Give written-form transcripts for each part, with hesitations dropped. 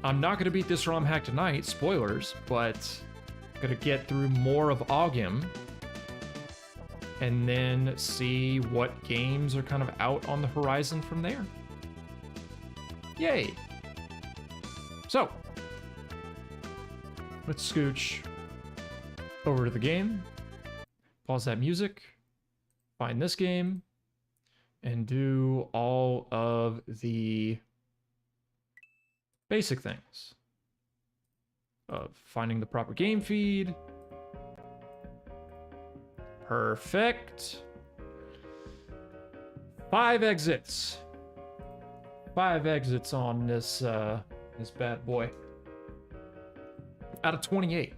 I'm not going to beat this ROM hack tonight, spoilers, but I'm going to get through more of Augum and then see what games are kind of out on the horizon from there. Yay! So, let's scooch over to the game, pause that music, find this game, and do all of the basic things of finding the proper game feed. Perfect. 5 exits. 5 exits on this this bad boy. Out of 28.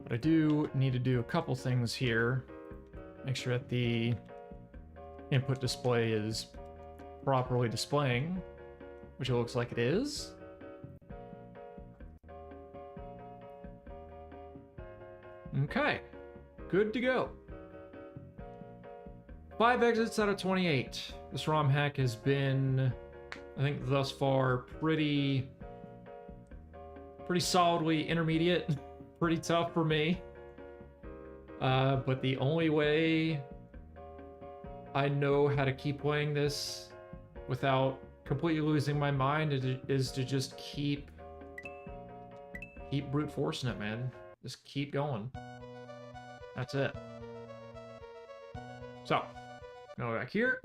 But I do need to do a couple things here. Make sure that the input display is properly displaying, which it looks like it is. Okay, good to go. 5 exits out of 28. This ROM hack has been, I think thus far, pretty solidly intermediate. Pretty tough for me. But the only way I know how to keep playing this without completely losing my mind is to just keep brute forcing it, man. Just keep going. That's it. So, go back here.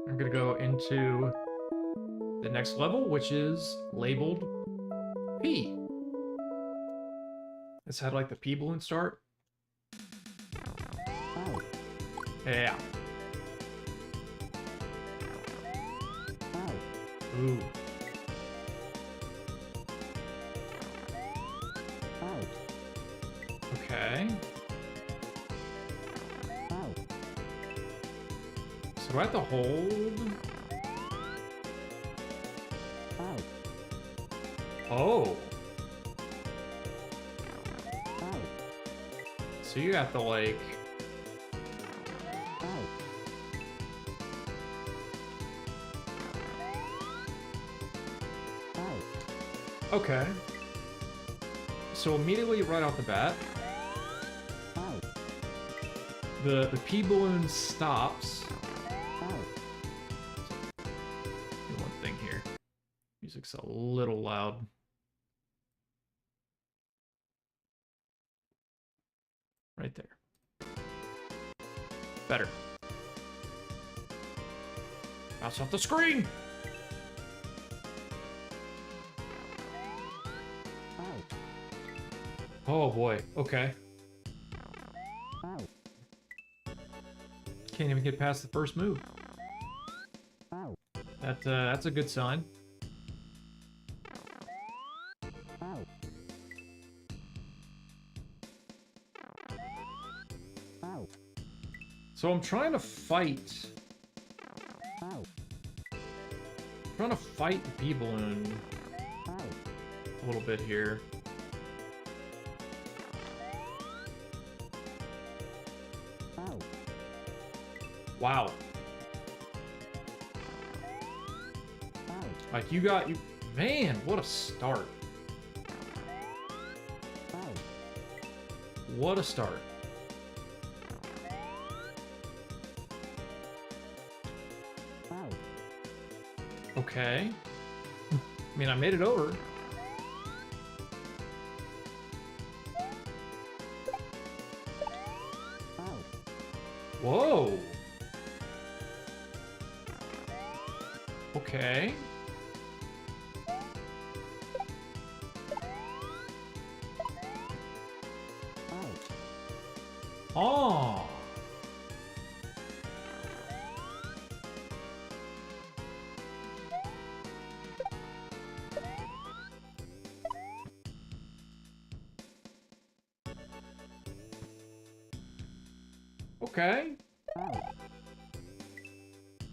I'm gonna go into the next level, which is labeled P. It's had like the P balloon start. Yeah. Ooh. Okay. So do I have to hold? Oh. So you have to like... Okay. So immediately right off the bat, the P balloon stops. Do one thing here. Music's a little loud. Right there. Better. Bounce off the screen! Oh boy, okay. Can't even get past the first move. That's a good sign. So I'm trying to fight. Trying to fight the P balloon a little bit here. Wow. Like you man, what a start. What a start. Okay. I mean, I made it over. Whoa. Okay. Oh. Okay.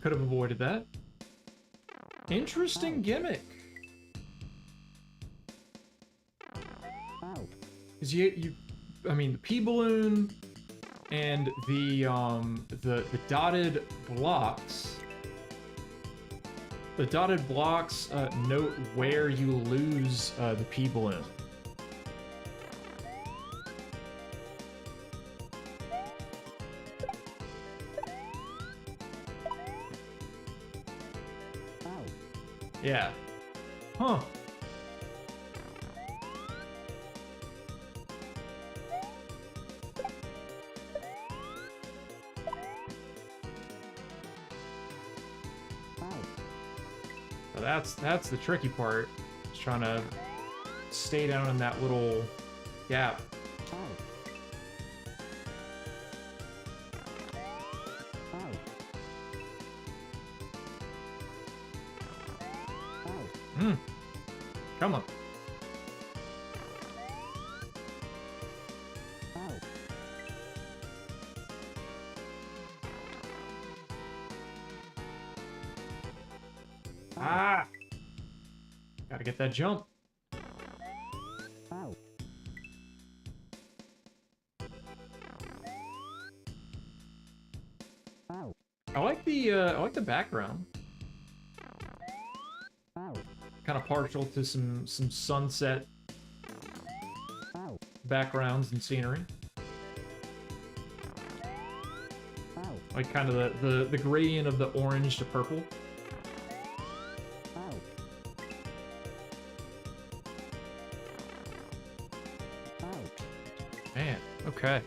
Could have avoided that. Interesting gimmick. Is I mean, the P balloon and the dotted blocks The dotted blocks note where you lose the P balloon. Yeah. Huh. So that's the tricky part. Just trying to stay down in that little gap. Come on. Ah! Gotta get that jump. I like the background. Kind of partial to some sunset backgrounds and scenery. Like kind of the gradient of the orange to purple. Man, okay.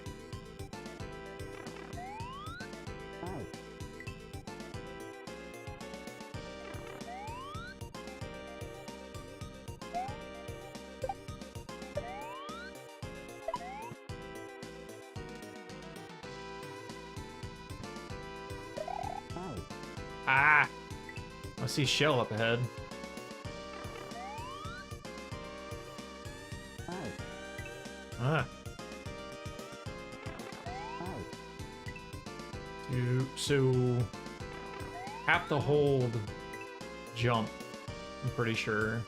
Ah! I see shell up ahead. Ah. So have to hold jump, I'm pretty sure.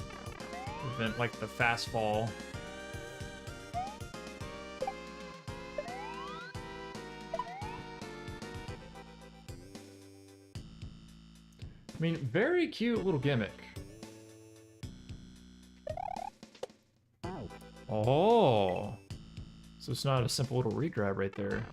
Prevent like the fast fall. I mean, very cute little gimmick. Oh. So it's not a simple little regrab right there.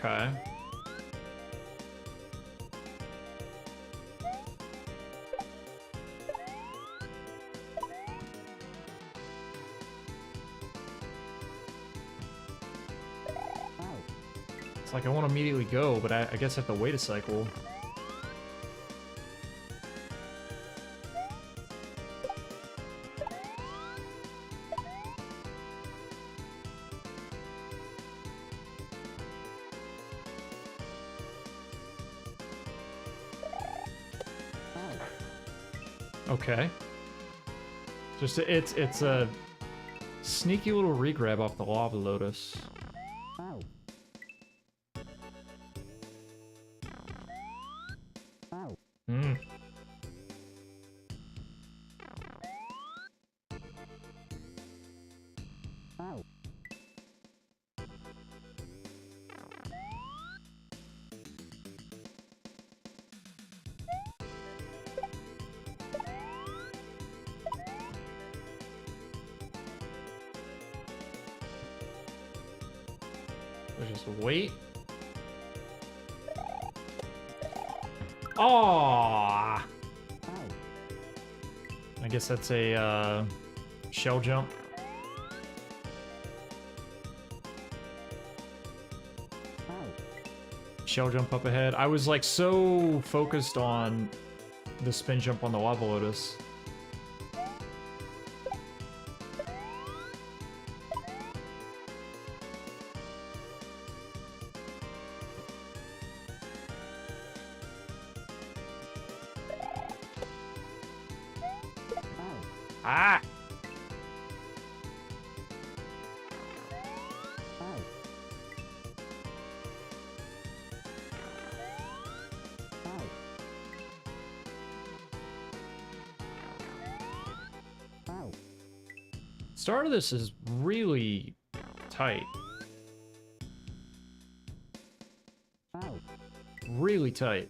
Okay. It's like I want to immediately go, but I guess I have to wait a cycle. Okay. Just it's a sneaky little regrab off the lava lotus. Hmm. Let's just wait. Aww. I guess that's a shell jump. Shell jump up ahead. I was like so focused on the spin jump on the lava lotus. Ah! Start of this is really tight. Really tight.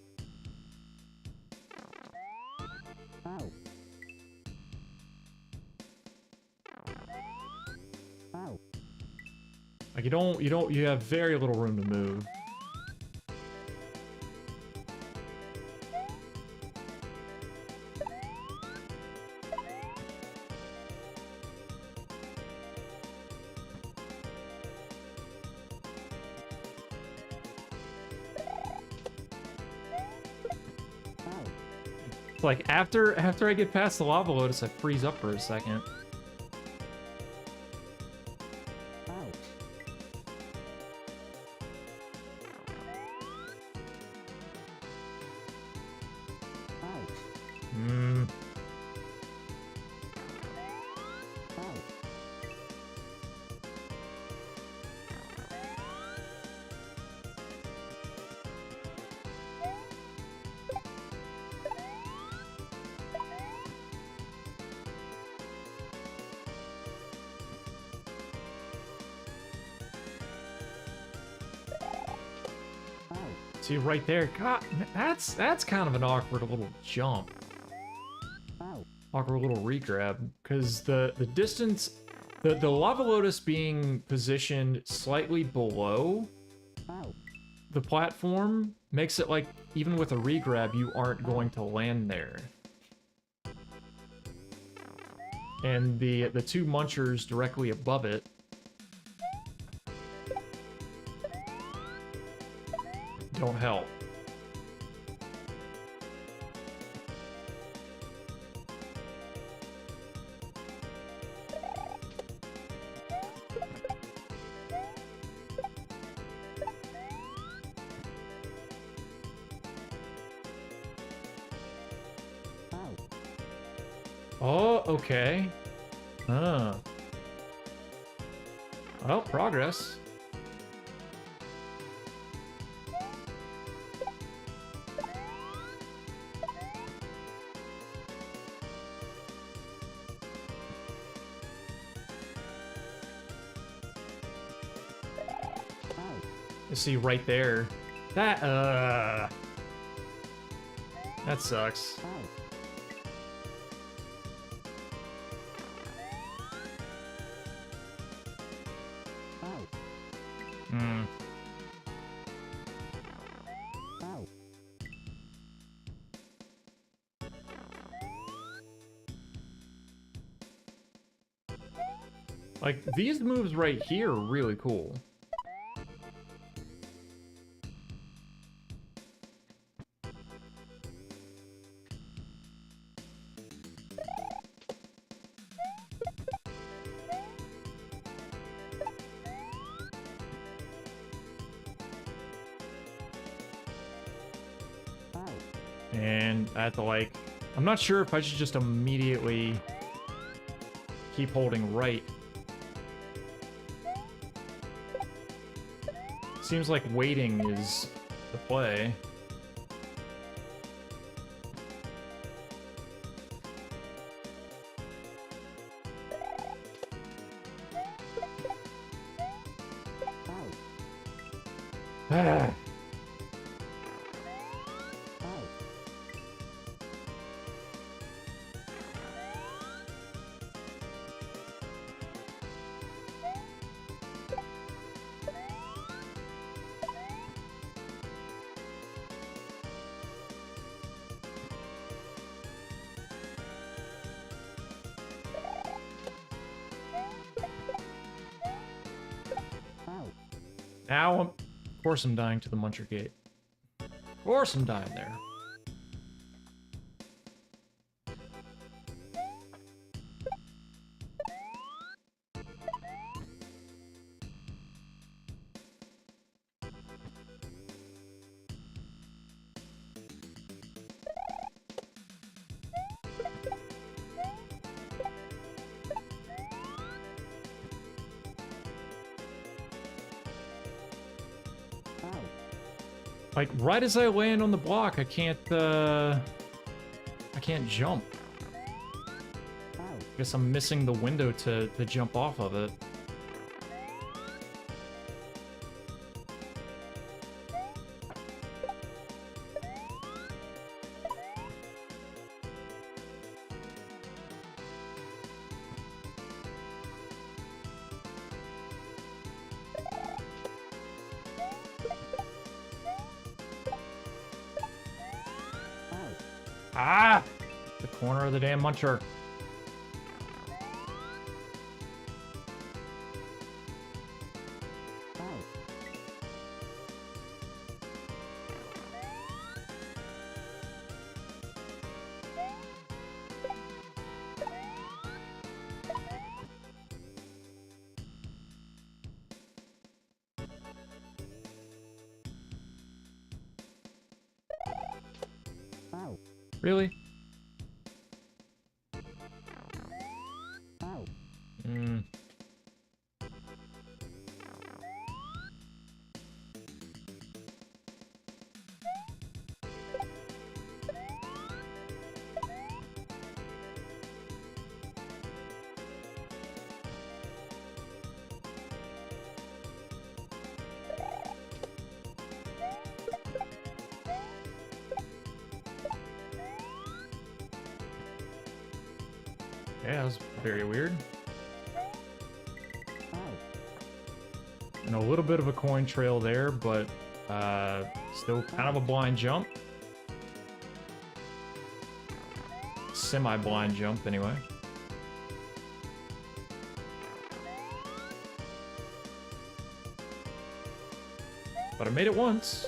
Like you have very little room to move. Like after I get past the lava lotus, I freeze up for a second. Hmm. See right there, God, that's kind of an awkward little jump. Awkward little regrab, because the distance, the lava lotus being positioned slightly below the platform makes it like even with a regrab you aren't going to land there. And the two munchers directly above it don't help. Oh, okay. Well, progress. You see right there. That sucks. Hmm. Like, these moves right here are really cool. And I have to, like... I'm not sure if I should just immediately keep holding right. Seems like waiting is the play. Ah. Now, of course I'm dying to the Muncher Gate. Of course I'm dying there. Like, right as I land on the block, I can't jump. I guess I'm missing the window to jump off of it. Ah! The corner of the damn muncher. Really? Mm. Yeah, that was very weird. And a little bit of a coin trail there, but still kind of a blind jump. Semi-blind jump, anyway. But I made it once.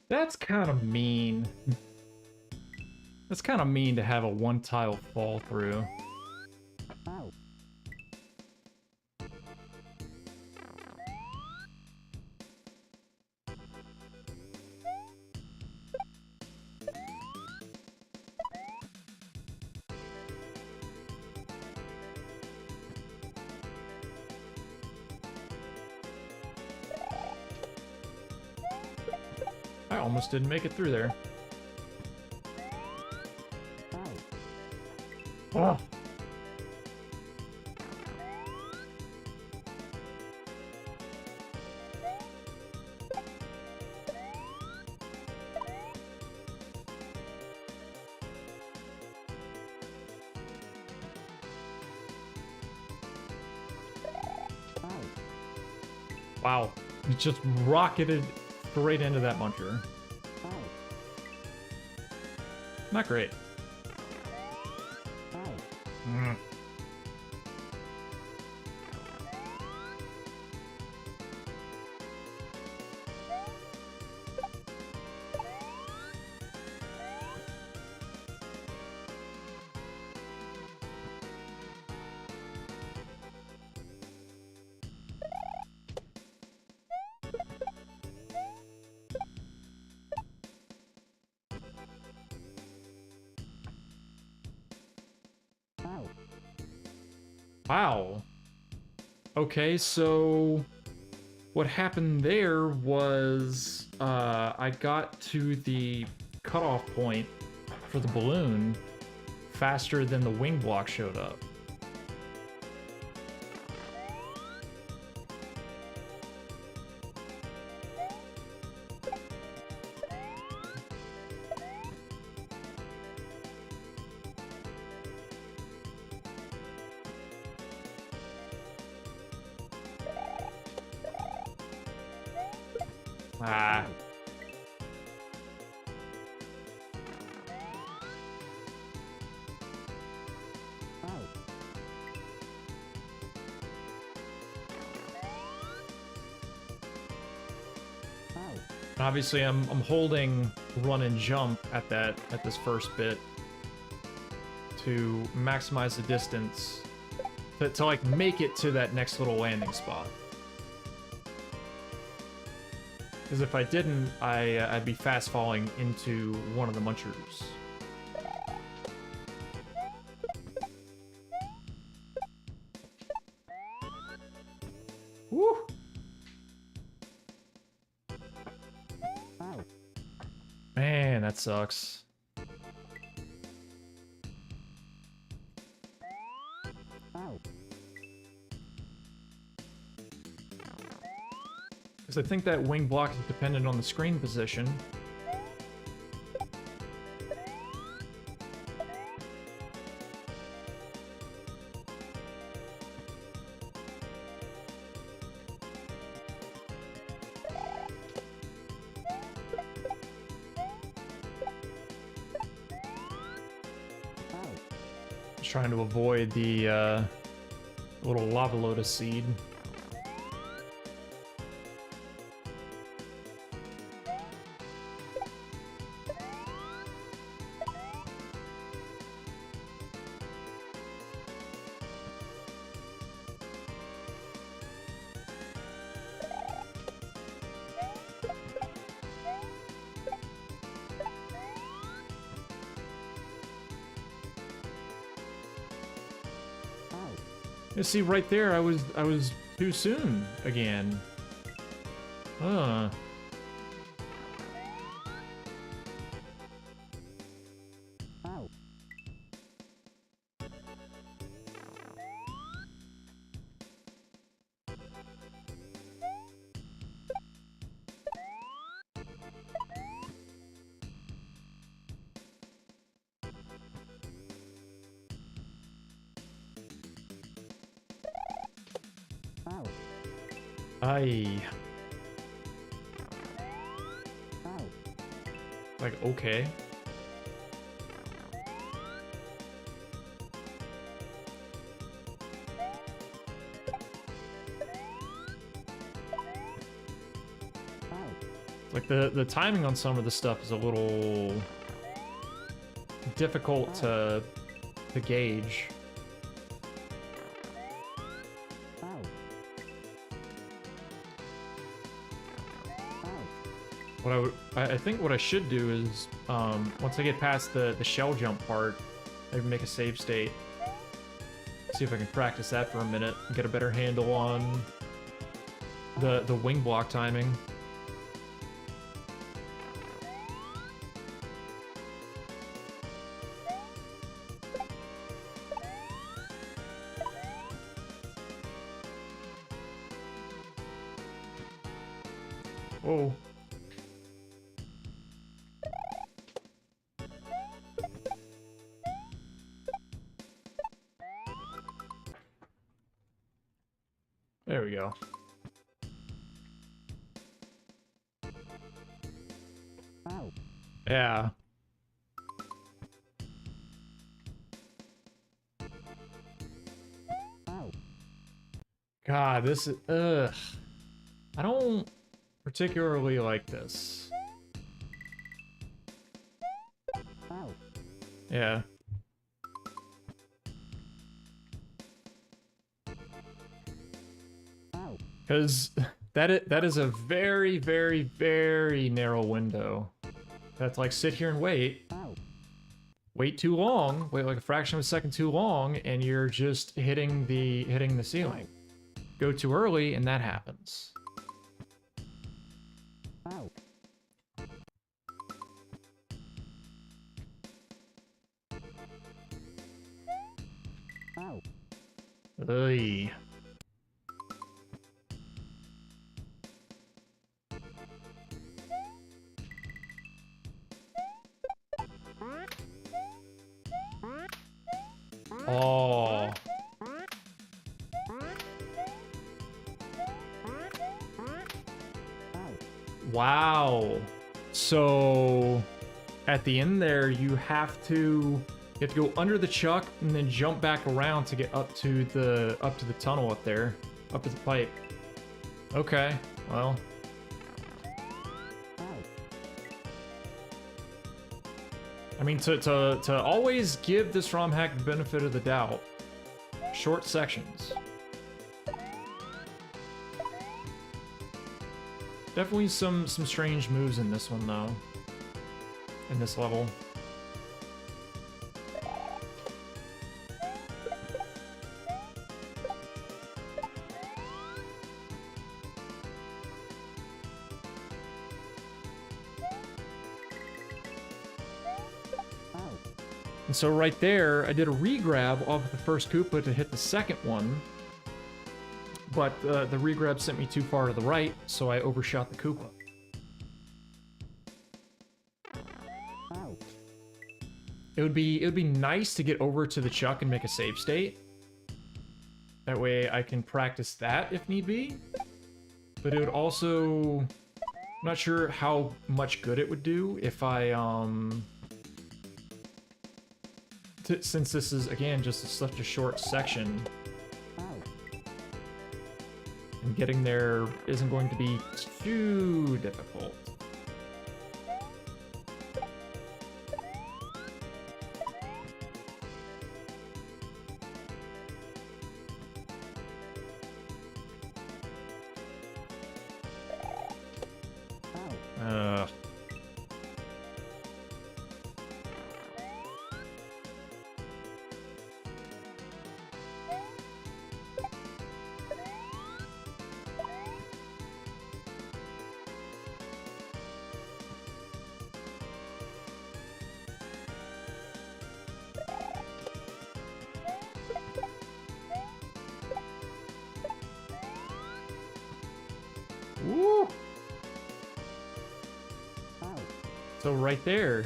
That's kind of mean. That's kind of mean to have a one-tile fall through. I almost didn't make it through there. Oh. Wow. It just rocketed straight into that muncher. Not great. Mm. Wow. Okay, so what happened there was I got to the cutoff point for the balloon faster than the wing block showed up. Ah. Obviously, I'm holding run and jump at this first bit to maximize the distance to like make it to that next little landing spot. Because if I didn't, I'd be fast falling into one of the munchers. Woo! Man, that sucks. Because I think that wing block is dependent on the screen position. Just trying to avoid the little lava lotus seed. You see, right there, I was too soon again. Huh. Like, okay. Like, the timing on some of the stuff is a little difficult to gauge. I think what I should do is, once I get past the shell jump part, maybe make a save state. See if I can practice that for a minute and get a better handle on the wing block timing. Whoa. There we go. Yeah. God, this is... Ugh. I don't particularly like this. Yeah. Because that is a very, very, very narrow window. That's like, sit here and wait. Wait too long, wait like a fraction of a second too long, and you're just hitting the ceiling. Go too early, and that happens. Ugh. Oh. Wow. So at the end there, you have to go under the chuck and then jump back around to get up to the tunnel up there, up to the pipe. Okay. Well. I mean, to always give this ROM hack the benefit of the doubt, Short sections. Definitely some strange moves in this one, though. In this level. And so right there, I did a regrab off the first Koopa to hit the second one. But the regrab sent me too far to the right, so I overshot the Koopa. It would be nice to get over to the Chuck and make a save state. That way I can practice that if need be. But it would also... I'm not sure how much good it would do if I, since this is, again, just such a short section. And getting there isn't going to be too difficult. Woo! So right there,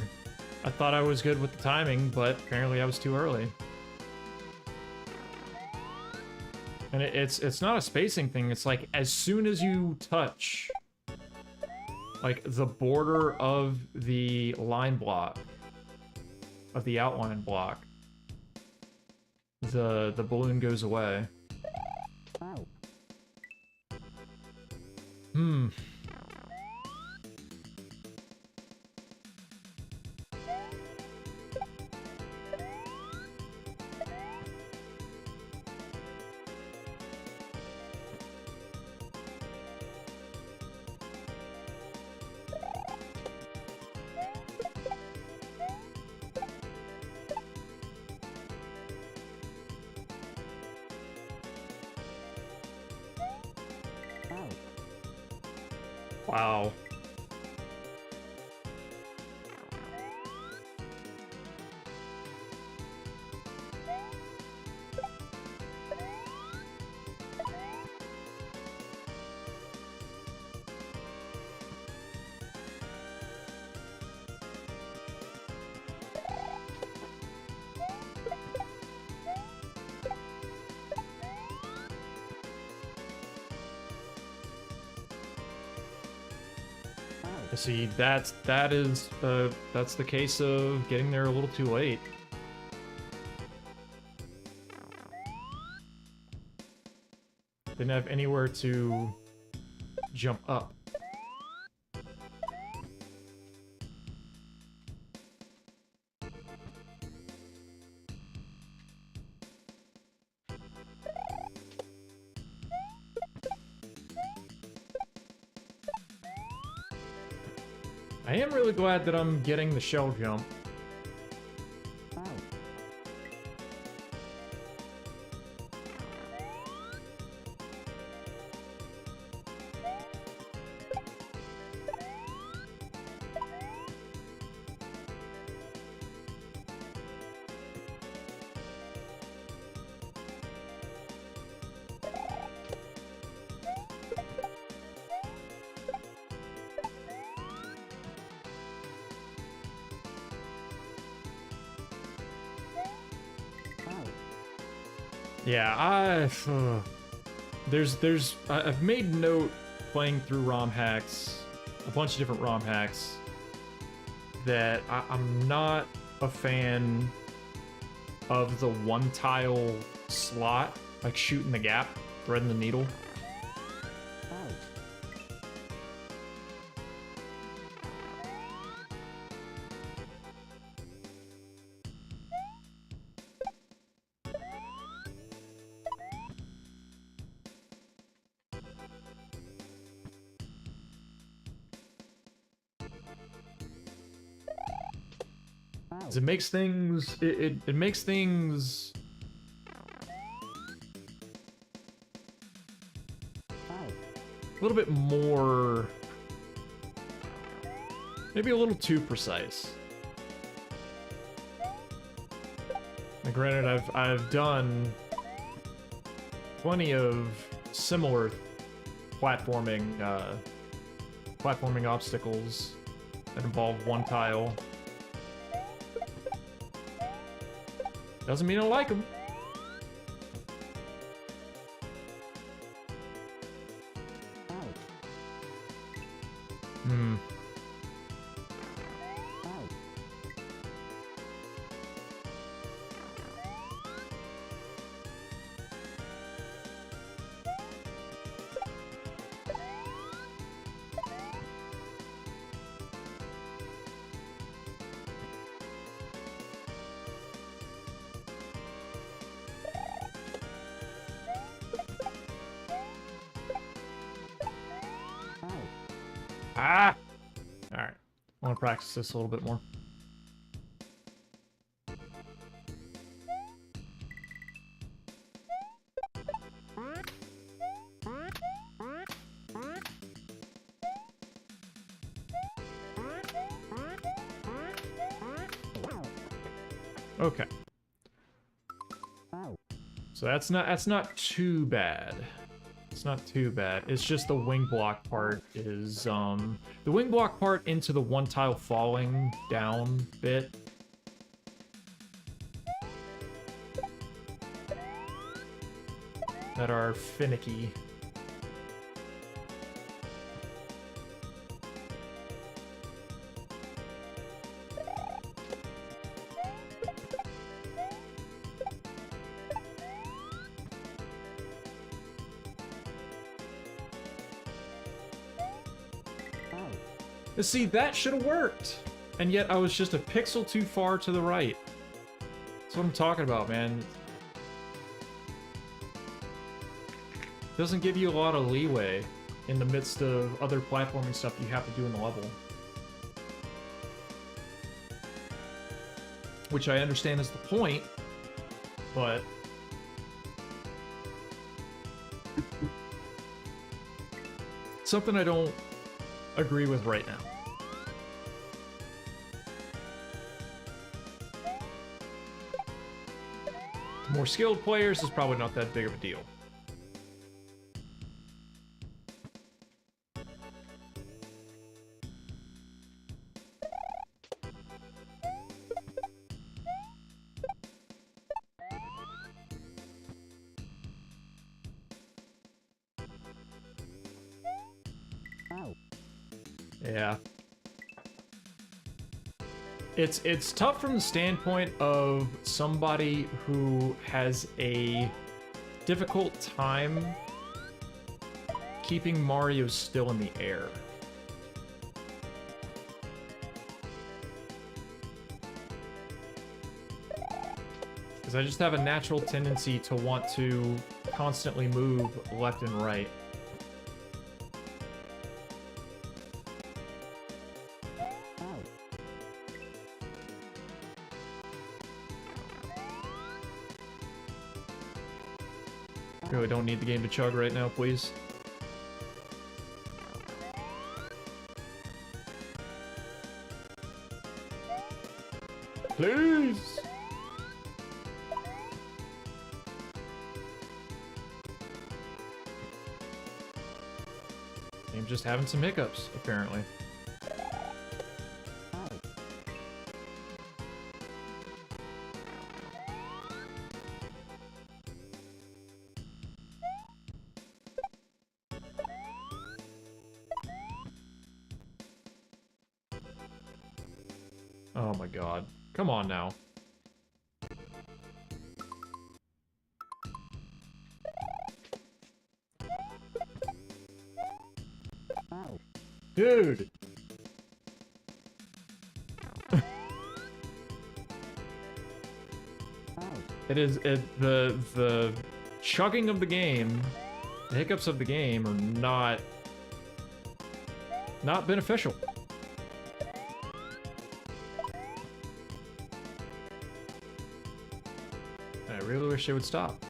I thought I was good with the timing, but apparently I was too early. And it's not a spacing thing, it's like as soon as you touch like the border of the line block, of the outline block, the balloon goes away. Wow. See, that's the case of getting there a little too late. Didn't have anywhere to jump up. I am really glad that I'm getting the shell jump. Yeah, I've made note playing through ROM hacks, a bunch of different ROM hacks, that I'm not a fan of the one tile slot, like shooting the gap, threading the needle. It makes things... It makes things... a little bit more... maybe a little too precise. Now, granted, I've done plenty of similar platforming obstacles that involve one tile. Doesn't mean I like them. Ah! Alright. I want to practice this a little bit more. Okay. So that's not too bad. It's not too bad. It's just the wing block part is, the wing block part into the one tile falling down bit. That are finicky. See, that should have worked. And yet I was just a pixel too far to the right. That's what I'm talking about, man. Doesn't give you a lot of leeway in the midst of other platforming stuff you have to do in the level. Which I understand is the point, but... something I don't agree with right now. More skilled players is probably not that big of a deal. Yeah. It's tough from the standpoint of somebody who has a difficult time keeping Mario still in the air. Because I just have a natural tendency to want to constantly move left and right. Really don't need the game to chug right now, please. Please! I'm just having some hiccups, apparently. Oh my god. Come on now. Dude! The chugging of the game, the hiccups of the game are not beneficial. wish they would stop.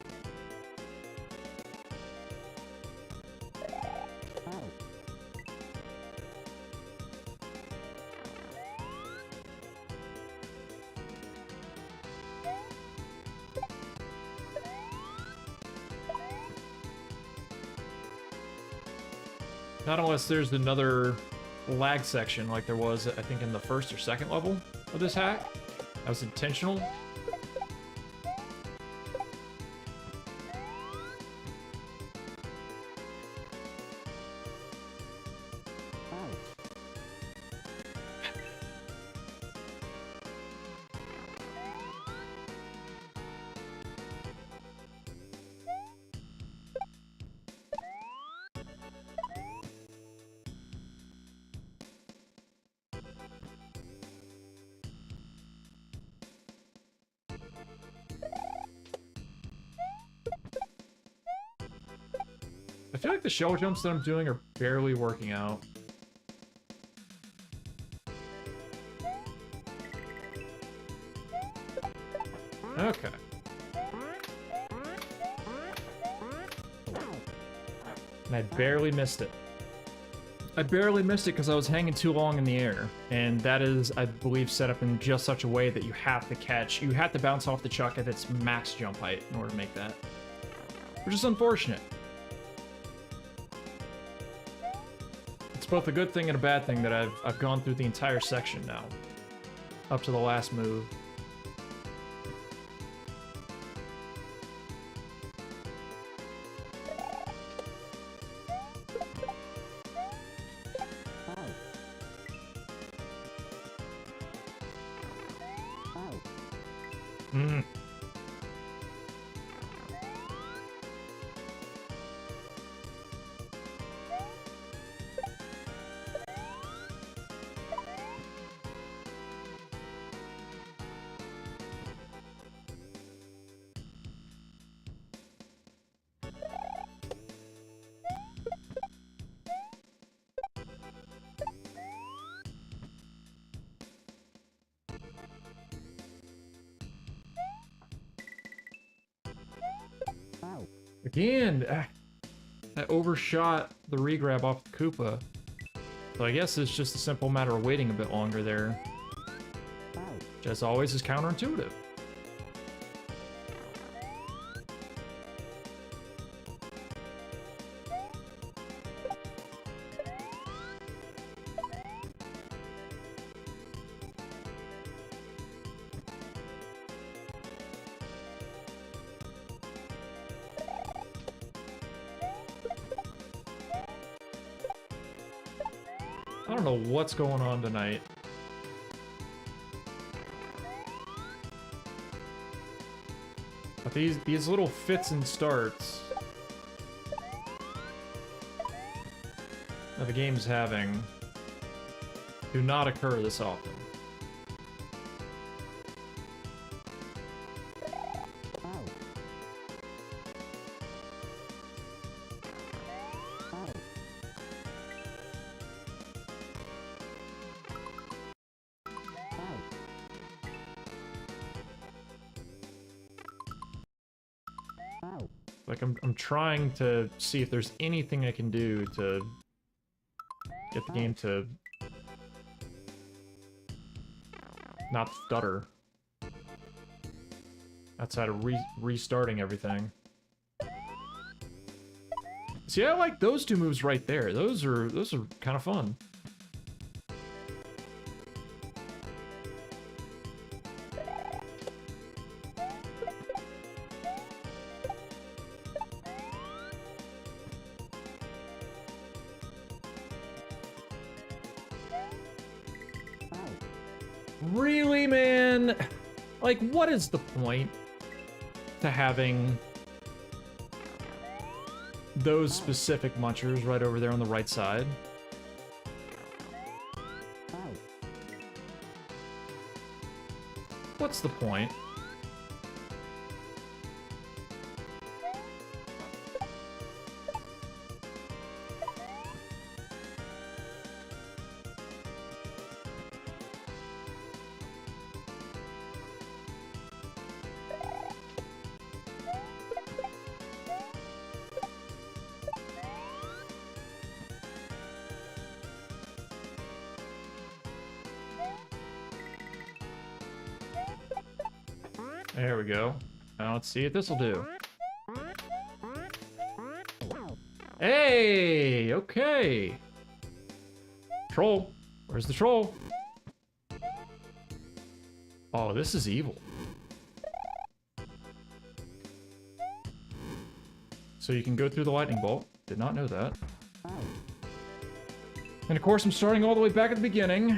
Not unless there's another lag section like there was, I think, in the first or second level of this hack. That was intentional. I feel like the shell jumps that I'm doing are barely working out. Okay. And I barely missed it. I barely missed it because I was hanging too long in the air. And that is, I believe, set up in just such a way that you have to bounce off the chuck at its max jump height in order to make that. Which is unfortunate. It's both a good thing and a bad thing that I've gone through the entire section now. Up to the last move. Again, I overshot the regrab off the Koopa. So I guess it's just a simple matter of waiting a bit longer there. Which, as always, is counterintuitive. I don't know what's going on tonight. But these little fits and starts that the game's having do not occur this often. Like, I'm trying to see if there's anything I can do to get the game to not stutter outside of restarting everything. See, I like those two moves right there. Those are kind of fun. Really, man? Like, what is the point to having those specific munchers right over there on the right side? What's the point? There we go. Now let's see what this will do. Hey, okay. Troll. Where's the troll? Oh, this is evil. So you can go through the lightning bolt. Did not know that. And of course, I'm starting all the way back at the beginning.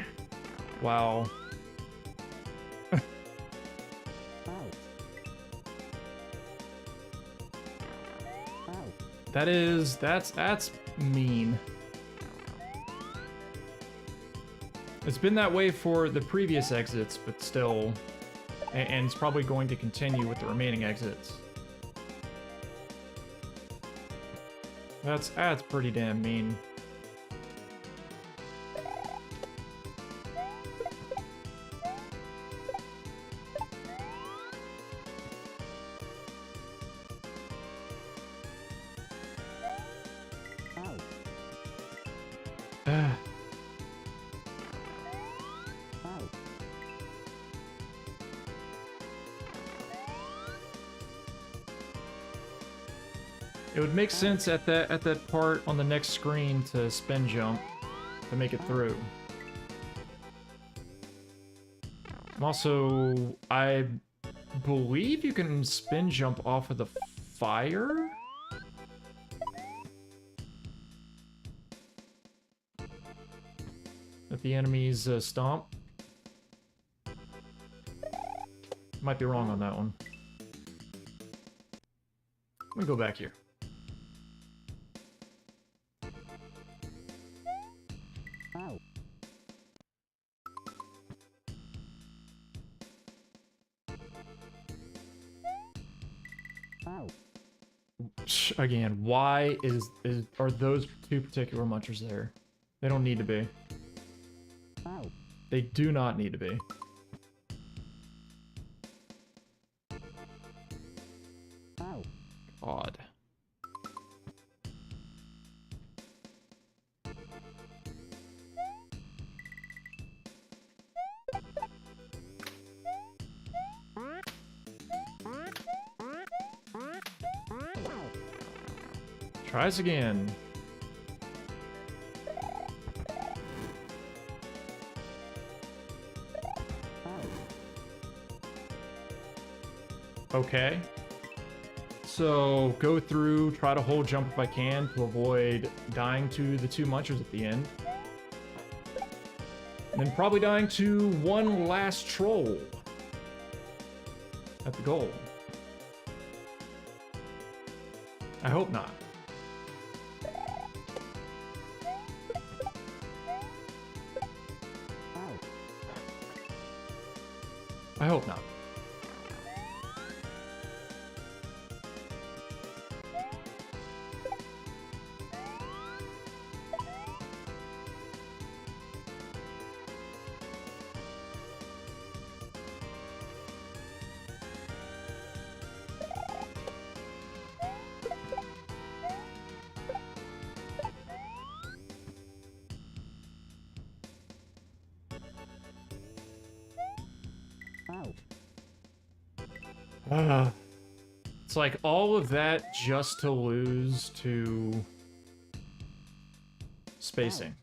Wow. That's mean. It's been that way for the previous exits, but still, and it's probably going to continue with the remaining exits. That's pretty damn mean. It would make sense at that part on the next screen to spin jump to make it through. Also, I believe you can spin jump off of the fire? At the enemy's stomp? Might be wrong on that one. Let me go back here. Again, why are those two particular munchers there? They don't need to be. They do not need to be. Odd. Tries again. Okay. So go through, try to hold jump if I can to avoid dying to the two munchers at the end. And then probably dying to one last troll at the goal. I hope not. I hope not. It's like all of that just to lose to spacing.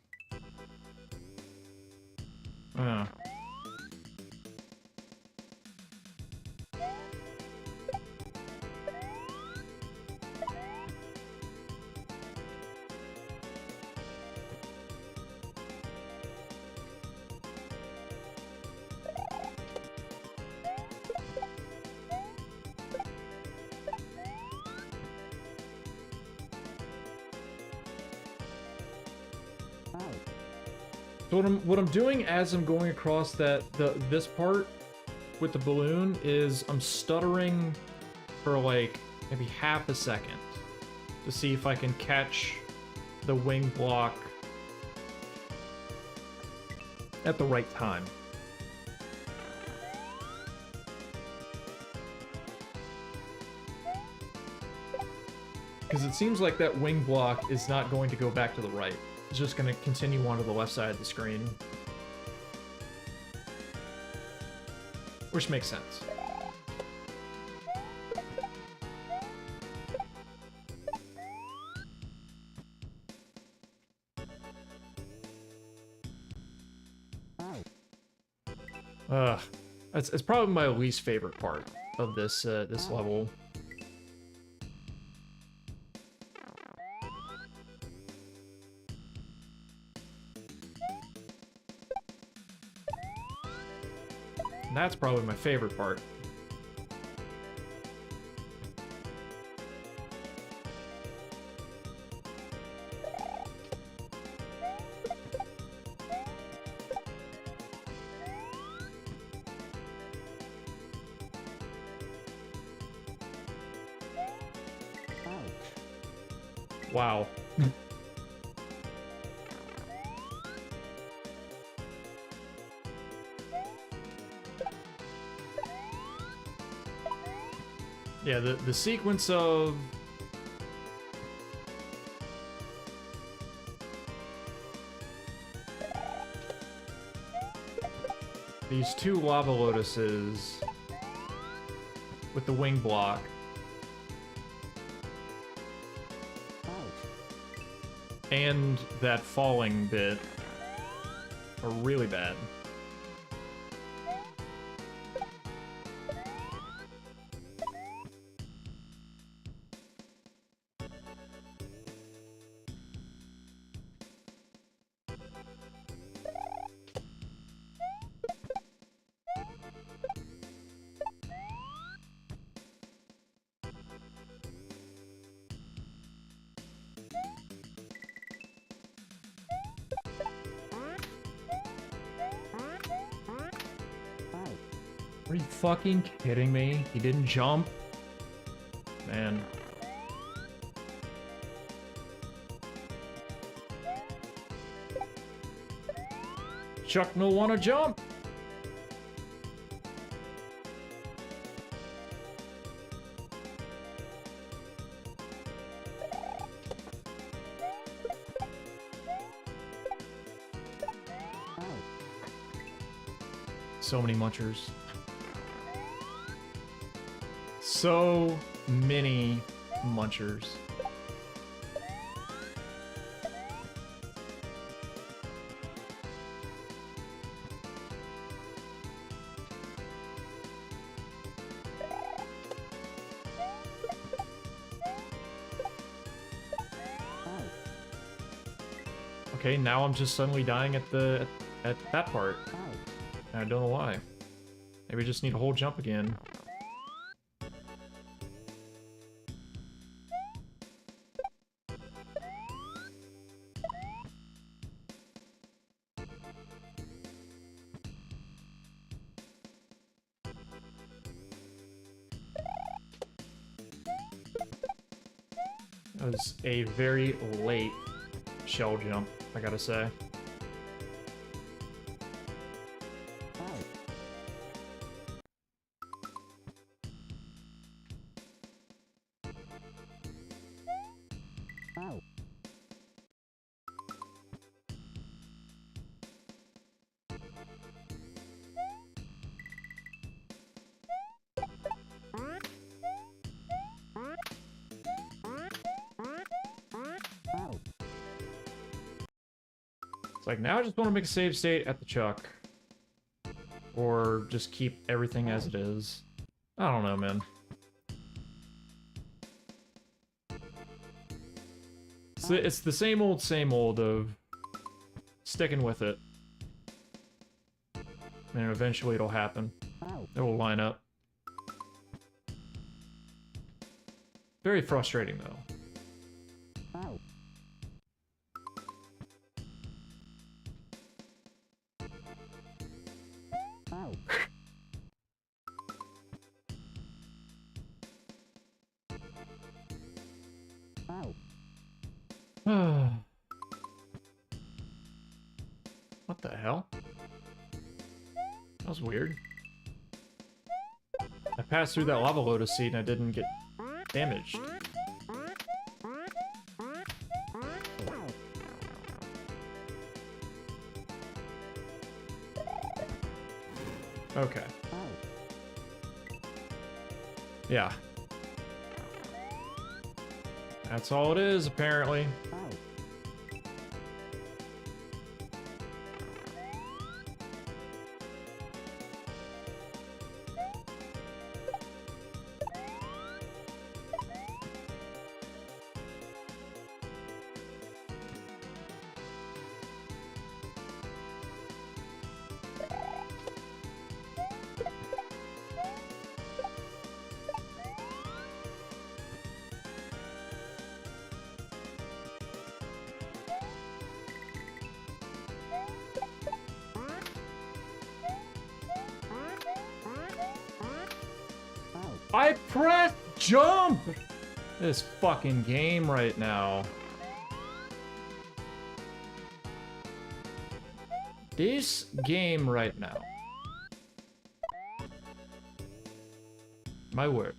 So what I'm doing as I'm going across this part with the balloon is I'm stuttering for like maybe half a second to see if I can catch the wing block at the right time. Because it seems like that wing block is not going to go back to the right. It's just going to continue onto the left side of the screen. Which makes sense. Ugh. It's probably my least favorite part of this this level. And that's probably my favorite part. Wow. Yeah, the sequence of these two lava lotuses with the wing block and that falling bit are really bad. Are you fucking kidding me? He didn't jump? Man. Chuck no wanna jump! So many munchers. So many munchers. Okay, now I'm just suddenly dying at that part. I don't know why. Maybe I just need a whole jump again. That was a very late shell jump, I gotta say. It's like, now I just want to make a save state at the Chuck. Or just keep everything as it is. I don't know, man. It's the same old of sticking with it. And eventually it'll happen. It will line up. Very frustrating, though. What the hell? That was weird. I passed through that lava lotus seed and I didn't get damaged. Okay. Yeah. That's all it is, apparently. I pressed jump! This fucking game right now. This game right now. My word.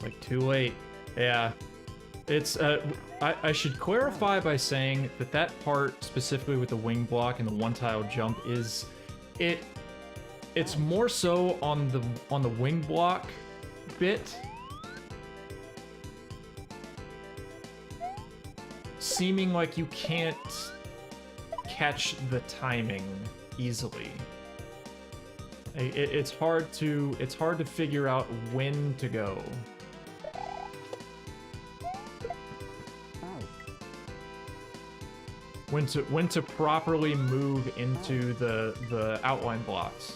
Like, too late. Yeah. It's, I should clarify by saying that that part, specifically with the wing block and the one-tile jump, is... It's more so on the wing block bit. Seeming like you can't catch the timing easily. It's hard to figure out when to go. When to properly move into the outline blocks.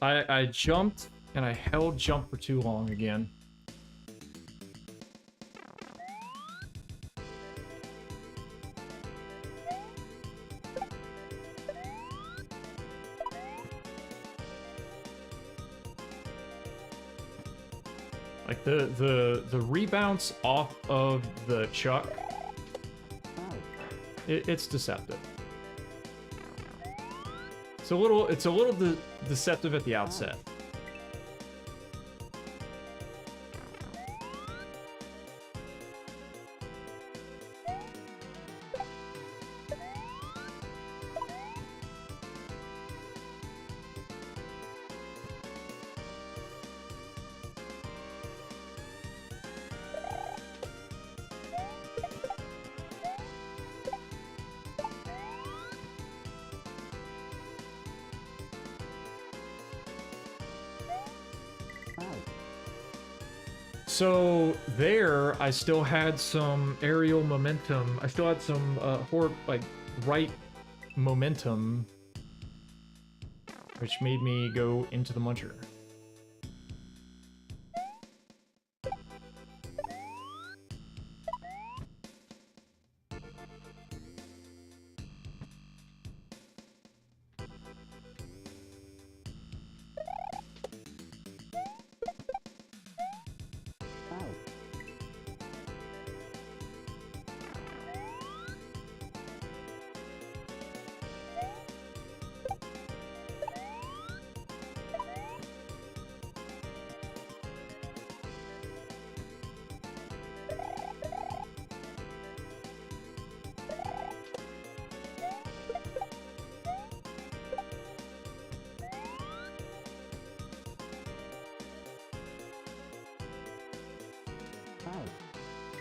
I jumped and I held jump for too long again. Like the rebounds off of the chuck, it's deceptive. It's a little deceptive at the outset. So there, I still had some aerial momentum. I still had some right momentum, which made me go into the muncher.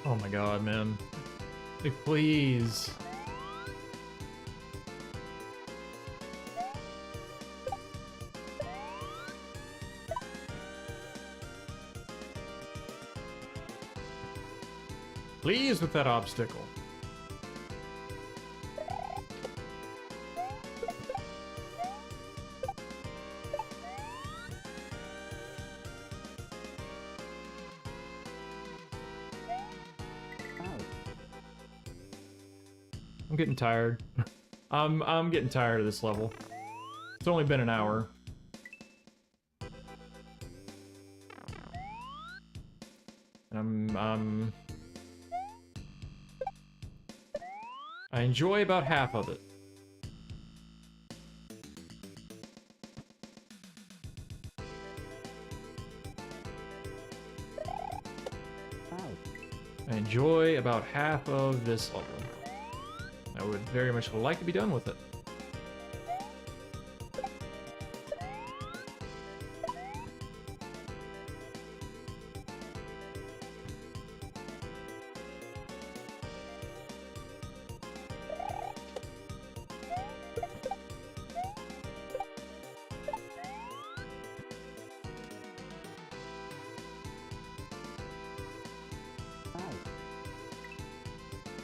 Oh my god, man. Like, please. Please with that obstacle. I'm getting tired. I'm getting tired of this level. It's only been an hour. And I enjoy about half of it. I enjoy about half of this level. would very much like to be done with it.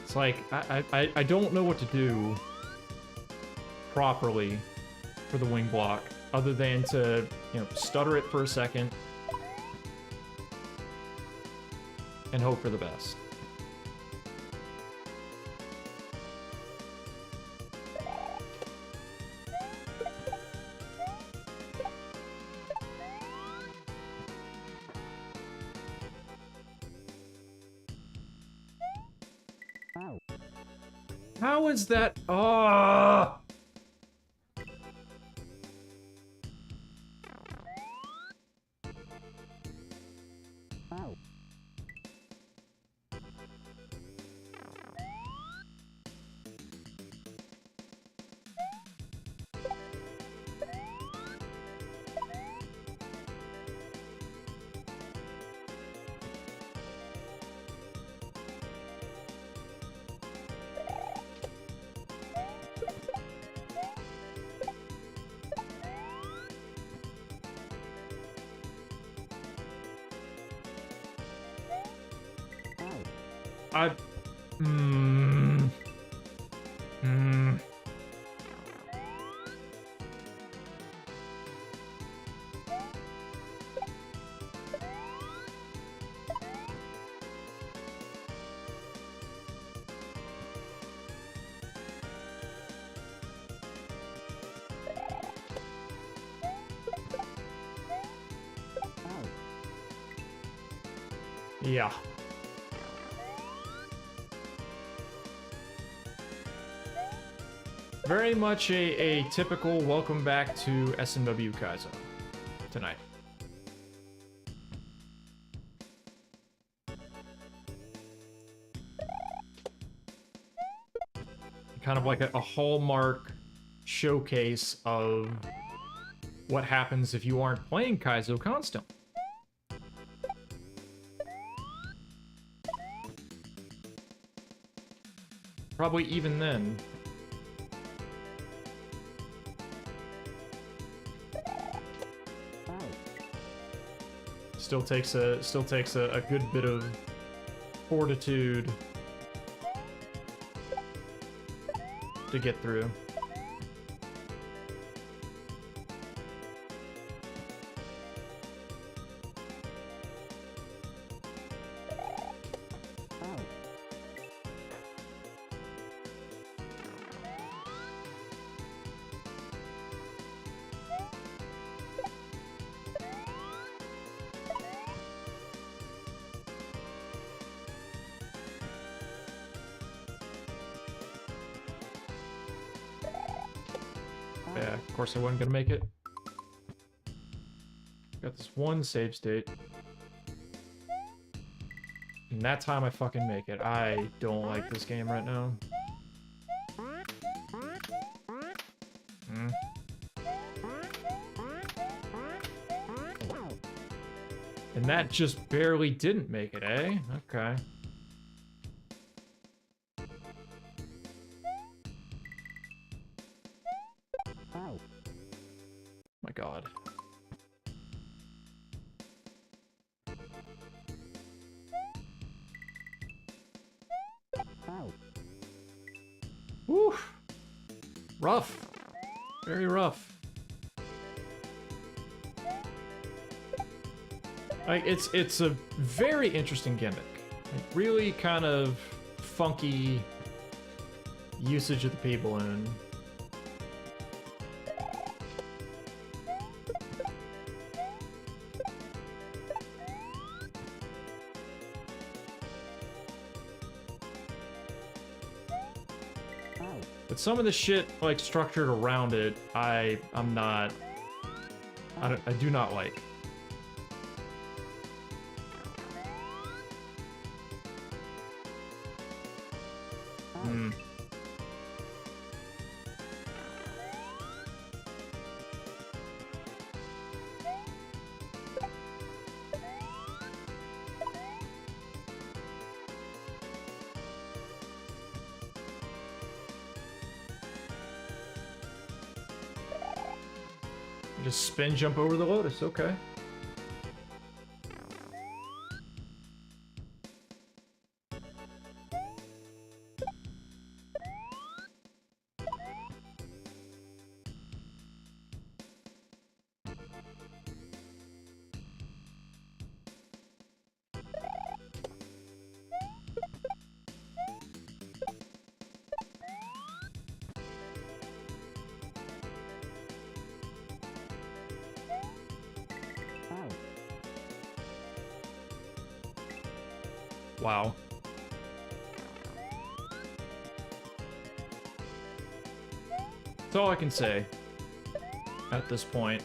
It's like, I don't know what to do properly for the wing block, other than to, you know, stutter it for a second and hope for the best. How is that? Oh! Yeah. Very much a typical welcome back to SMW Kaizo tonight. Kind of like a hallmark showcase of what happens if you aren't playing Kaizo constantly. Probably even then. Still takes a good bit of fortitude to get through. Yeah, of course I wasn't gonna make it. Got this one save state. And that time I fucking make it. I don't like this game right now. And that just barely didn't make it, eh? Okay. My God. Woo! Rough. Very rough. Like, it's a very interesting gimmick. Like, really kind of funky usage of the people in. But some of the shit, like, structured around it, I do not like. Just spin jump over the Lotus, okay. Wow. That's all I can say at this point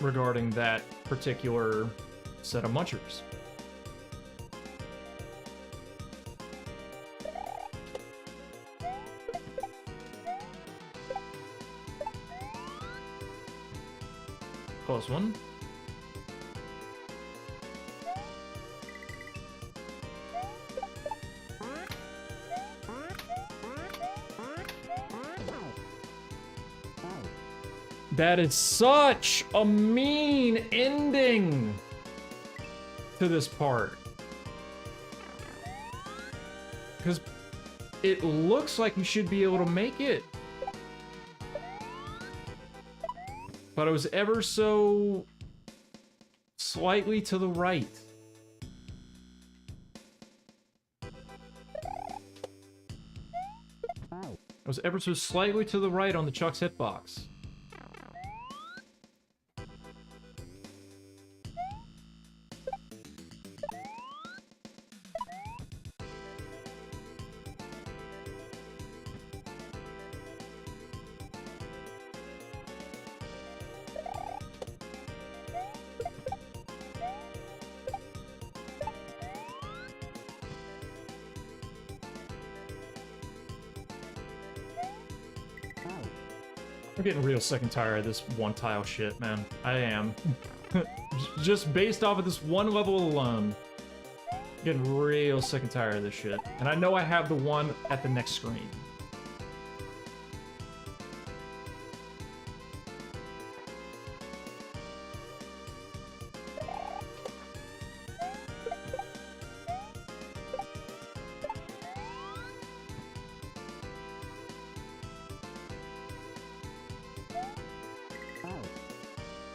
regarding that particular set of munchers. Close one. That is such a mean ending to this part. Because it looks like you should be able to make it. But it was ever so slightly to the right. It was ever so slightly to the right on the Chuck's hitbox. I'm getting real sick and tired of this one tile shit, man. I am. Just based off of this one level alone. Getting real sick and tired of this shit. And I know I have the one at the next screen.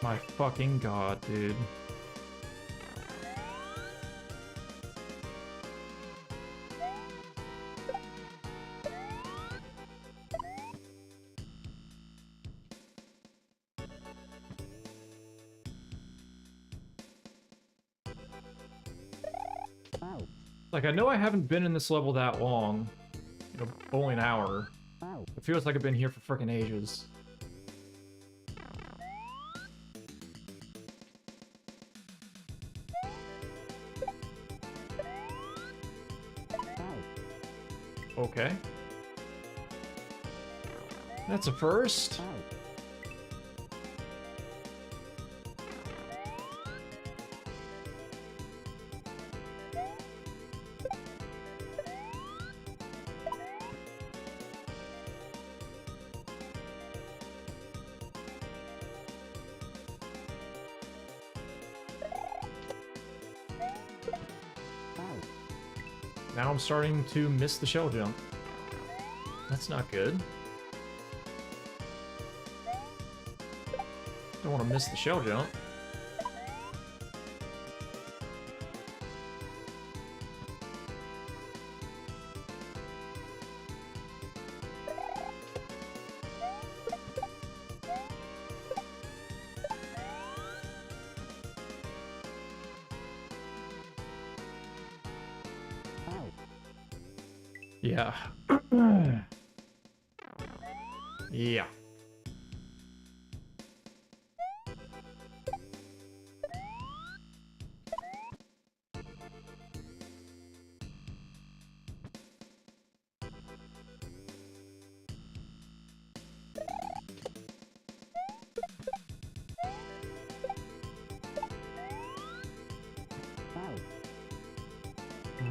My fucking god, dude. Like, I know I haven't been in this level that long. You know, only an hour. It feels like I've been here for frickin' ages. Okay. That's a first. Now I'm starting to miss the shell jump. That's not good. Don't want to miss the shell jump. Yeah. Yeah.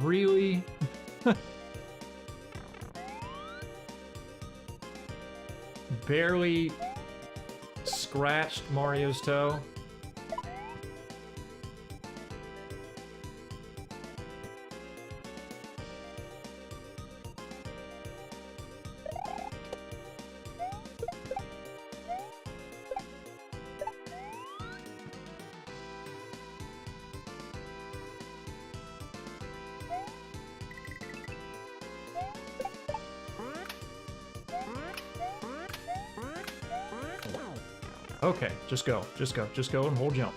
Really? Barely scratched Mario's toe. Okay, just go and hold jump.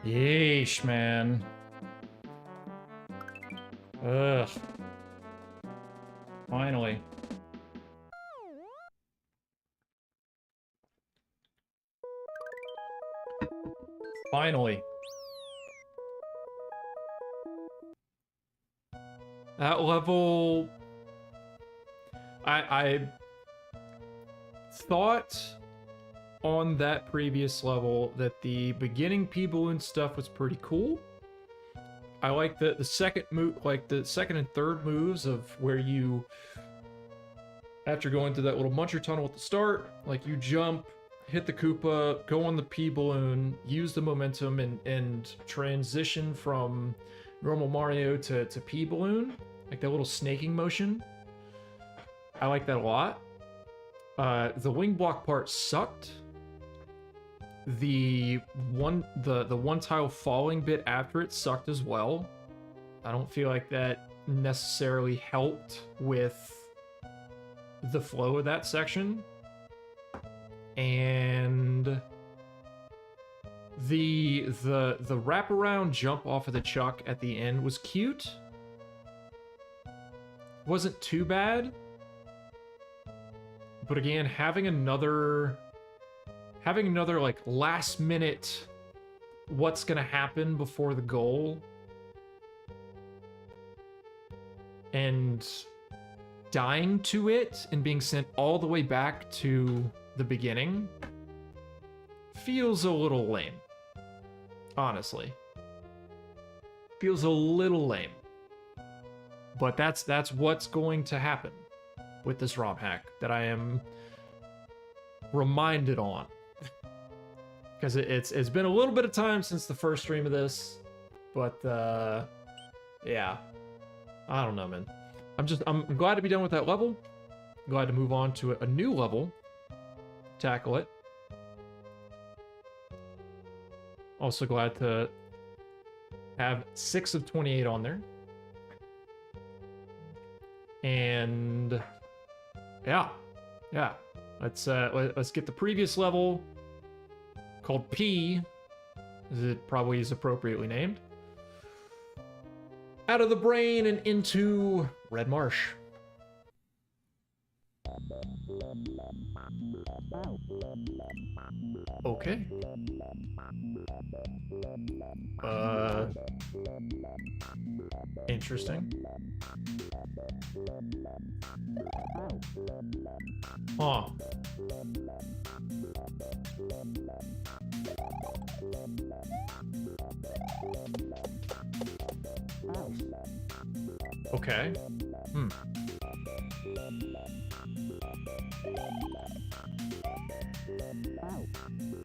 Yeesh, man. Ugh. Finally. Finally. That level... I thought on that previous level that the beginning P-Balloon stuff was pretty cool. I like the second move, like the second and third moves of where you, after going through that little muncher tunnel at the start, like you jump, hit the Koopa, go on the P-Balloon, use the momentum and transition from normal Mario to P-Balloon, like that little snaking motion. I like that a lot. The wing block part sucked. The one tile falling bit after it sucked as well. I don't feel like that necessarily helped with the flow of that section. And the wraparound jump off of the chuck at the end was cute. Wasn't too bad. But again, having another like last minute what's gonna happen before the goal and dying to it and being sent all the way back to the beginning feels a little lame. Honestly. Feels a little lame. But that's what's going to happen with this ROM hack that I am reminded on. Because it's been a little bit of time since the first stream of this, but yeah, I don't know, man. I'm glad to be done with that level. I'm glad to move on to a new level, tackle it. Also glad to have 6 of 28 on there, and yeah. Let's get the previous level, called P, as it probably is appropriately named, out of the brain and into Red Marsh. Okay. Interesting. Huh. Okay.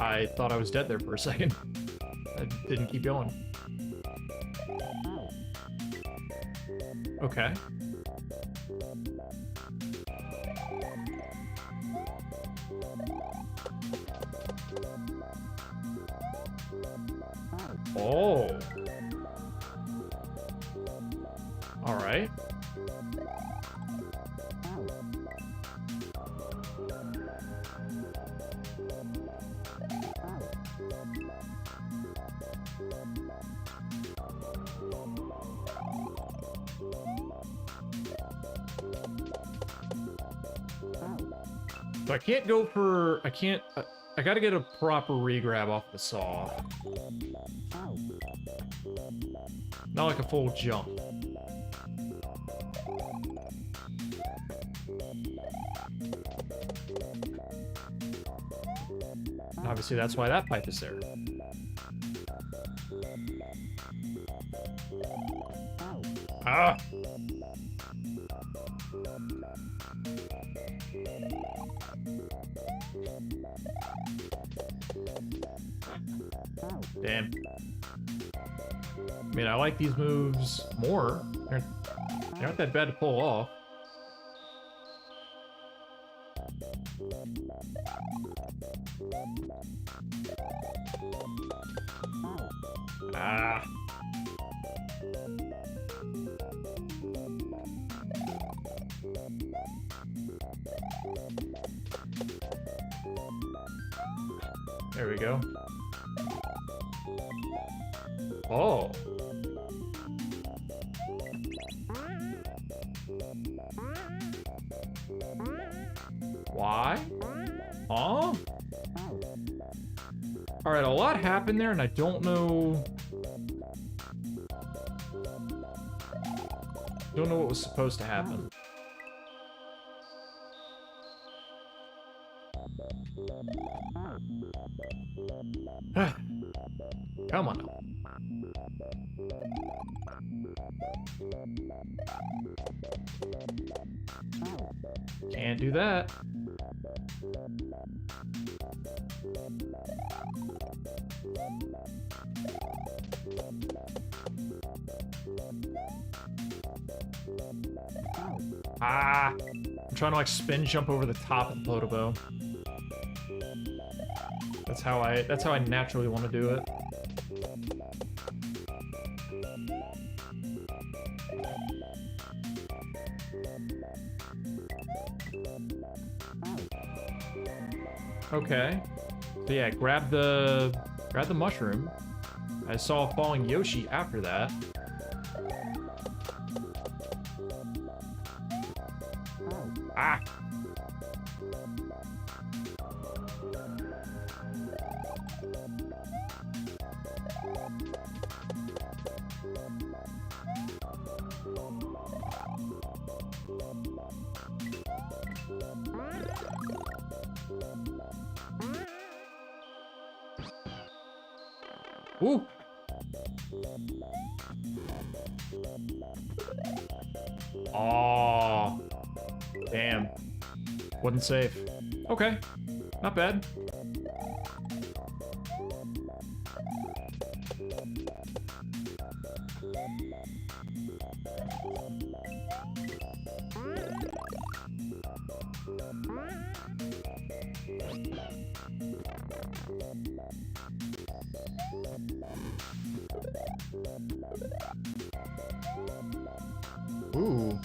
I thought I was dead there for a second. I didn't keep going. Okay. Oh. All right. So I can't go for, I gotta get a proper regrab off the saw. Not like a full jump. Obviously that's why that pipe is there. Ah! Damn. I mean, I like these moves more. They're not that bad to pull off. Ah. There we go. Oh. Why? Oh. Alright, a lot happened there, and I don't know... Don't know what was supposed to happen. Come on. Can't do that. Ah! I'm trying to like spin jump over the top of the Podobo. That's how I naturally want to do it. Okay. So yeah, grab the mushroom. I saw a falling Yoshi after that. Ah! Ooh! Oh, damn. Wasn't safe. Okay, not bad. Ooh.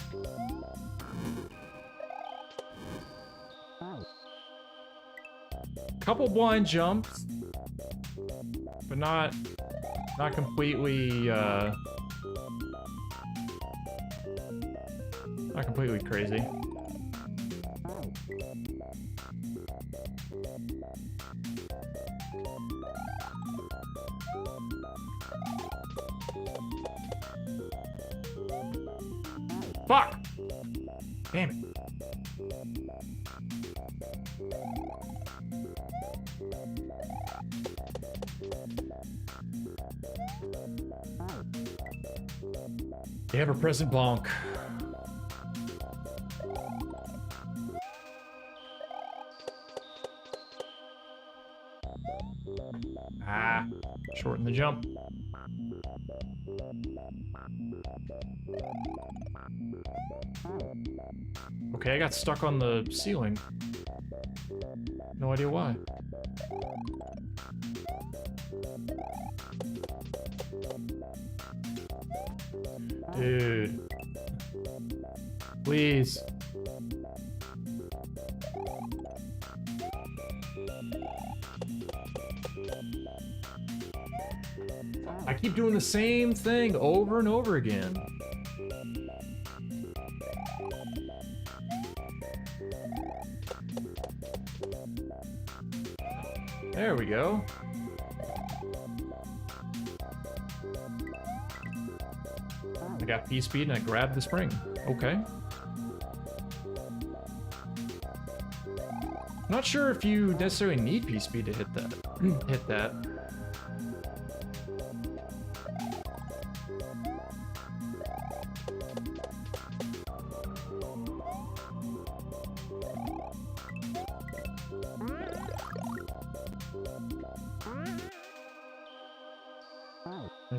Couple blind jumps, but not completely not completely crazy. Fuck! Damn it. The ever-present bonk. Ah, shorten the jump. Okay, I got stuck on the ceiling. No idea why. Dude. Please. I keep doing the same thing over and over again. There we go. I got P-speed and I grabbed the spring. Okay. Not sure if you necessarily need P-speed to hit that. Hit that.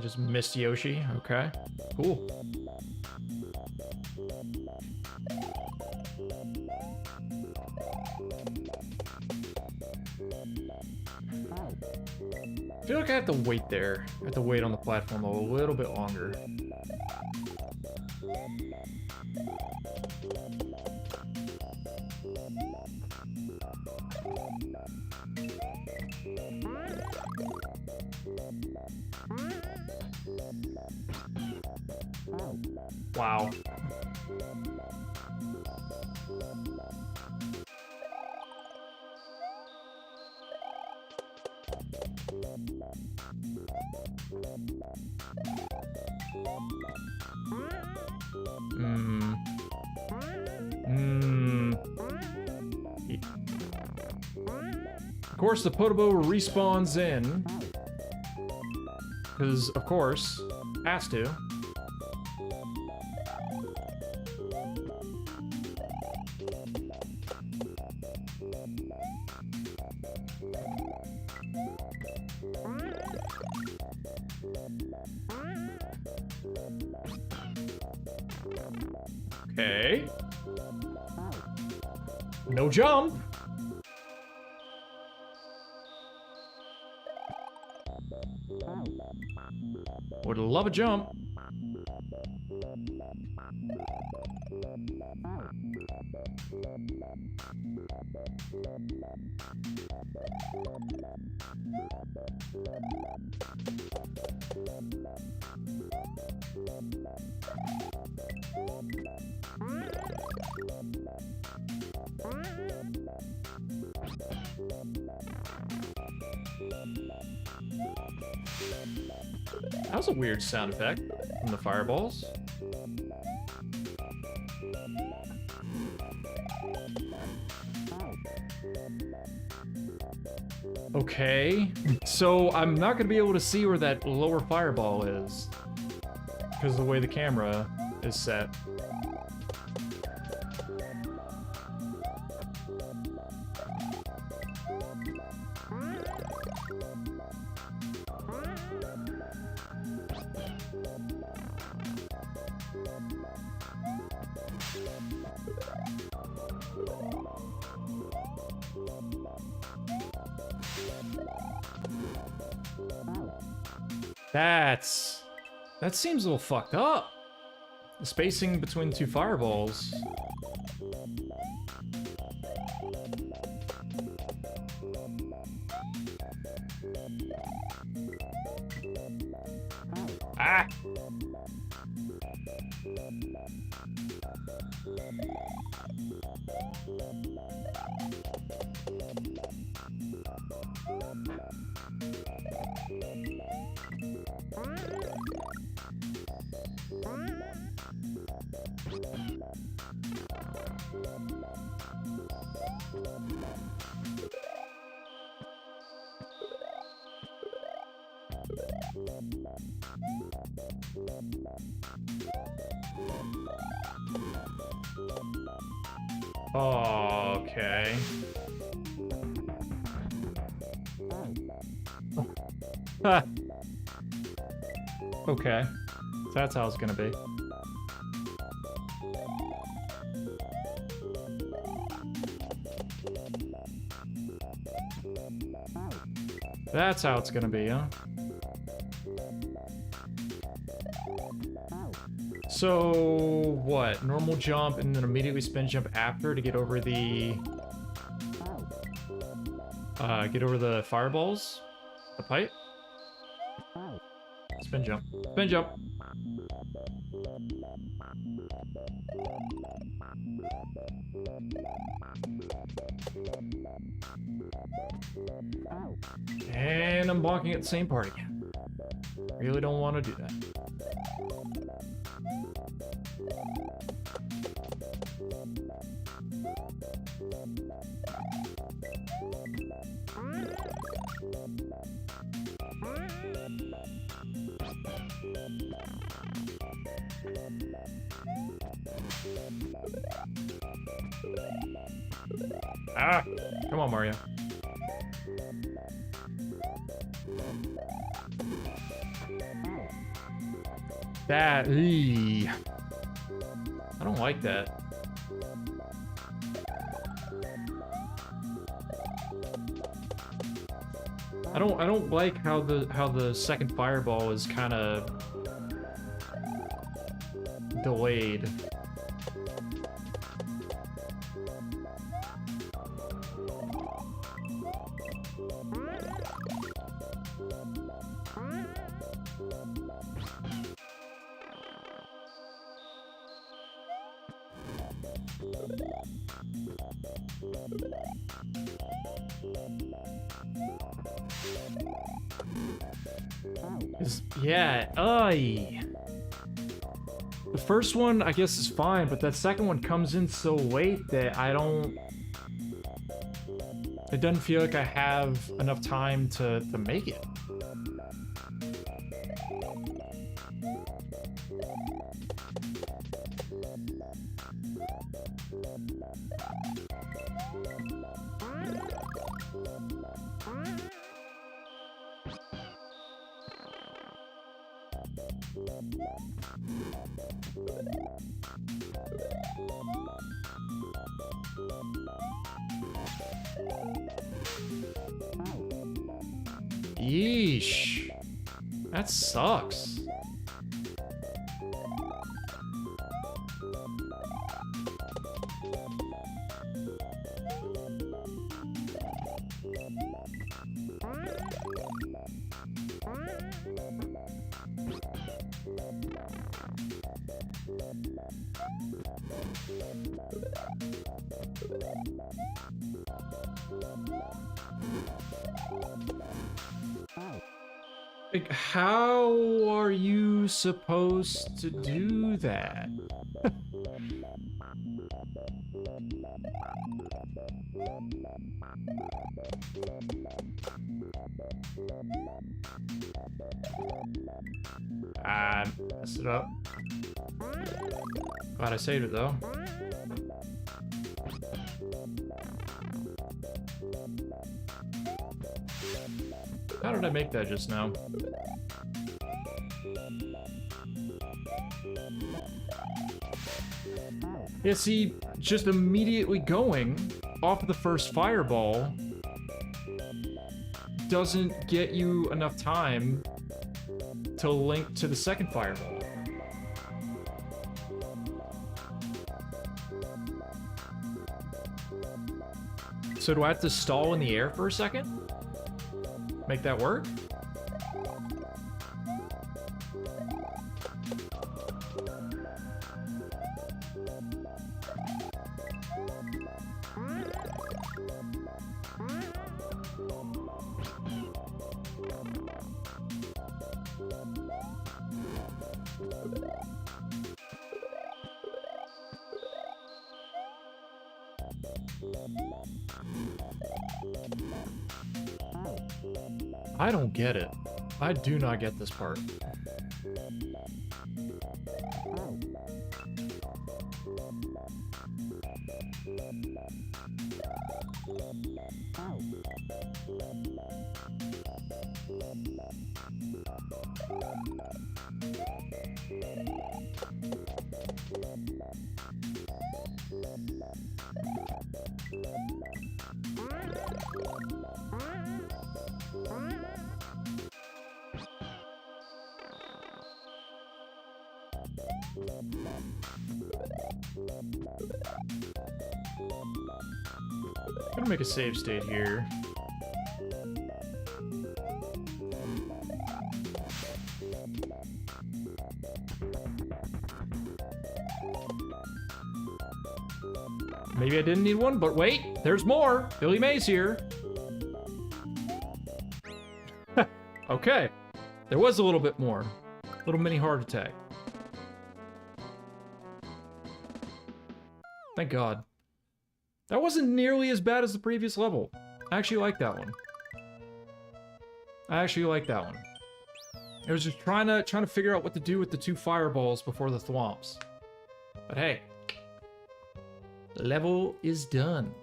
just missed Yoshi. Okay, cool. I feel like I have to wait there. I have to wait on the platform a little bit longer. Wow. Of course, the Podobo respawns in. Because, of course, has to. Okay. No jump. Would love a jump. That was a weird sound effect from the fireballs. Okay, so I'm not gonna be able to see where that lower fireball is because of the way the camera is set. That seems a little fucked up. The spacing between the two fireballs. Ah! Okay. Ah. Okay. So that's how it's gonna be. That's how it's gonna be, huh? So, what? Normal jump and then immediately spin jump after to get over the... get over the fireballs? The pipe? Spin jump. Spin jump! And I'm blocking at the same part again. Really don't want to do that. Ah! Come on, Mario. That, eee. I don't like that. I don't like how the second fireball is kind of delayed. Yeah, the first one, I guess, is fine, but that second one comes in so late that I don't... It doesn't feel like I have enough time to make it. Yeesh. That sucks. Like, how are you supposed to do that? I messed it up. Glad I saved it though. How did I make that just now? Yeah, see, just immediately going off of the first fireball doesn't get you enough time to link to the second fireball. So do I have to stall in the air for a second? Make that work? I don't get it. I do not get this part. I'm gonna make a save state here. Maybe I didn't need one, but wait, there's more. Billy Mays here. Okay, there was a little bit more. Little mini heart attack. Thank God. That wasn't nearly as bad as the previous level. I actually like that one. I actually like that one. I was just trying to figure out what to do with the two fireballs before the thwomps. But hey, level is done.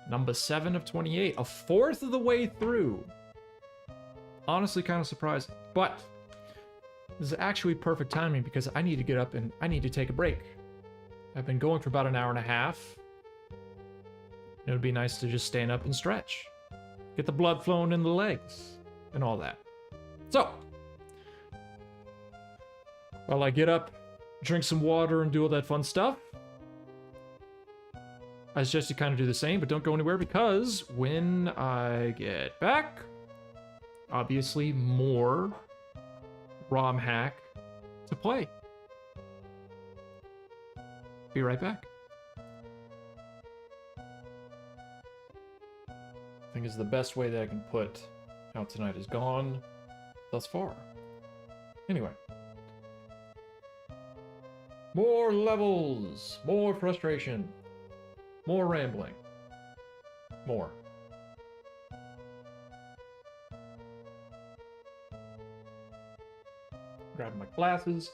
Number 7 of 28, a fourth of the way through. honestly kind of surprising. But this is actually perfect timing because I need to get up and I need to take a break. I've been going for about an hour and a half. It would be nice to just stand up and stretch. Get the blood flowing in the legs and all that. So, while I get up, drink some water and do all that fun stuff, I suggest you kind of do the same, but don't go anywhere because when I get back, obviously more ROM hack to play. Be right back. I think is the best way that I can put how tonight is gone thus far. Anyway. More levels, more frustration, more rambling, more. Grabbing my glasses.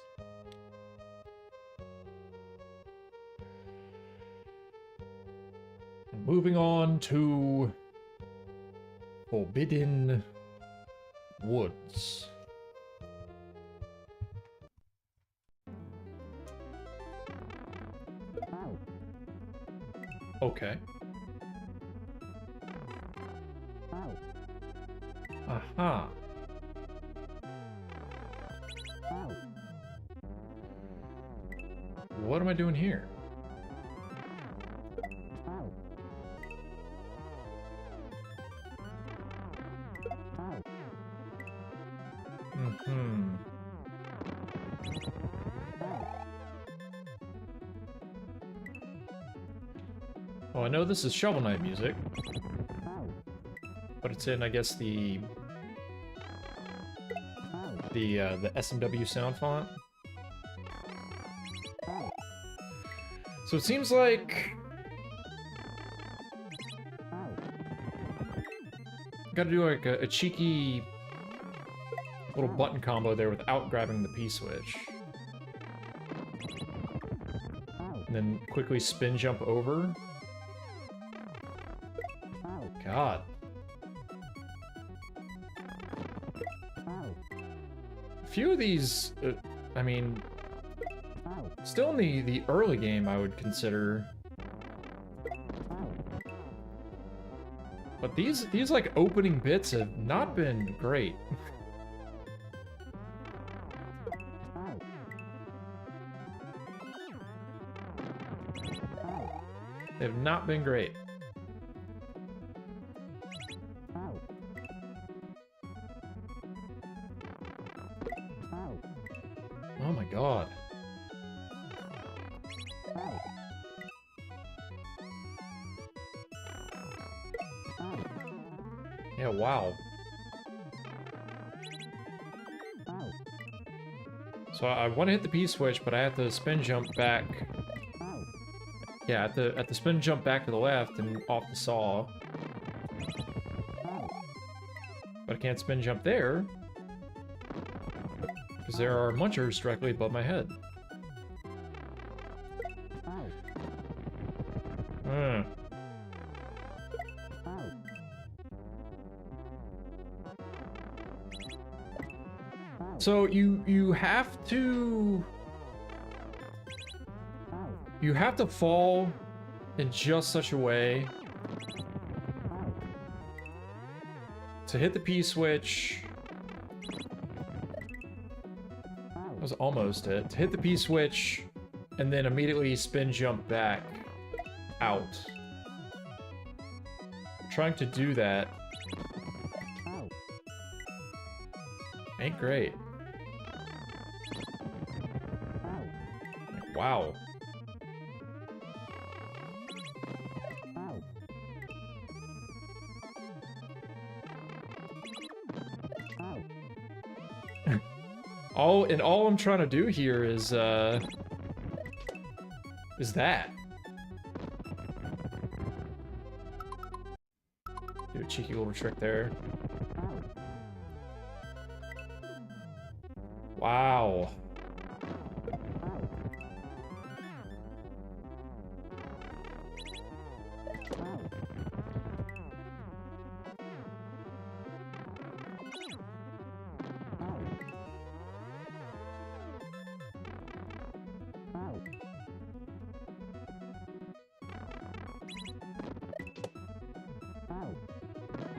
And moving on to Forbidden Woods. Okay. Aha. What am I doing here? Mm-hmm. Well, I know this is Shovel Knight music, but it's in, I guess, the SMW sound font. So it seems like gotta do like a cheeky little button combo there without grabbing the P-switch. And then quickly spin jump over. God. A few of these, I mean, still in the early game I would consider. But these like opening bits have not been great. They've not been great. Oh my god. Yeah, wow. So I want to hit the P-switch, but I have to spin jump back. Yeah, at the spin jump back to the left and off the saw. But I can't spin jump there. Because there are munchers directly above my head. So you have to fall in just such a way to hit the P-switch. That was almost it. To hit the P-switch and then immediately spin jump back out. Trying to do that ain't great. Like, wow. All I'm trying to do here is that. Do a cheeky little trick there. Wow.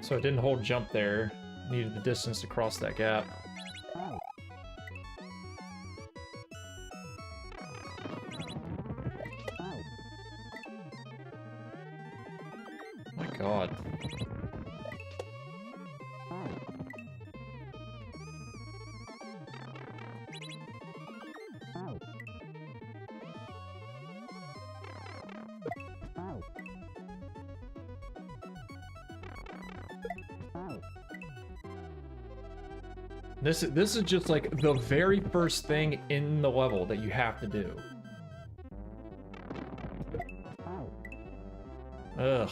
So I didn't hold jump there. Needed the distance to cross that gap. My God. This is just like the very first thing in the level that you have to do. Ugh.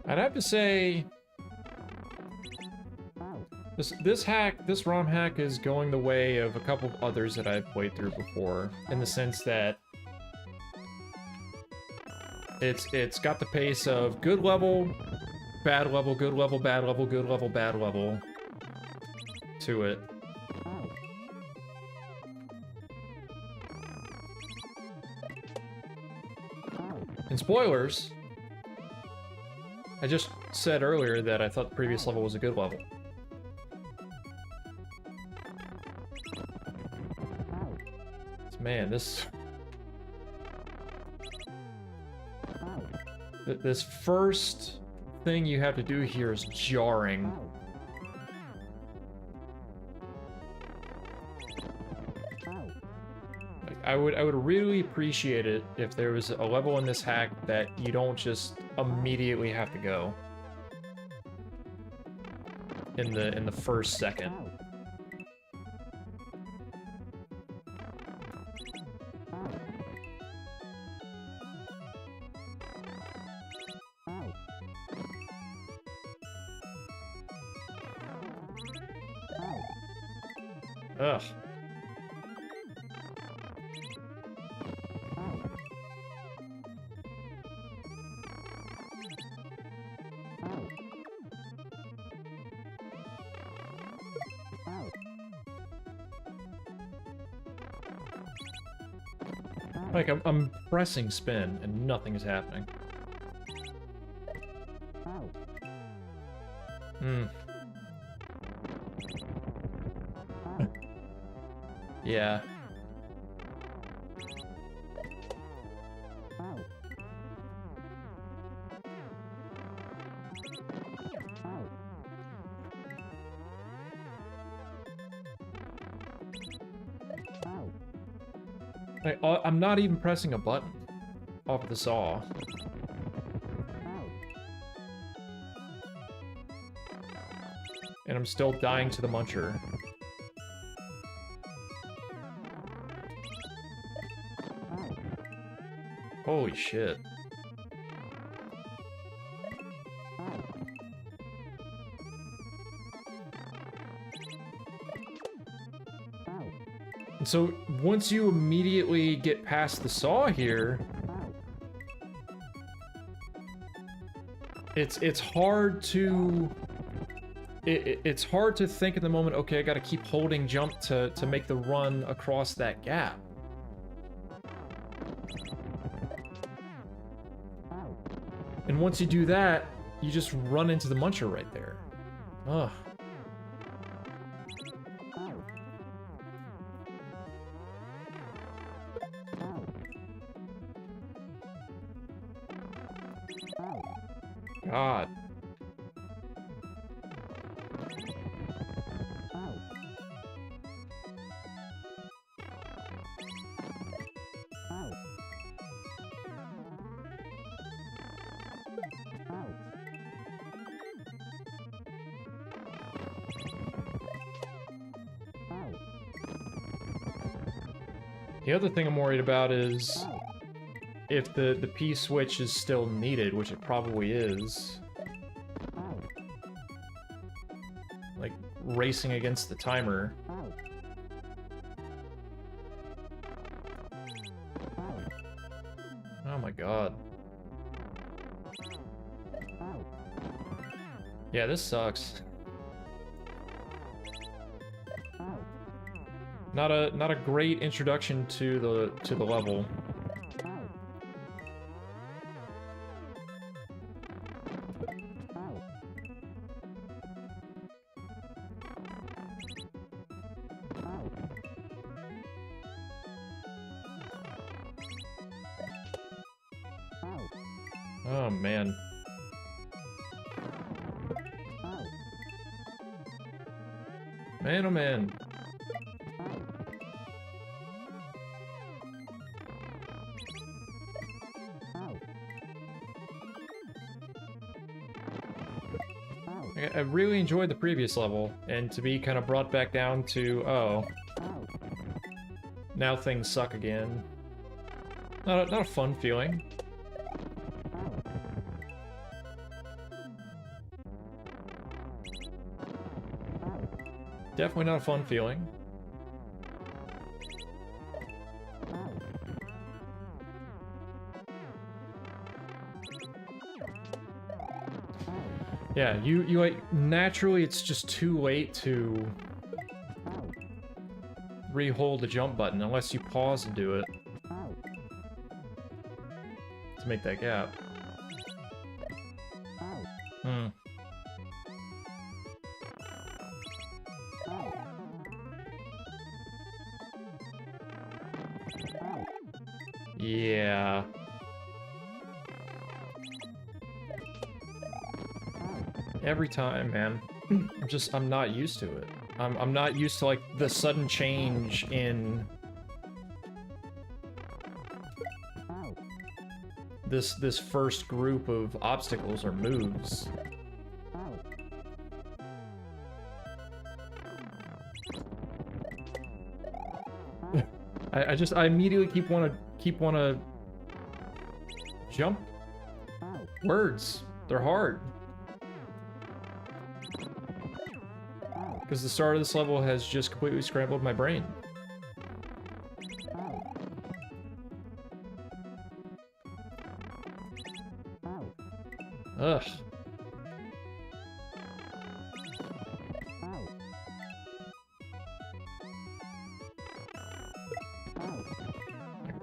I'd have to say this ROM hack is going the way of a couple of others that I've played through before, in the sense that it's got the pace of good level, bad level, good level, bad level, good level, bad level to it. And spoilers, I just said earlier that I thought the previous level was a good level. Man, this first thing you have to do here is jarring. Like, I would really appreciate it if there was a level in this hack that you don't just immediately have to go in the first second. Ugh. Like, I'm pressing spin and nothing is happening. Hmm. Yeah. Like, I'm not even pressing a button off the saw. And I'm still dying to the muncher. Holy shit. And so, once you immediately get past the saw here, it's hard to... It's hard to think in the moment, okay, I gotta keep holding jump to make the run across that gap. And once you do that, you just run into the muncher right there. Ugh. God. The other thing I'm worried about is if the P switch is still needed, which it probably is. Like, racing against the timer. Oh my god. Yeah, this sucks. Not a great introduction to the level. Oh man. Man, oh man. I really enjoyed the previous level, and to be kind of brought back down to, oh, now things suck again. Not a fun feeling. Definitely not a fun feeling. Yeah, you like, naturally it's just too late to re-hold the jump button unless you pause and do it to make that gap. Hmm. Yeah. Every time, man. I'm not used to it. I'm not used to, like, the sudden change in this first group of obstacles or moves. I immediately keep wanna jump words. They're hard. Because the start of this level has just completely scrambled my brain. Ugh.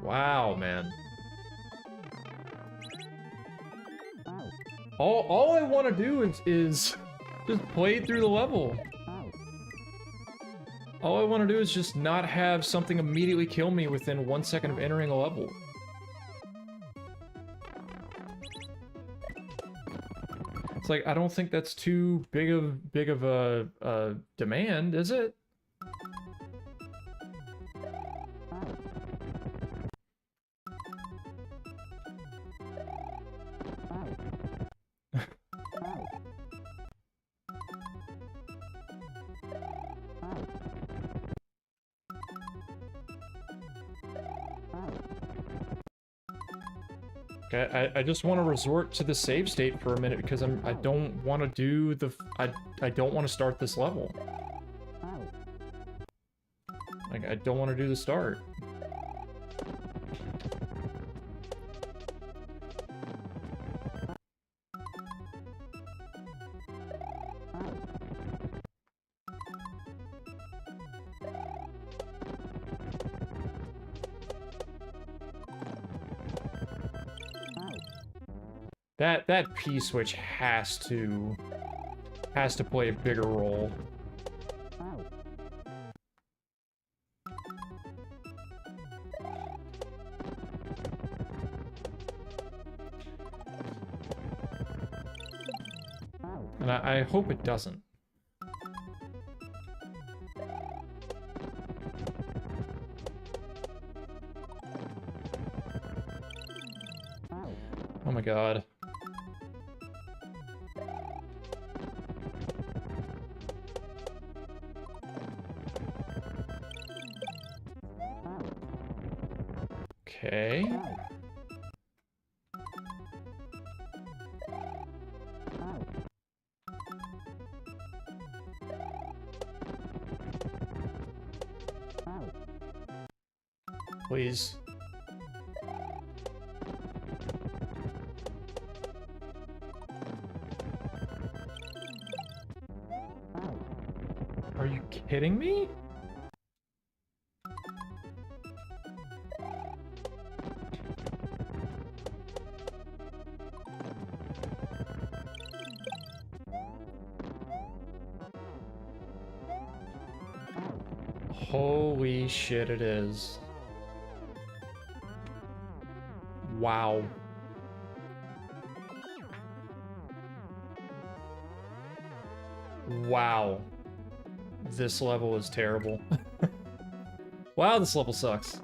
Wow, man. All I want to do is just play through the level. All I want to do is just not have something immediately kill me within 1 second of entering a level. It's like, I don't think that's too big of a demand, is it? Okay, I just want to resort to the save state for a minute because I don't want to do the I don't want to start this level. Like, I don't want to do the start. That P-switch has to play a bigger role. And I hope it doesn't. Oh my god. Okay. Please. you kidding me? Holy shit, it is. Wow. Wow. This level is terrible. Wow, this level sucks.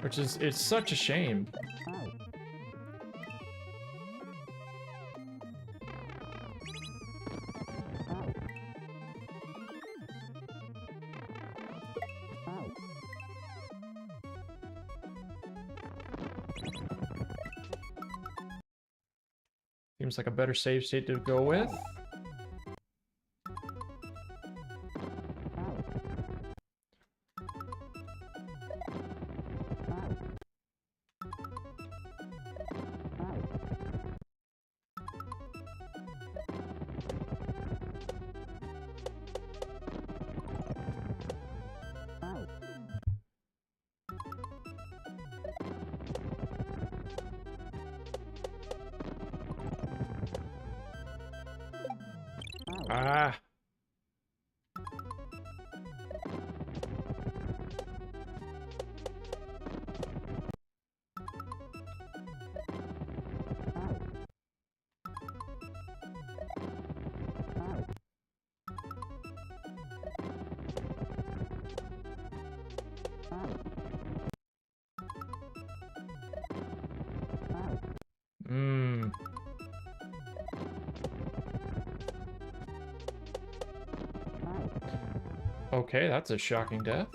Which is, it's such a shame. Seems like a better save state to go with. Ah. Mmm. Okay, that's a shocking death.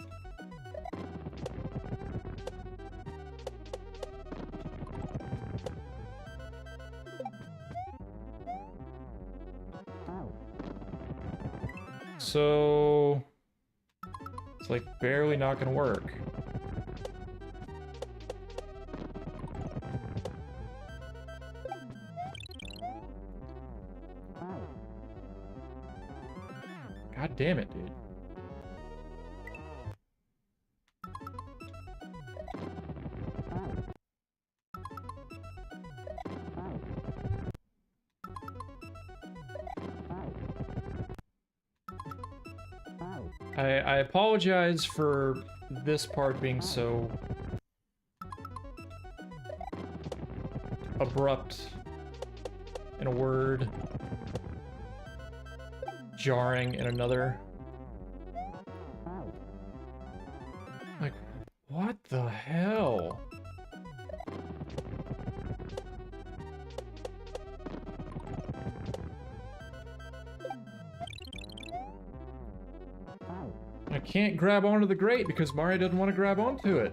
So it's like barely not gonna work. God damn it, dude. I apologize for this part being so abrupt in a word, jarring in another. Like, what the hell? I can't grab onto the grate because Mario doesn't want to grab onto it.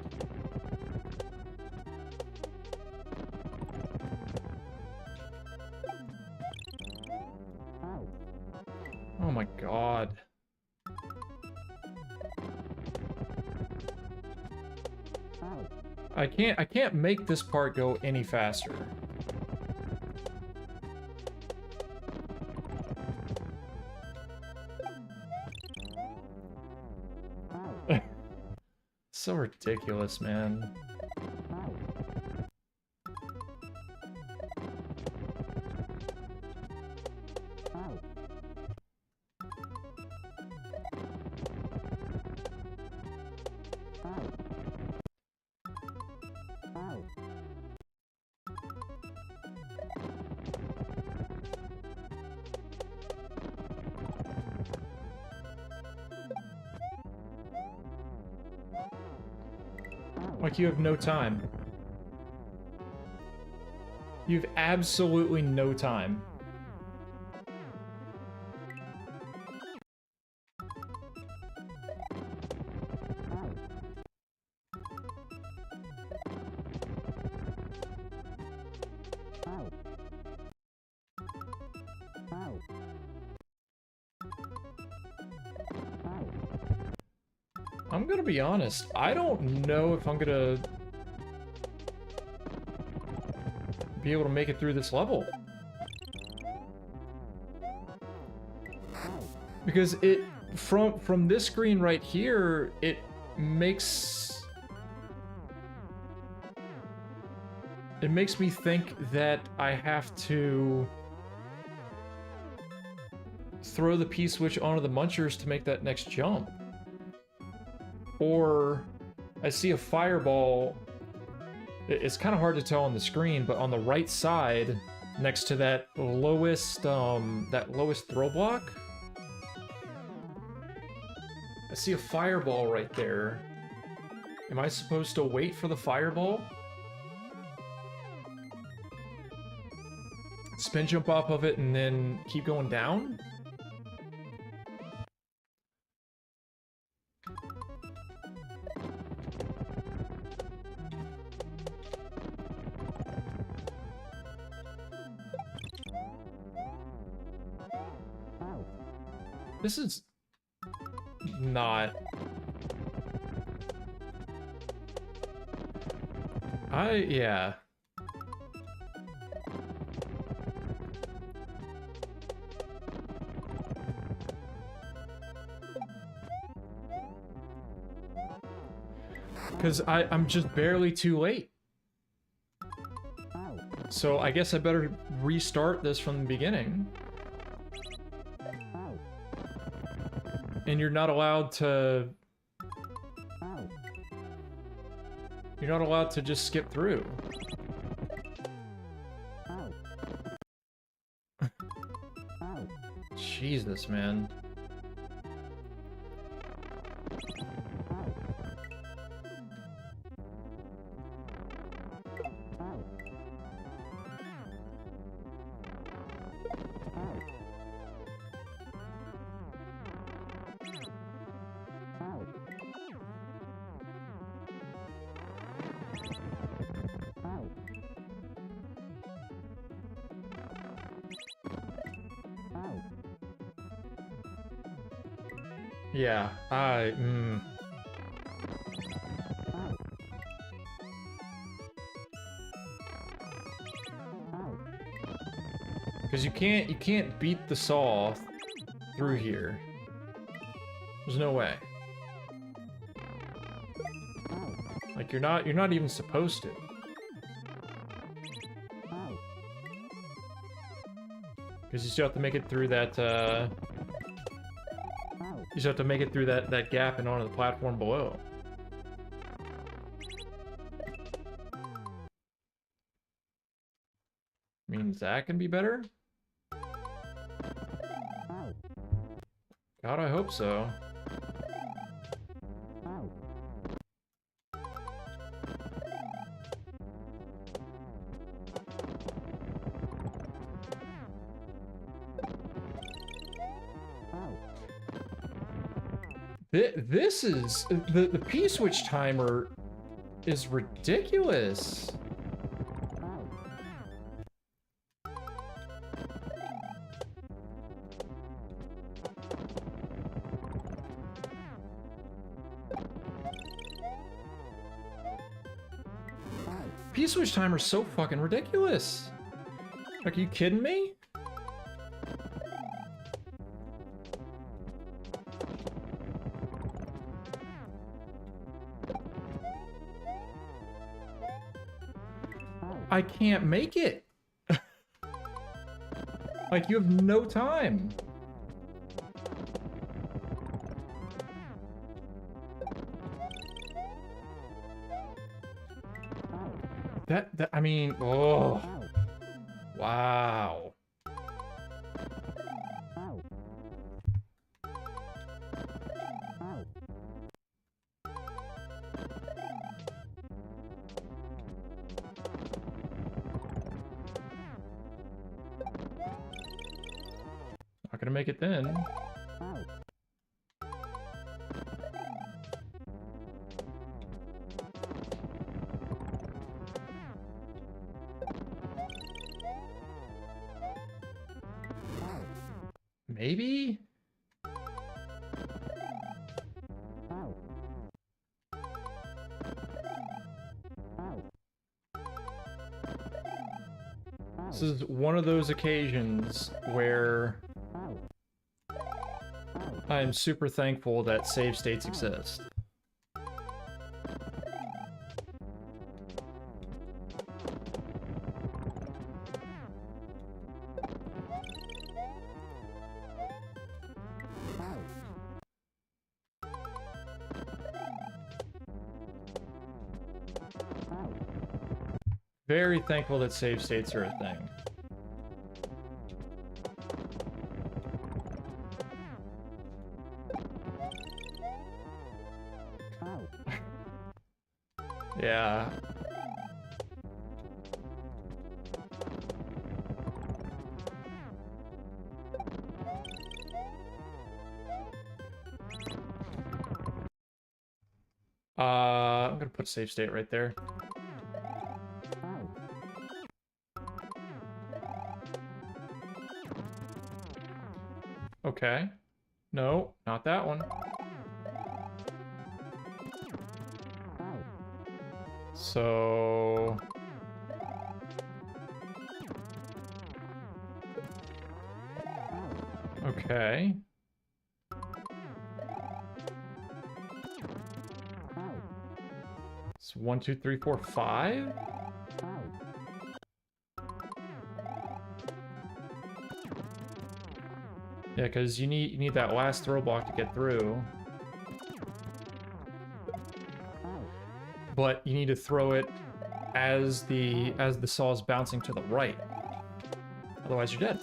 Oh my god. I can't make this part go any faster. So ridiculous, man. Like, you have no time. You have absolutely no time. I'm gonna be honest. I don't know if I'm gonna be able to make it through this level. Because it, from this screen right here, it makes me think that I have to throw the P-switch onto the munchers to make that next jump. Or I see a fireball. It's kind of hard to tell on the screen, but on the right side, next to that lowest throw block, I see a fireball right there. Am I supposed to wait for the fireball? Spin jump off of it and then keep going down? This is not... yeah. Because I'm just barely too late. So I guess I better restart this from the beginning. And you're not allowed to... You're not allowed to just skip through. Jesus, man. Yeah, because you can't beat the saw through here. There's no way. Like you're not even supposed to. Because you still have to make it through that you just have to make it through that gap and onto the platform below. Means that can be better? God, I hope so. This is... The P-switch timer is ridiculous. P-switch timer is so fucking ridiculous. Like, are you kidding me? I can't make it. Like, you have no time. That I mean, oh. Wow. Not gonna make it then. Maybe? This is one of those occasions where I am super thankful that save states exist. Very thankful that save states are a thing. Yeah. I'm gonna put save state right there. Okay. No, not that one. So... Okay. It's 1, 2, 3, 4, 5? Yeah, because you need that last throw block to get through. But you need to throw it as the saw is bouncing to the right. Otherwise you're dead.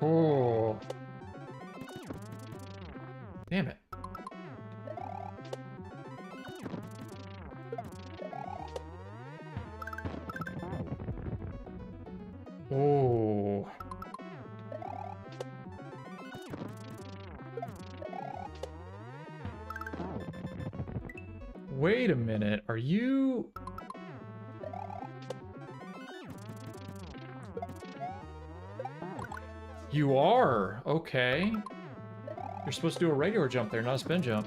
Oh. Damn it. Oh. Wait a minute. Are you... You are. Okay. You're supposed to do a regular jump there, not a spin jump.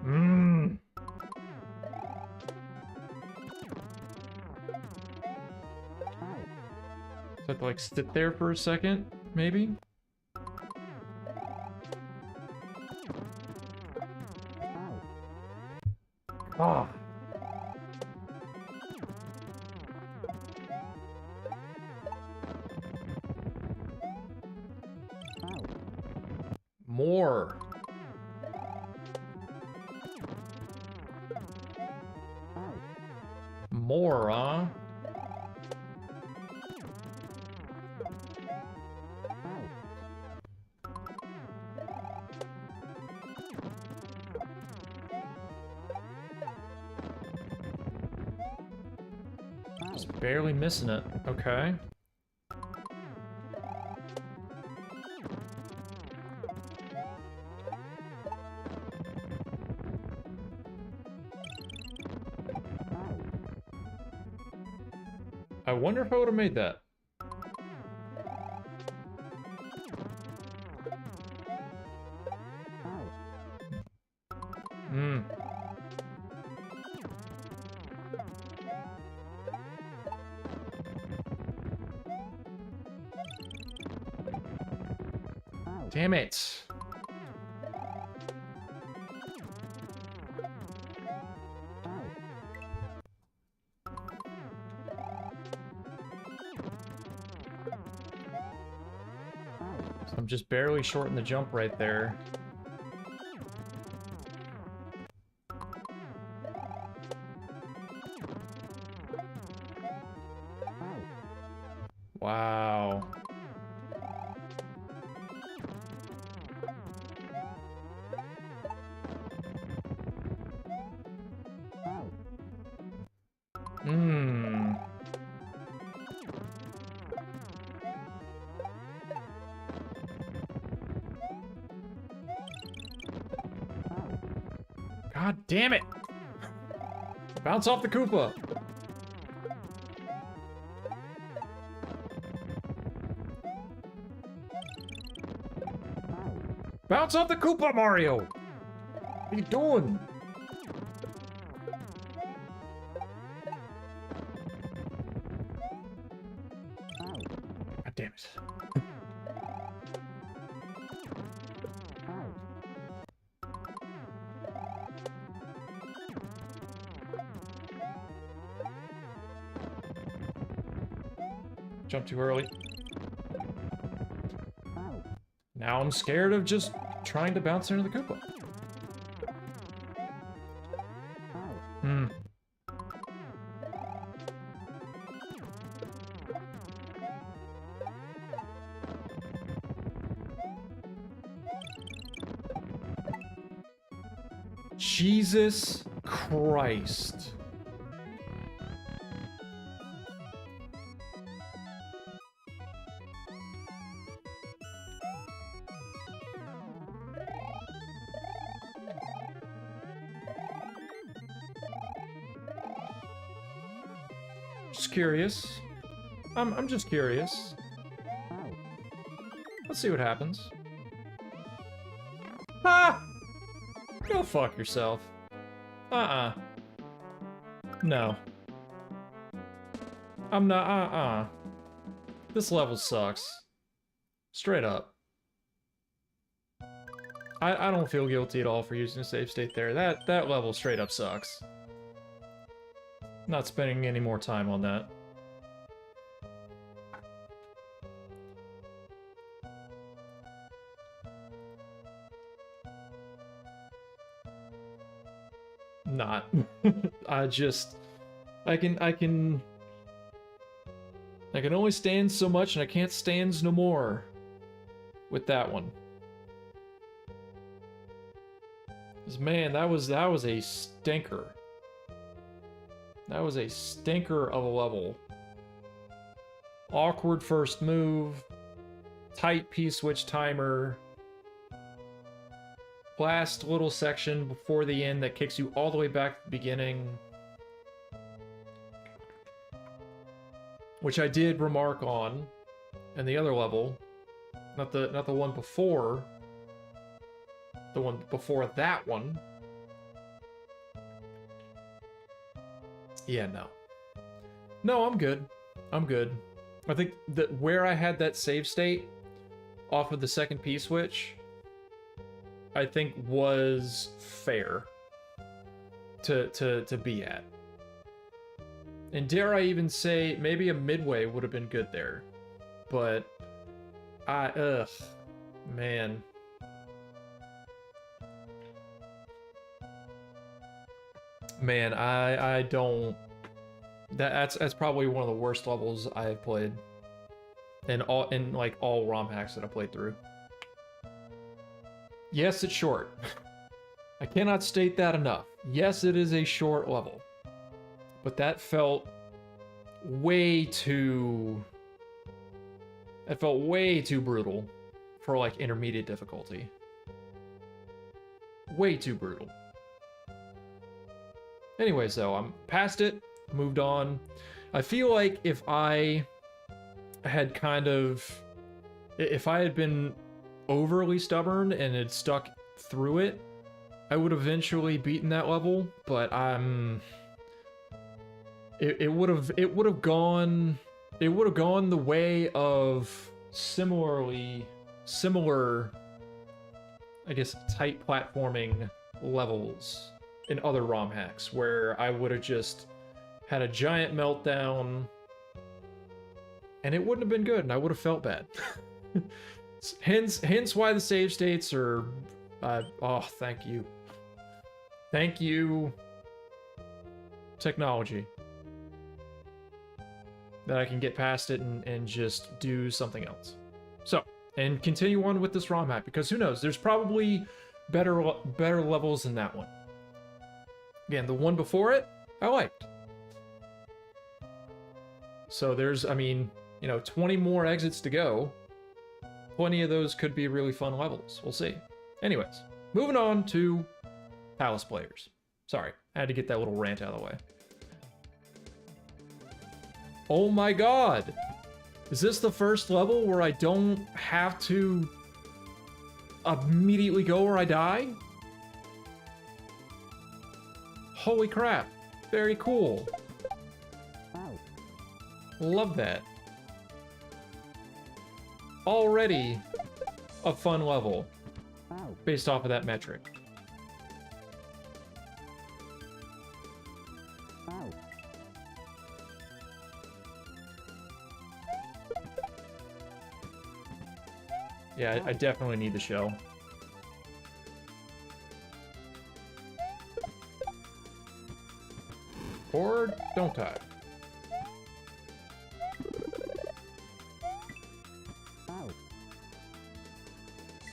Mmm. So I have to like sit there for a second, maybe? Ah. More. More, huh? Just barely missing it. Okay. I wonder if I would have made that. Hmm. Damn it. So I'm just barely shorting the jump right there. Wow. Hmm. God damn it! Bounce off the Koopa! Bounce off the Koopa, Mario! What are you doing? God damn it. Jump too early. Now I'm scared of just trying to bounce into the Koopa. Hmm. Jesus Christ. Just curious. I'm just curious. Let's see what happens. Ah! Go fuck yourself. Uh-uh. No. I'm not, This level sucks. Straight up. I don't feel guilty at all for using a save state there. That level straight up sucks. Not spending any more time on that. Not. I can only stand so much and I can't stand no more with that one. 'Cause man, that was a stinker. That was a stinker of a level. Awkward first move, tight P-switch timer, last little section before the end that kicks you all the way back to the beginning. Which I did remark on in the other level. Not the one before. The one before that one. Yeah, no. No, I'm good. I'm good. I think that where I had that save state off of the second P-switch, I think was fair to be at. And dare I even say, maybe a midway would have been good there. But, man. Man, I don't... That's probably one of the worst levels I have played. In all ROM hacks that I played through. Yes, it's short. I cannot state that enough. Yes, it is a short level. But that felt way too... It felt way too brutal for, like, intermediate difficulty. Way too brutal. Anyways, though, I'm past it, moved on. I feel like if I had if I had been overly stubborn and had stuck through it, I would have eventually beaten that level, but it would have gone the way of similar, I guess, tight platforming levels in other ROM hacks, where I would have just had a giant meltdown and it wouldn't have been good and I would have felt bad. hence why the save states are oh, thank you technology, that I can get past it and just do something else. So, and continue on with this ROM hack, because who knows, there's probably better levels than that one. Again, the one before it, I liked. So there's, 20 more exits to go. Plenty of those could be really fun levels. We'll see. Anyways, moving on to Palace Players. Sorry, I had to get that little rant out of the way. Oh my god! Is this the first level where I don't have to immediately go or I die? Holy crap. Very cool. Love that. Already a fun level based off of that metric. Yeah, I definitely need the shell. Or don't I?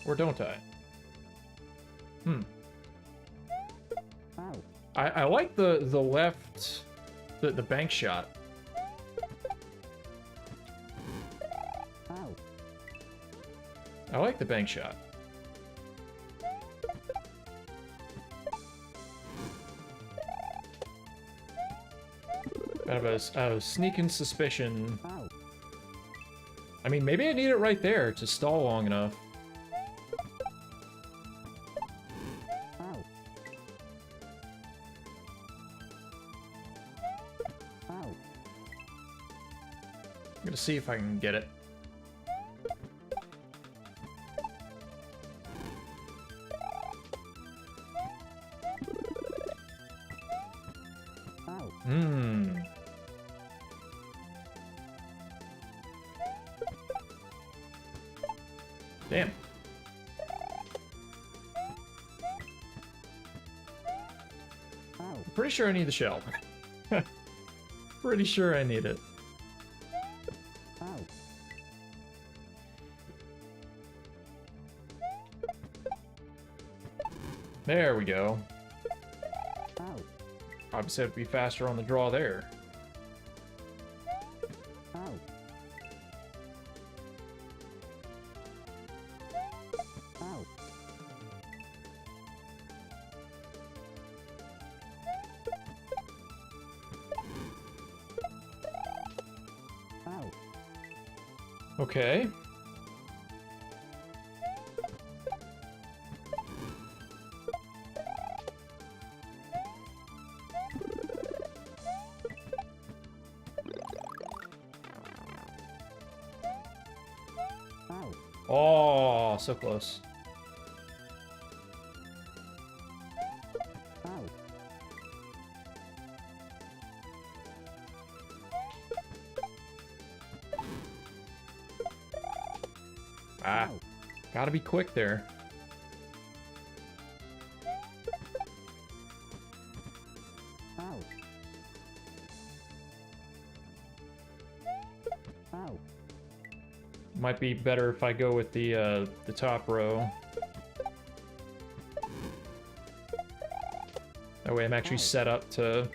Or don't I? I like the left, the bank shot. I like the bank shot. Kind of a sneaking suspicion. I mean, maybe I need it right there to stall long enough. I'm gonna see if I can get it. Damn. I'm pretty sure I need the shell. Pretty sure I need it. There we go. Obviously, it'd be faster on the draw there. Okay. Oh, so close. Ah, gotta be quick there. Might be better if I go with the top row. That way I'm actually set up to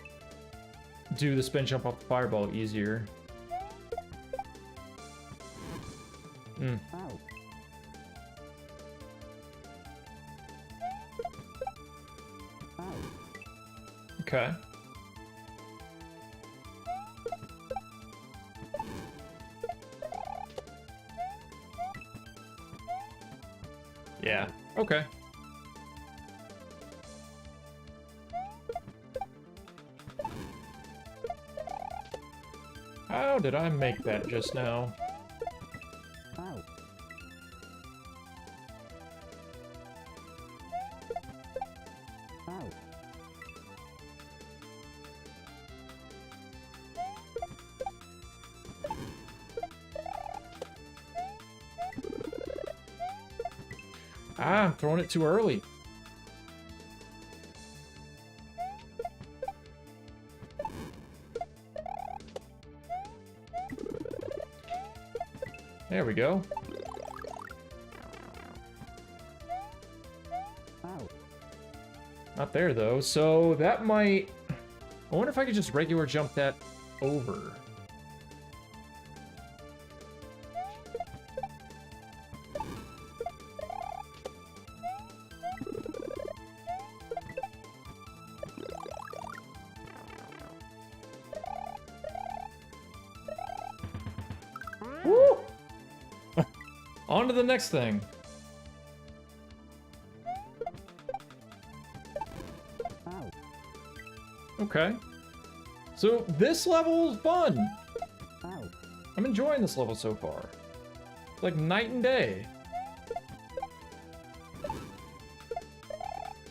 do the spin jump off the fireball easier. Okay. Yeah, okay. How did I make that just now? Ah, I'm throwing it too early. There we go. Not there, though. So that might... I wonder if I could just regular jump that over. Woo! On to the next thing. Okay. So this level is fun. Ow. I'm enjoying this level so far. It's like night and day.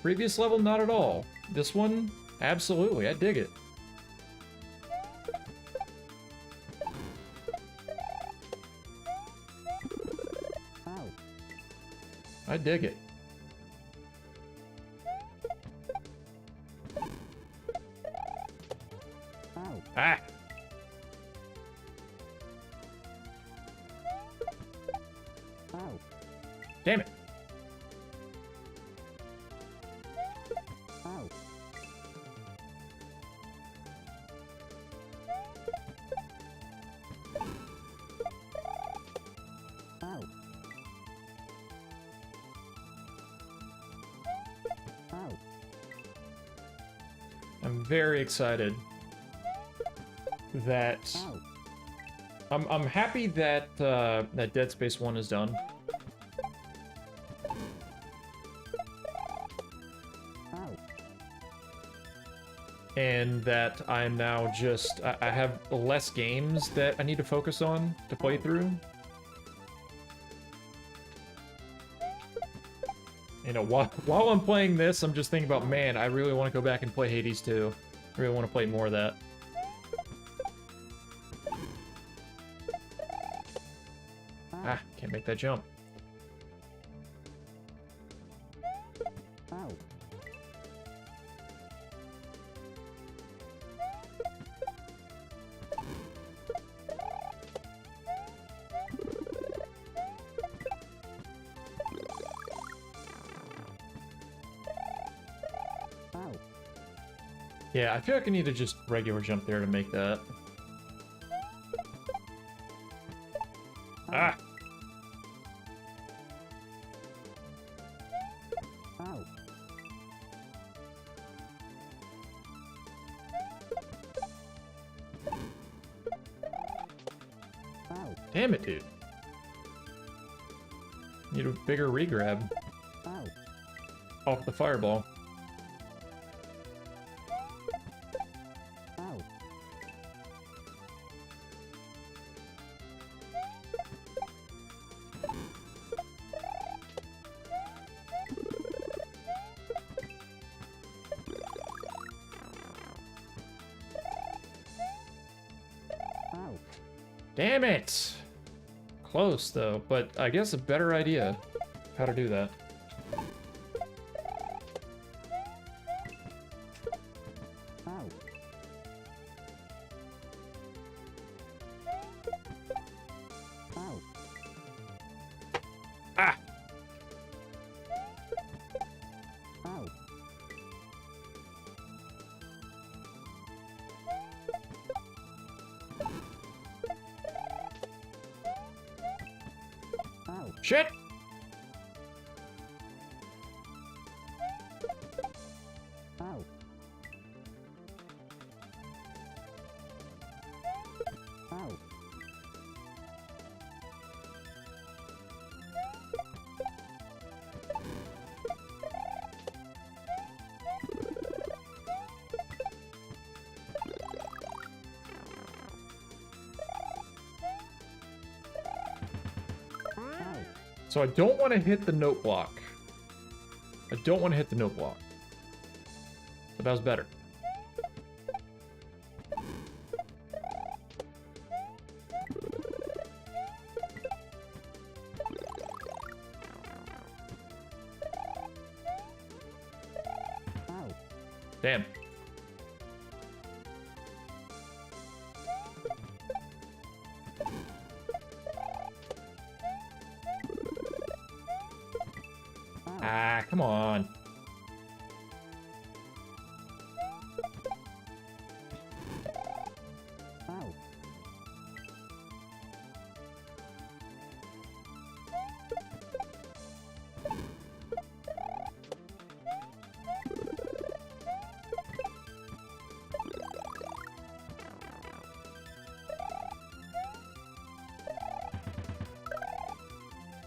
Previous level, not at all. This one, absolutely. I dig it. Ow. I dig it. Ow. Ah! Ow. Damn it. Ow. Ow. Ow. I'm very excited that Ow. I'm happy that that Dead Space 1 is done. Ow. And that I'm now just I have less games that I need to focus on to play through. You know, while I'm playing this, I'm just thinking about, man, I really want to go back and play Hades 2. I really want to play more of that. Ah, can't make that jump. Ow. Ow. Yeah, I feel like I need to just regular jump there to make that. Ah! Ow. Ow. Damn it, dude. Need a bigger regrab Ow. off the fireball. Ow. Ow. Damn it! Close, though, but I guess a better idea how to do that. Ow. Ow. Ah! Ow. Ow. Shit! Ow. Ow. Ow. So I don't want to hit the note block. I don't want to hit the note block. But that was better. Ow. Damn. Ow. Ah, come on. Ow.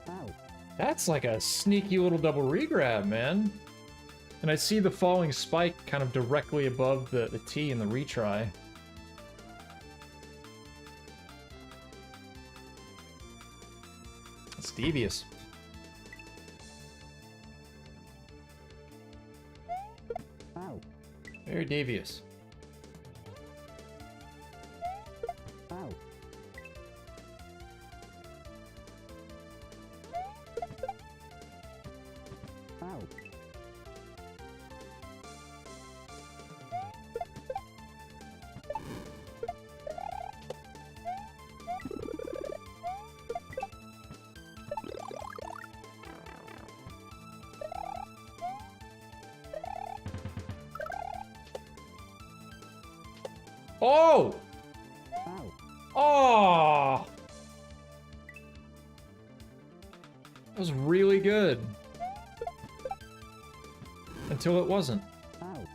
Ow. That's like a sneaky little double regrab, man. And I see the falling spike kind of directly above the T in the retry. It's devious. Ow. Very devious. Ow. Ow. Oh! Ow. Oh! That was really good. Until it wasn't. Ow.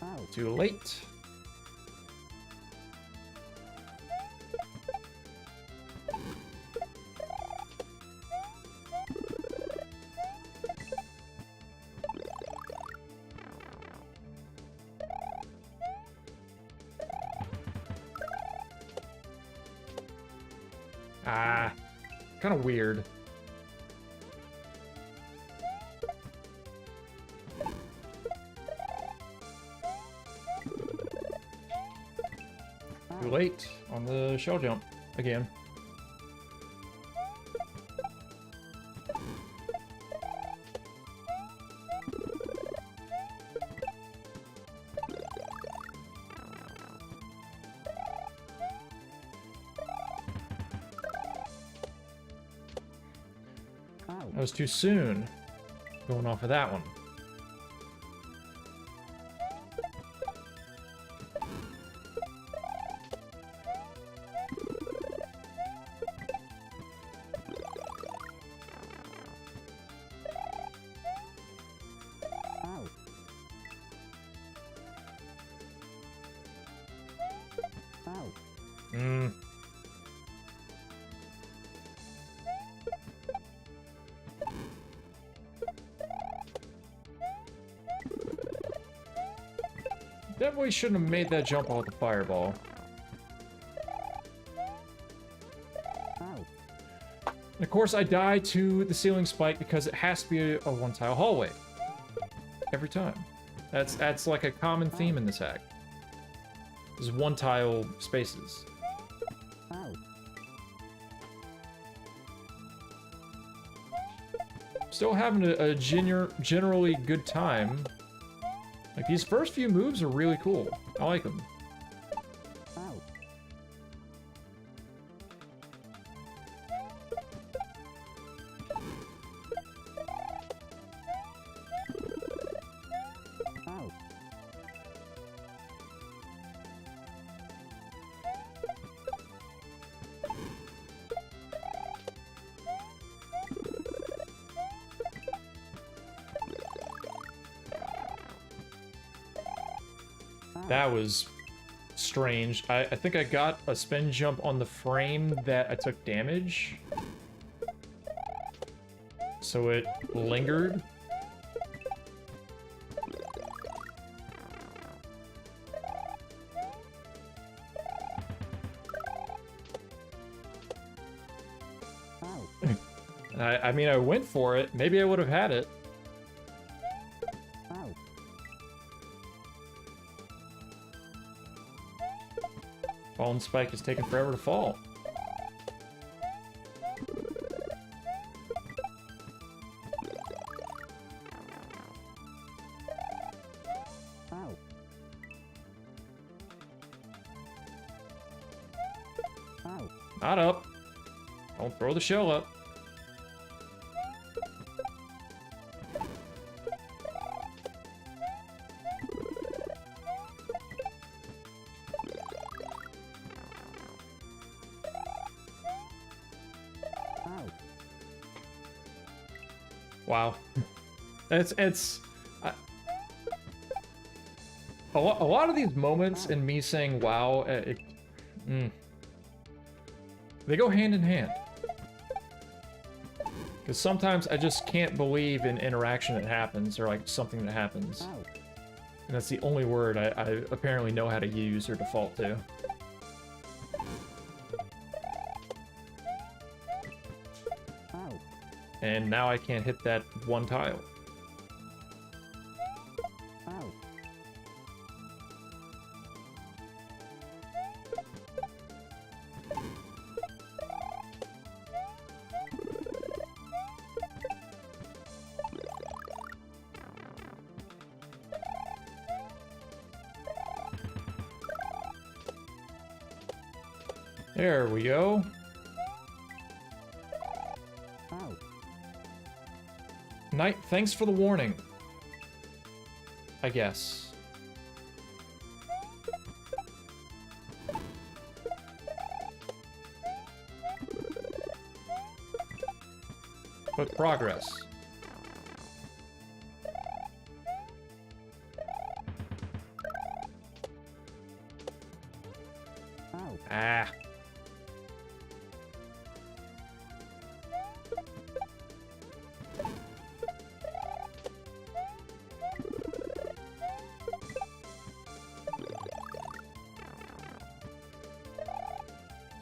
Ow. Too late. Ah, kind of weird. Too late on the shell jump again. Ow. That was too soon. Going off of that one. Ow. Ow. Hmm. Definitely shouldn't have made that jump off the fireball. Ow. And of course, I die to the ceiling spike because it has to be a one-tile hallway. Every time. That's like a common theme in this act. There's one-tile spaces. Ow. Still having a generally good time. Like, these first few moves are really cool. I like them. Ow. Ow. That was strange. I think I got a spin jump on the frame that I took damage. So it lingered. Ow. I mean, I went for it. Maybe I would have had it. Ow. Fallen spike is taking forever to fall. Ow. Ow. Not up. Don't throw the shell up. Ow. Wow. It's A lot of these moments and me saying wow, they go hand in hand. Because sometimes I just can't believe in interaction that happens, or like something that happens. Ow. And that's the only word I apparently know how to use or default to. Ow. And now I can't hit that one tile. Ow. There we go. Ow. Knight, thanks for the warning. I guess. But progress. Ow. Ah.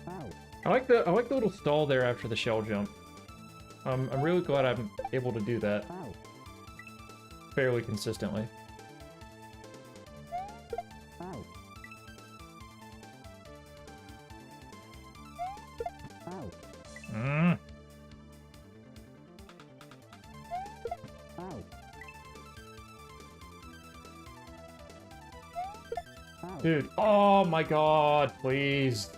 Ow. I like the little stall there after the shell jump. I'm really glad I'm able to do that Ow. fairly consistently. Ow. Ow. Mm. Ow. Ow. Dude, oh my god, please.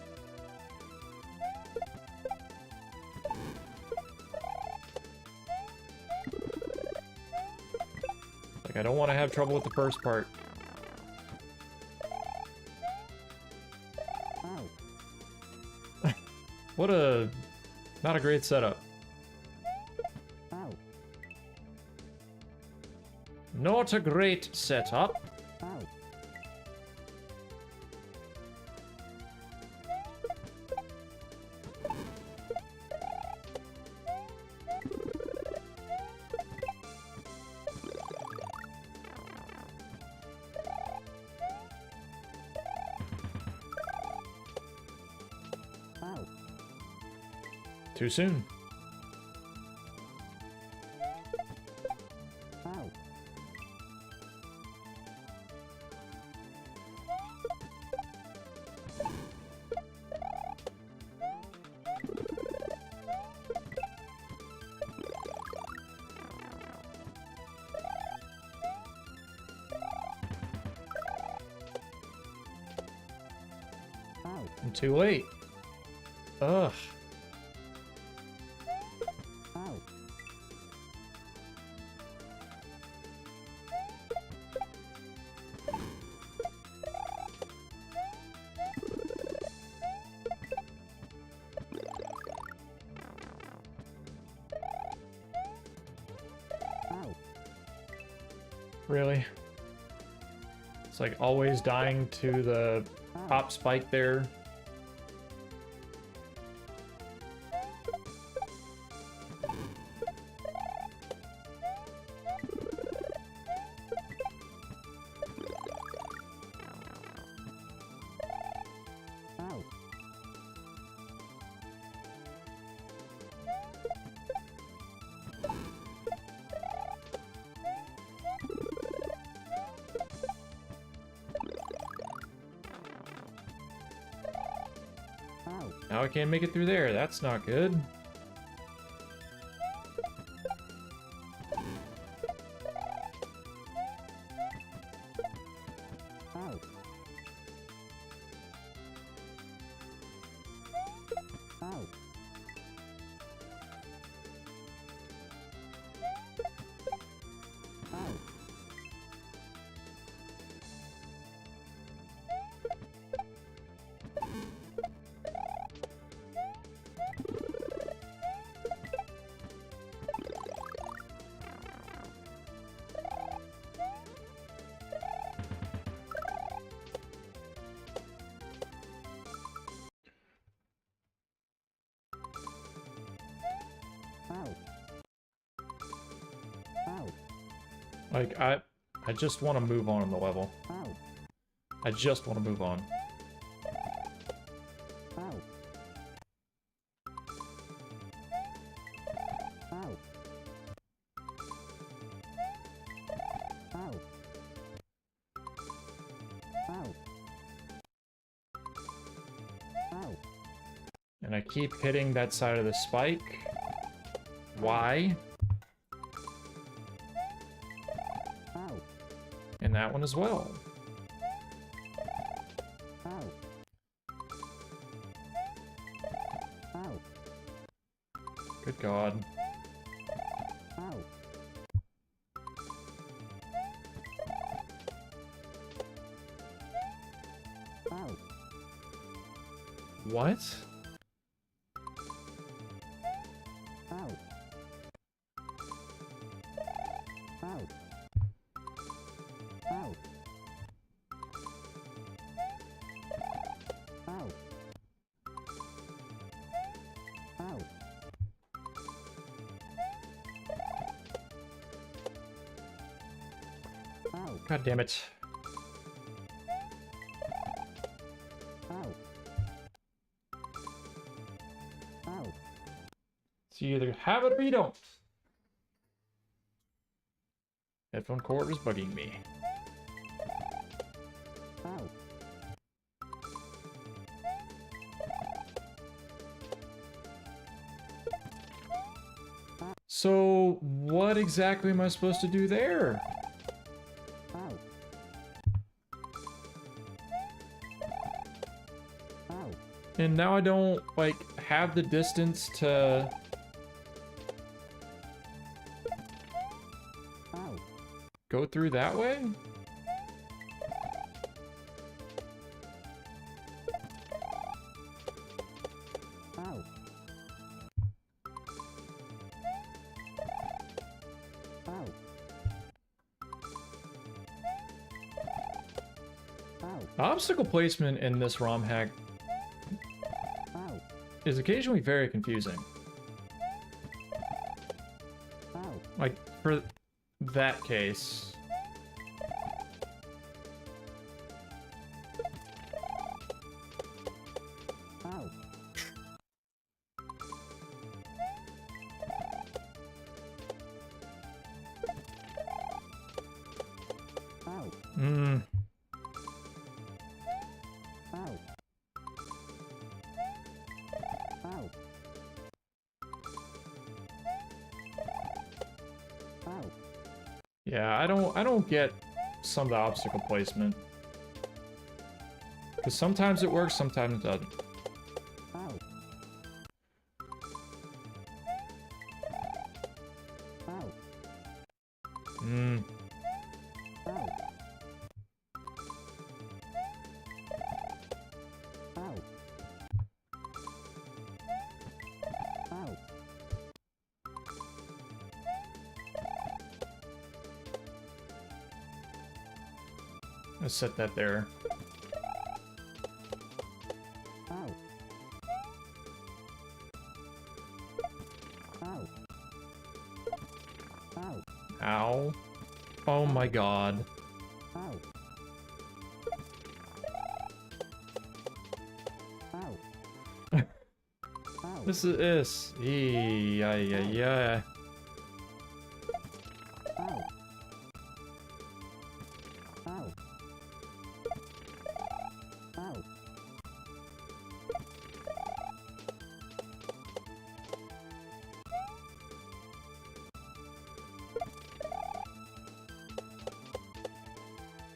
Like, I don't want to have trouble with the first part. Ow. What a... not a great setup. Ow. Not a great setup. Ow. Ow. Too soon. Ow. Ow. I'm too late. Ugh. Ow. Ow. Really? It's like always dying to the Ow. top spike there. Ow. Ow. Now I can't make it through there. That's not good. Ow. Ow. Ow. Like, I just want to move on in the level. Ow. I just want to move on. Ow. Ow. Ow. Ow. Ow. And I keep hitting that side of the spike. Why? Ow. And that one as well. Ow. Ow. Good God. Ow. Ow. What? Ow. Ow. Ow. Ow. Ow. Ow. God damn it. Ow. Ow. So you either have it or you don't. Headphone cord is bugging me. Ow. So what exactly am I supposed to do there? Ow. Ow. And now I don't, like, have the distance to... Ow. go through that way? Ow. Ow. Ow. Obstacle placement in this ROM hack Ow. is occasionally very confusing. Ow. Like, for that case. Ow. Ow. Hmm. Ow. Ow. Ow. Yeah, I don't get some of the obstacle placement. Because sometimes it works, sometimes it doesn't. Ow. Ow. Hmm. Ow. Ow. Ow. Let's set that there. Ow. Ow. Ow. Ow. Oh my god. Ow. Ow. Ow. This is this. Yeah, yeah, yeah. Ow. Ow. Ow.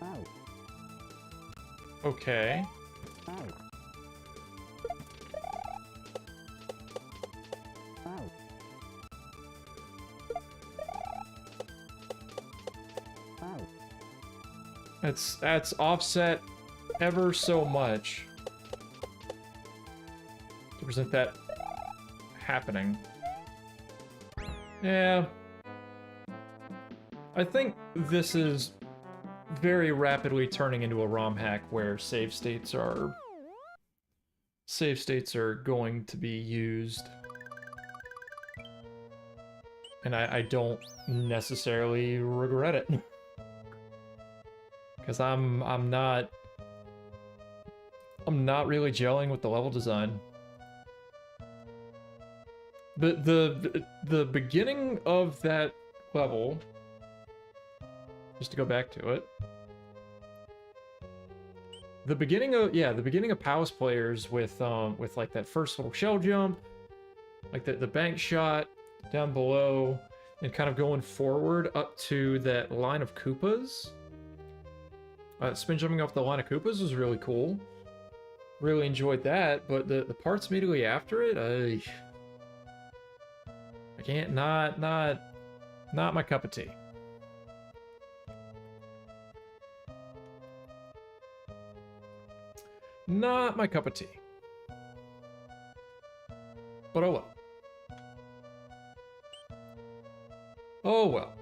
Ow. Okay. Ow. Ow. Ow. That's offset ever so much to present that happening. Yeah. I think this is very rapidly turning into a ROM hack where save states are going to be used. And I don't necessarily regret it. Because I'm not really gelling with the level design. The beginning of that level, just to go back to it. The beginning of Palace Players with like that first little shell jump, like the bank shot down below, and kind of going forward up to that line of Koopas. Spin jumping off the line of Koopas was really cool. Really enjoyed that, but the parts immediately after it, I can't, not my cup of tea. Not my cup of tea. But oh well. Oh well.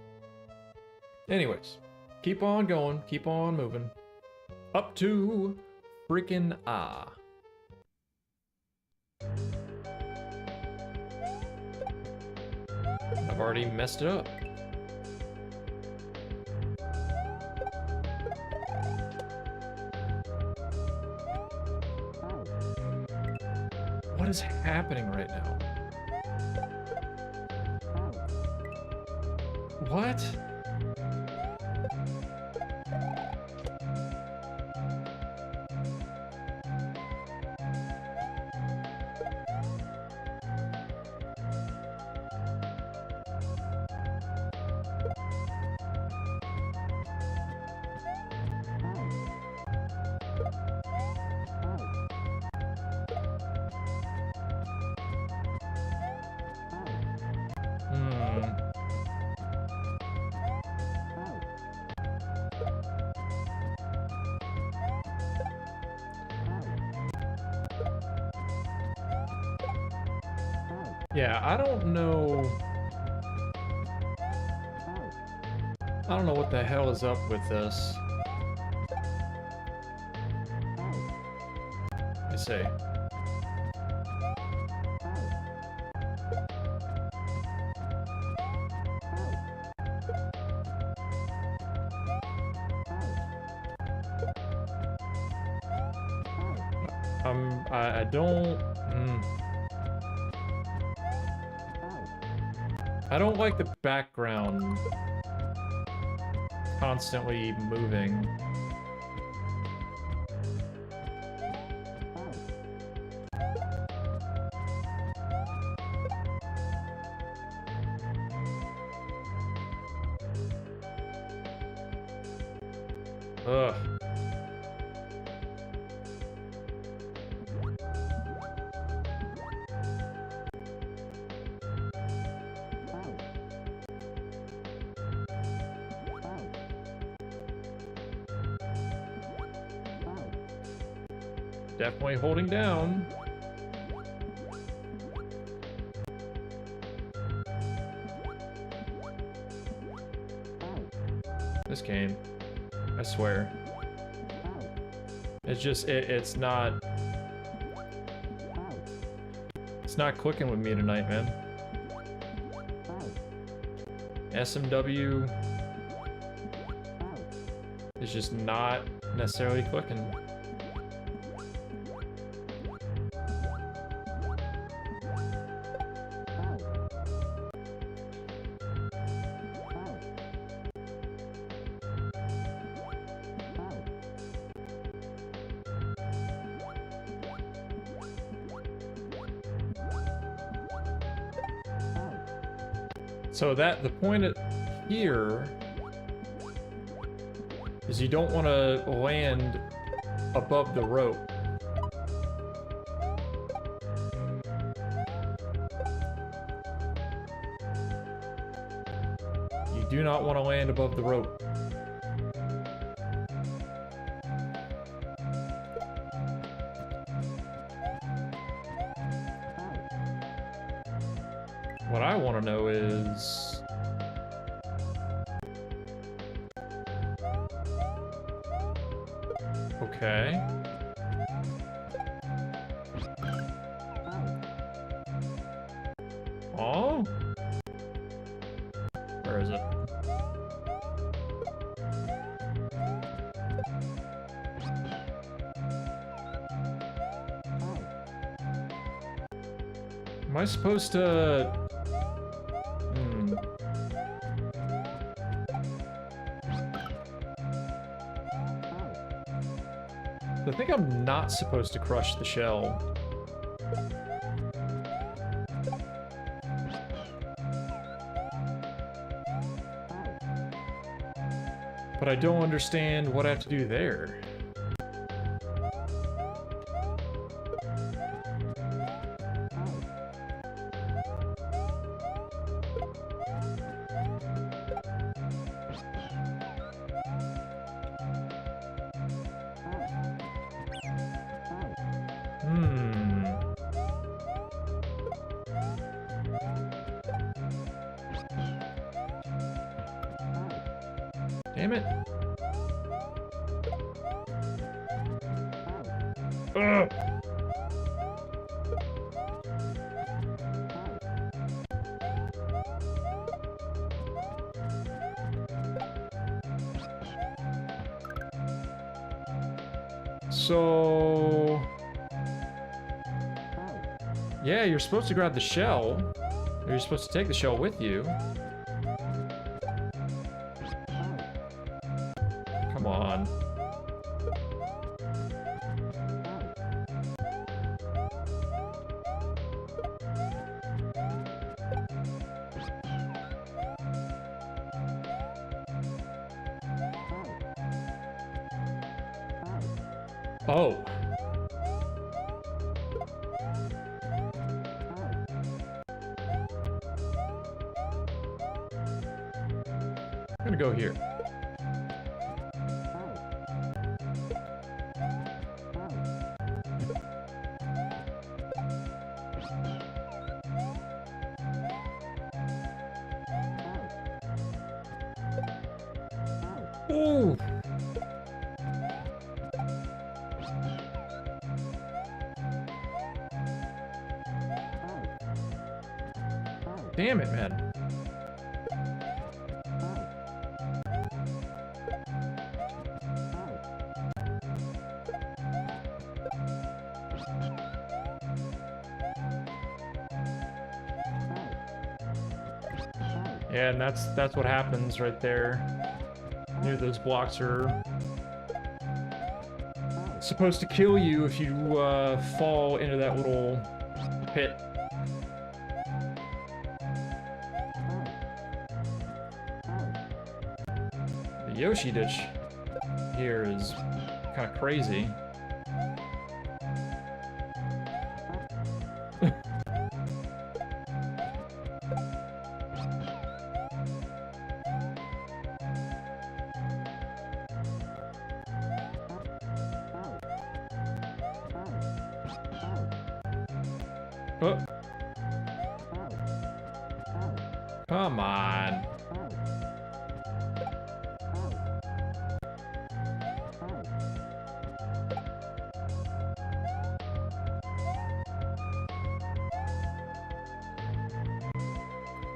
Anyways, keep on going, keep on moving. Up to freaking Ah. I've already messed it up. What is happening right now? What? Yeah, I don't know what the hell is up with this. I say. I don't. I don't like the background constantly moving. Ugh. Definitely holding down. This game, I swear. It's just, it's not clicking with me tonight, man. SMW is just not necessarily clicking. So the point here is you don't want to land above the rope. You do not want to land above the rope. What I want to know is... Okay. Oh? Am I supposed to... Hmm. I think I'm not supposed to crush the shell. But I don't understand what I have to do there. Hmm. Damn it. Ugh. So... yeah, you're supposed to grab the shell. Or you're supposed to take the shell with you. Come on. Oh. I'm gonna go here. Ooh. Damn it, man. Yeah, and that's what happens right there. Near those blocks are supposed to kill you if you fall into that little pit. The Yoshi ditch here is kind of crazy. Oh. Come on.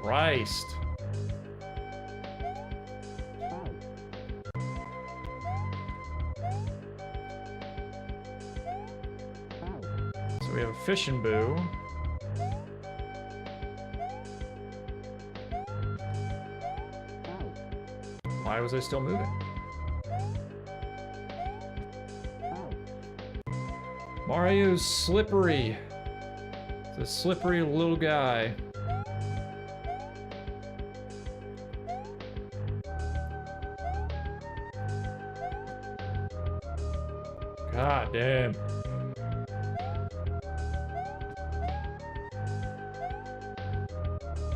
Christ. So we have a fishing boo. Why was I still moving? Mario's slippery. It's a slippery little guy. God damn.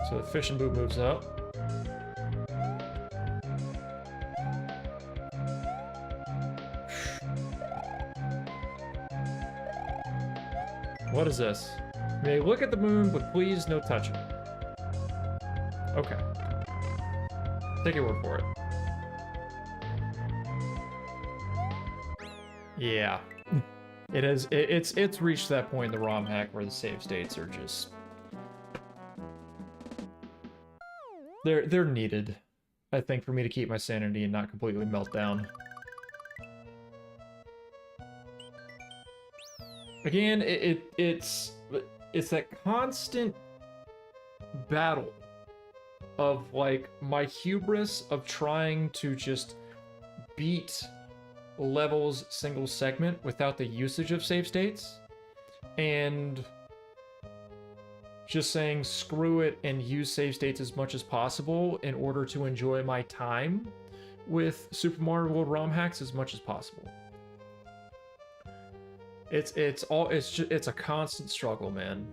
So the fishing boot moves up. What is this? May look at the moon, but please no touching. Okay. Take your word for it. Yeah. It is. It's reached that point in the ROM hack where the save states are just they're needed, I think, for me to keep my sanity and not completely melt down. Again, it's it's that constant battle of like my hubris of trying to just beat levels single segment without the usage of save states, and just saying screw it and use save states as much as possible in order to enjoy my time with Super Mario World ROM hacks as much as possible. It's a constant struggle, man.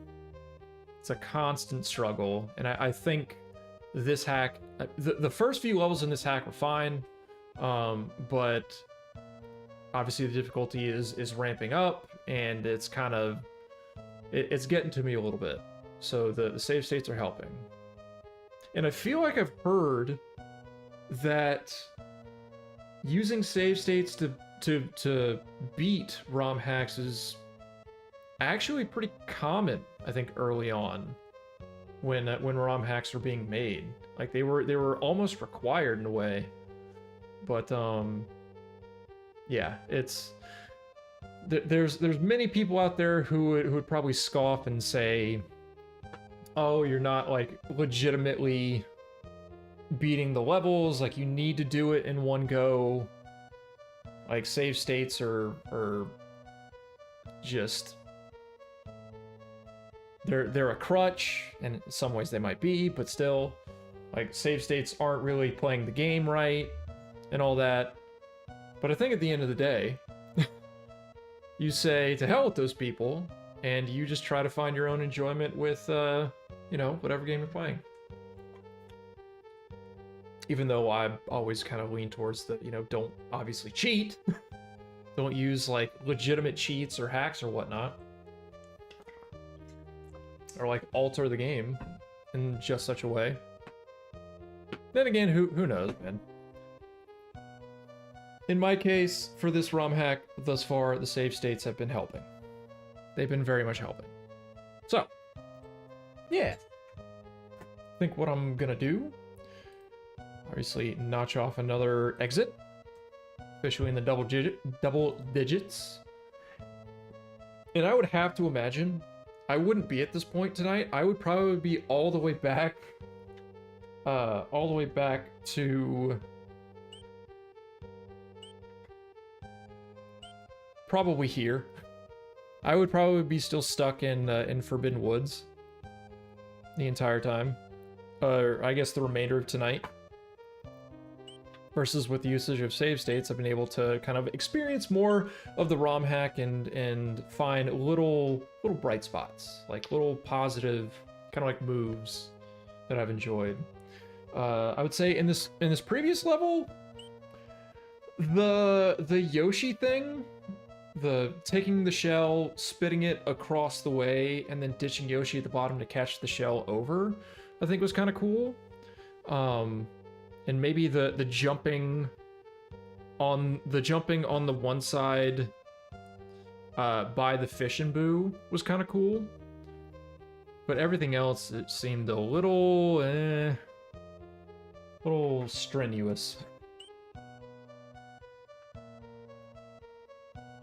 It's a constant struggle, and I think this hack, the first few levels in this hack were fine, but obviously the difficulty is ramping up, and it's kind of it's getting to me a little bit. So the save states are helping, and I feel like I've heard that using save states to beat ROM hacks is actually pretty common, I think, early on when ROM hacks were being made. Like they were almost required in a way. But yeah, there's many people out there who would probably scoff and say, "Oh, you're not like legitimately beating the levels, like you need to do it in one go. Like save states are just they're a crutch, and in some ways they might be, but still, like save states aren't really playing the game right and all that." But I think at the end of the day, you say to hell with those people, and you just try to find your own enjoyment with you know, whatever game you're playing. Even though I always kind of lean towards the, you know, don't obviously cheat. Don't use like legitimate cheats or hacks or whatnot. Or like alter the game in just such a way. Then again, who knows, man. In my case, for this ROM hack, thus far, the save states have been helping. They've been very much helping. So, yeah. I think what I'm gonna do, obviously notch off another exit, especially in the double digits. And I would have to imagine I wouldn't be at this point tonight. I would probably be all the way back to probably here. I would probably be still stuck in Forbidden Woods the entire time. I guess the remainder of tonight. Versus with the usage of save states, I've been able to kind of experience more of the ROM hack and find little bright spots, like little positive kind of like moves that I've enjoyed. I would say in this previous level, the Yoshi thing, the taking the shell, spitting it across the way, and then ditching Yoshi at the bottom to catch the shell over, I think was kind of cool. And maybe the jumping on the one side by the fish and boo was kind of cool. But everything else, it seemed a little strenuous.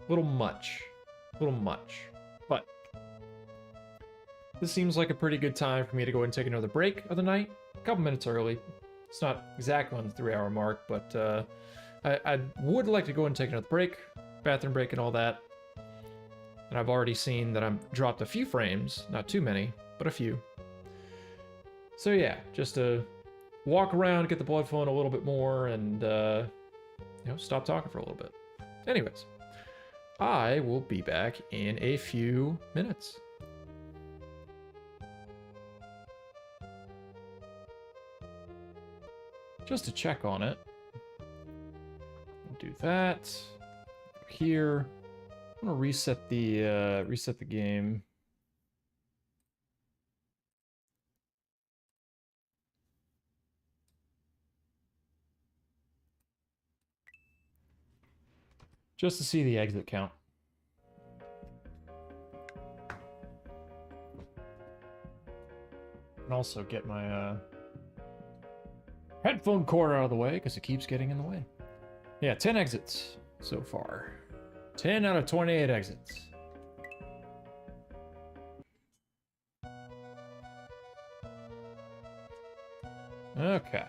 Little much. But this seems like a pretty good time for me to go ahead and take another break of the night. A couple minutes early. It's not exactly on the 3-hour mark, but I would like to go ahead and take another break, bathroom break and all that. And I've already seen that I've dropped a few frames, not too many, but a few. So yeah, just to walk around, get the blood flowing a little bit more, and you know, stop talking for a little bit. Anyways, I will be back in a few minutes. Just to check on it. Do that. Here. I'm gonna reset the game. Just to see the exit count. And also get my headphone cord out of the way, because it keeps getting in the way. Yeah, 10 exits so far. 10 out of 28 exits. Okay.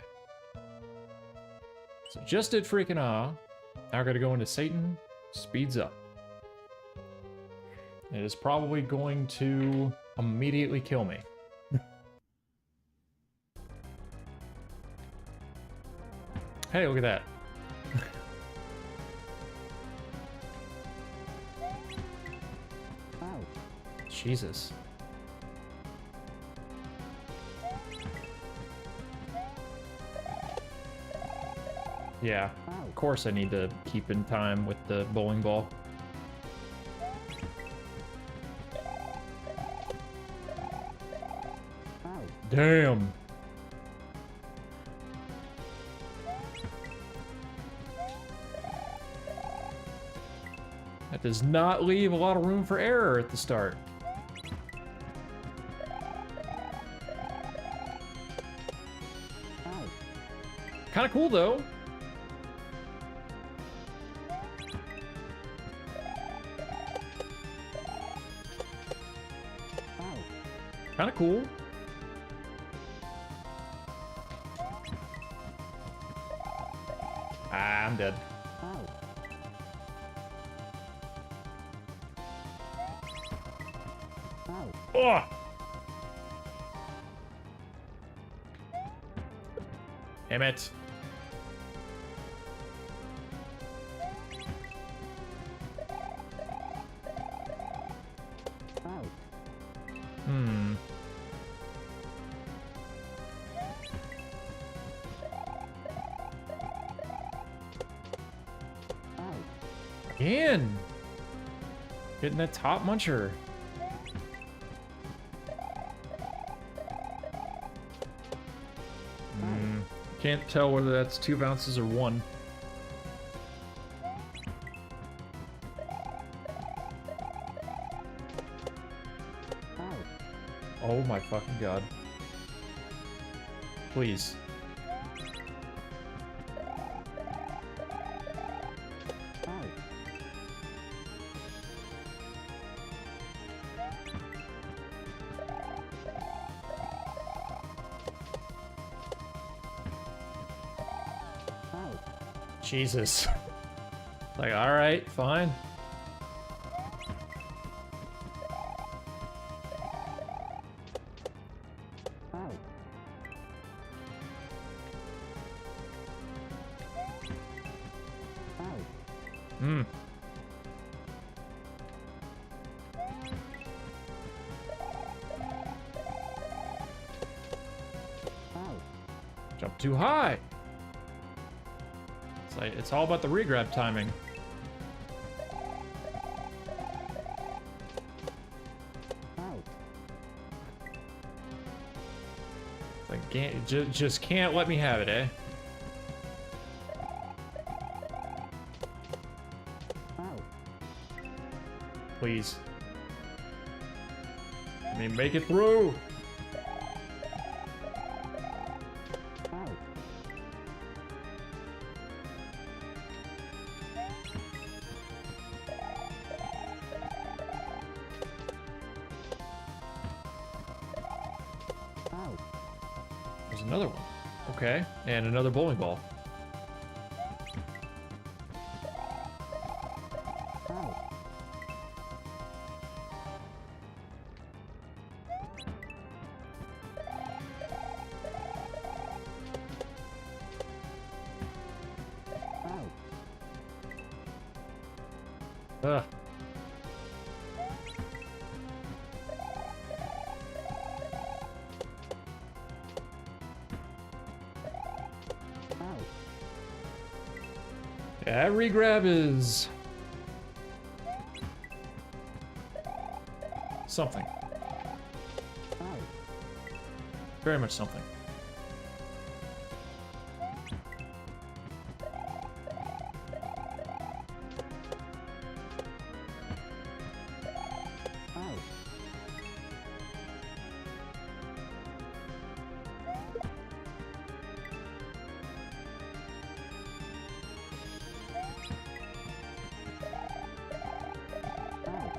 So just did freaking Now I gotta go into Satan. Speeds up. It is probably going to immediately kill me. Hey, look at that. Ow. Jesus. Yeah, Ow. of course I need to keep in time with the bowling ball. Ow. Damn. That does not leave a lot of room for error at the start. Ow. Kind of cool though. Ow. Kind of cool. Ah, I'm dead. Ow. Ow. Oh! Damn it. Ow. Hmm. Ow. Again. Getting that top muncher. Hmm. Can't tell whether that's 2 bounces or 1. Ow. Oh my fucking god. Please. Ow. Ow. Jesus. Like, alright, fine. Ow. Ow. Hmm. Ow. Jump too high. It's like, it's all about the regrab timing. Ow. It's like, just can't let me have it, eh? Ow. Please. I mean, make it through. Ow. Ow. There's another one. Okay, and another bowling ball. Ow. Ow. Ugh. Ow. Yeah, regrab is something. Ow. Very much something. Ow. Ow.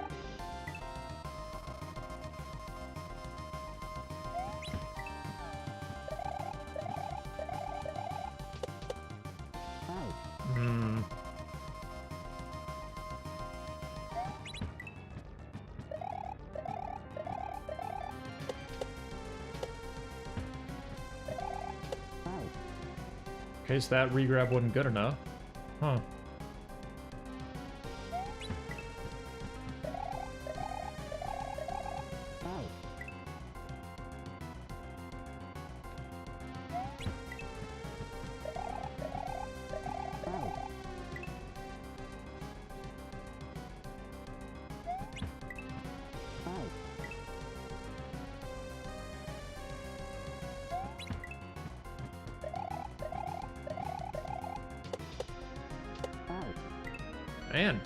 Okay, so that regrab wasn't good enough. Huh. Man.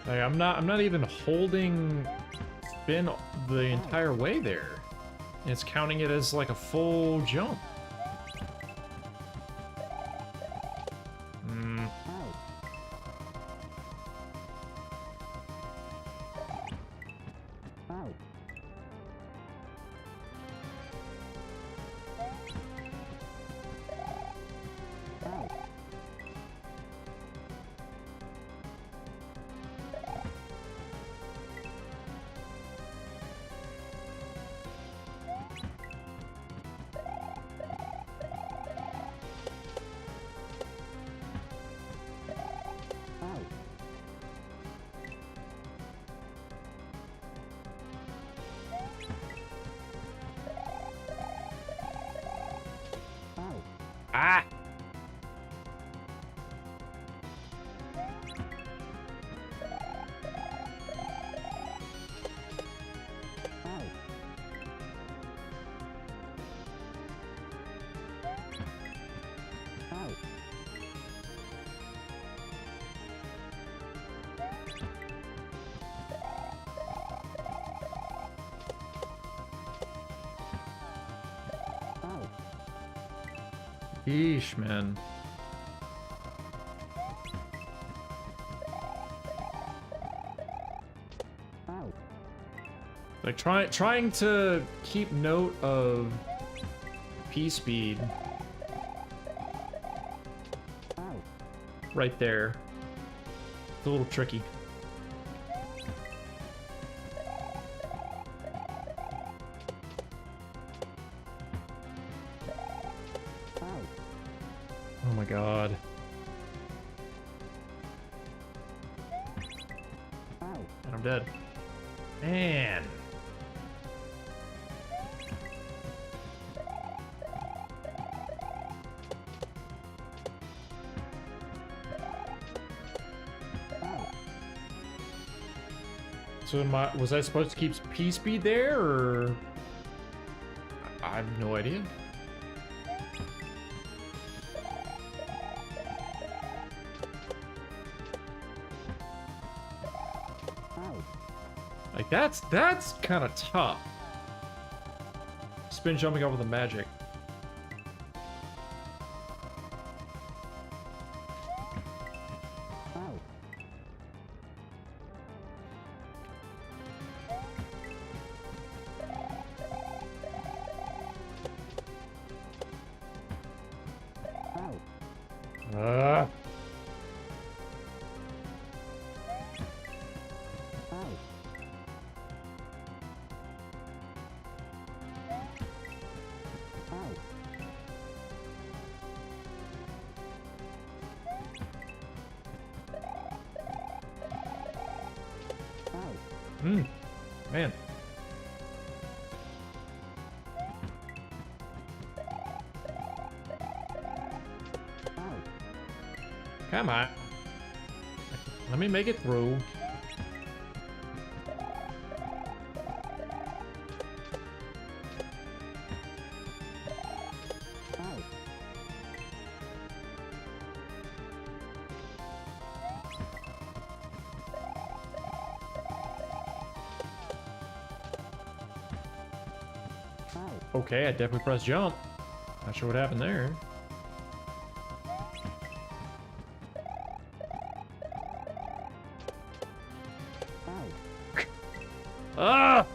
Like, I'm not even holding spin the entire way there. It's counting it as like a full jump. Hmm. Ah! Yeesh, man. Like trying to keep note of P speed right there. It's a little tricky. Oh my god. And I'm dead. Man. So was I supposed to keep P speed there, or I have no idea. Like that's kind of tough. Spin jumping over the magic. Man. Come on. Let me make it through. Okay, I definitely pressed jump. Not sure what happened there. Ah!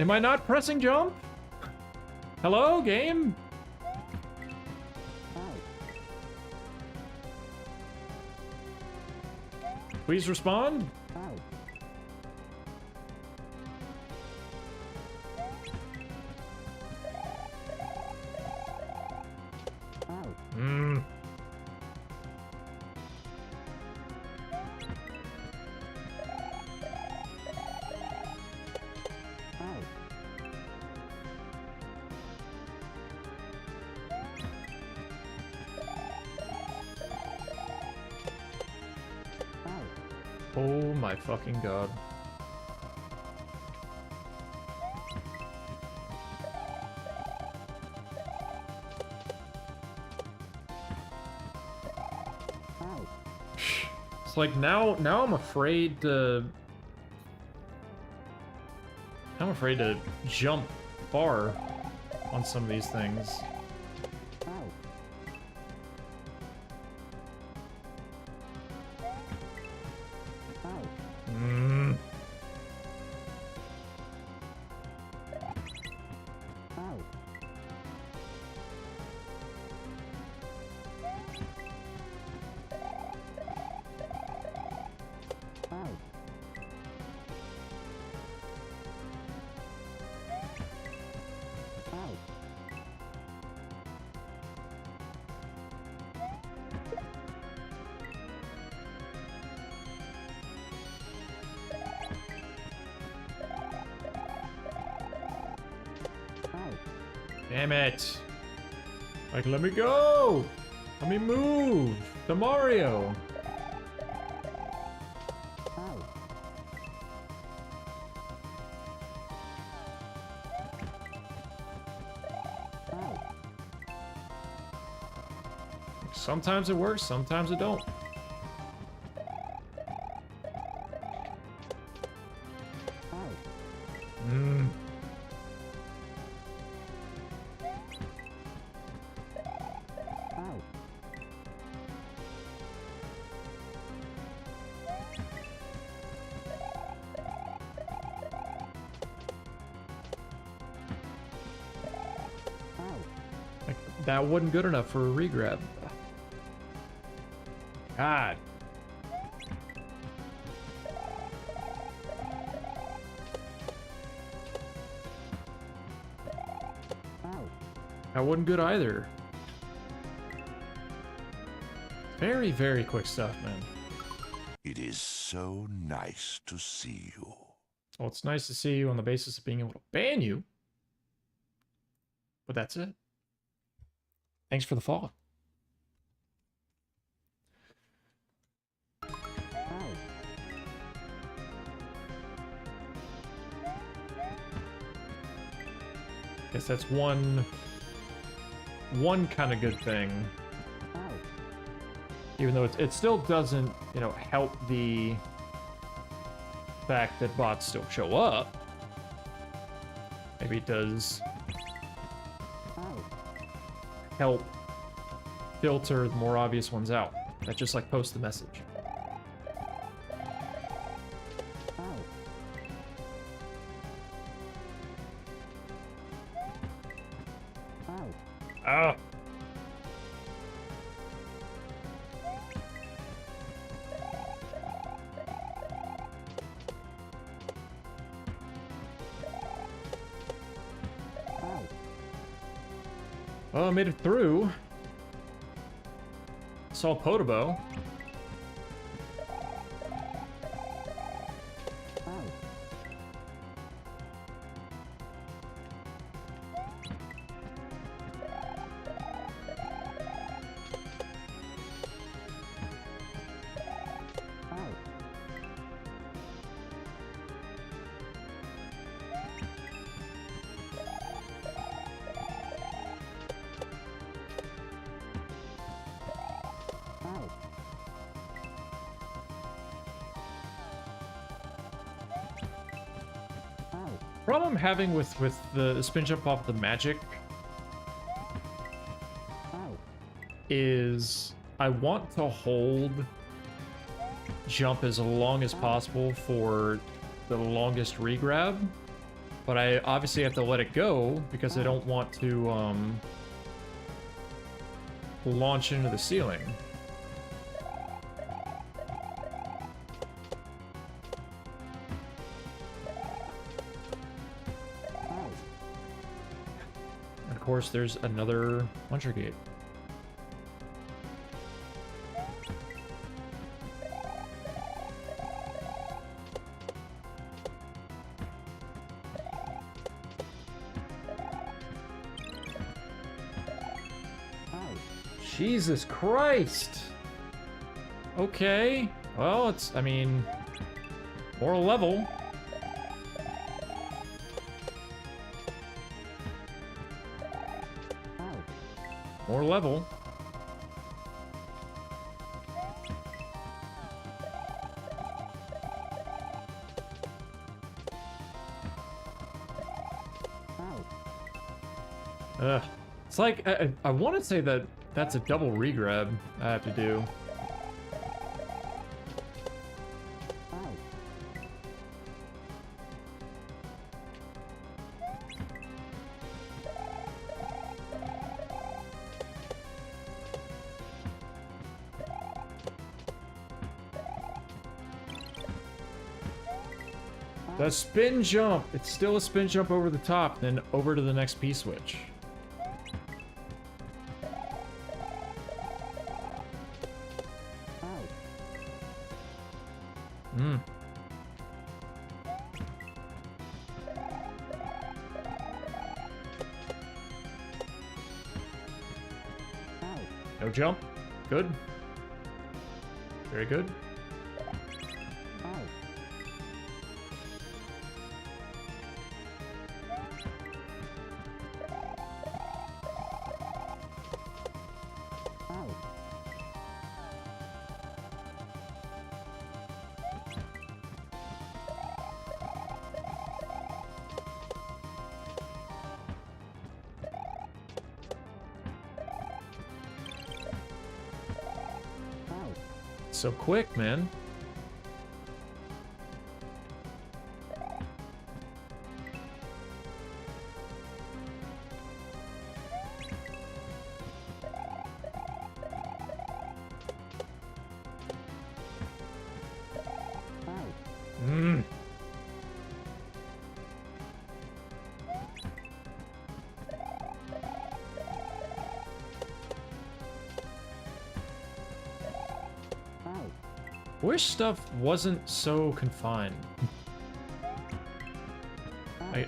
Am I not pressing jump? Hello, game? Please respond. Hmm. Oh my fucking god. It's like now I'm afraid to jump far on some of these things. Mm. Damn it. Like, let me go. Let me move. To Mario. Sometimes it works, sometimes it don't. Mm. Like, that wasn't good enough for a regrab. God. That wasn't good either. Very, very quick stuff, man. It is so nice to see you. Well, it's nice to see you on the basis of being able to ban you. But that's it. Thanks for the follow. Guess that's one kind of good thing. Even though it still doesn't, you know, help the fact that bots still show up. Maybe it does help filter the more obvious ones out. That just like post the message. Oh. Well, I made it through. Saw Podobo. Problem I'm having with the spin jump off the magic is I want to hold jump as long as possible for the longest regrab, But I obviously have to let it go because I don't want to launch into the ceiling. And of course, there's another launcher gate. Jesus Christ! Okay. Well, it's, I mean, more level. More level. Ugh. It's like, I want to say that that's a double regrab I have to do. The spin jump! It's still a spin jump over the top, then over to the next P-switch. No jump. Good. Very good. So quick, man. Wish stuff wasn't so confined.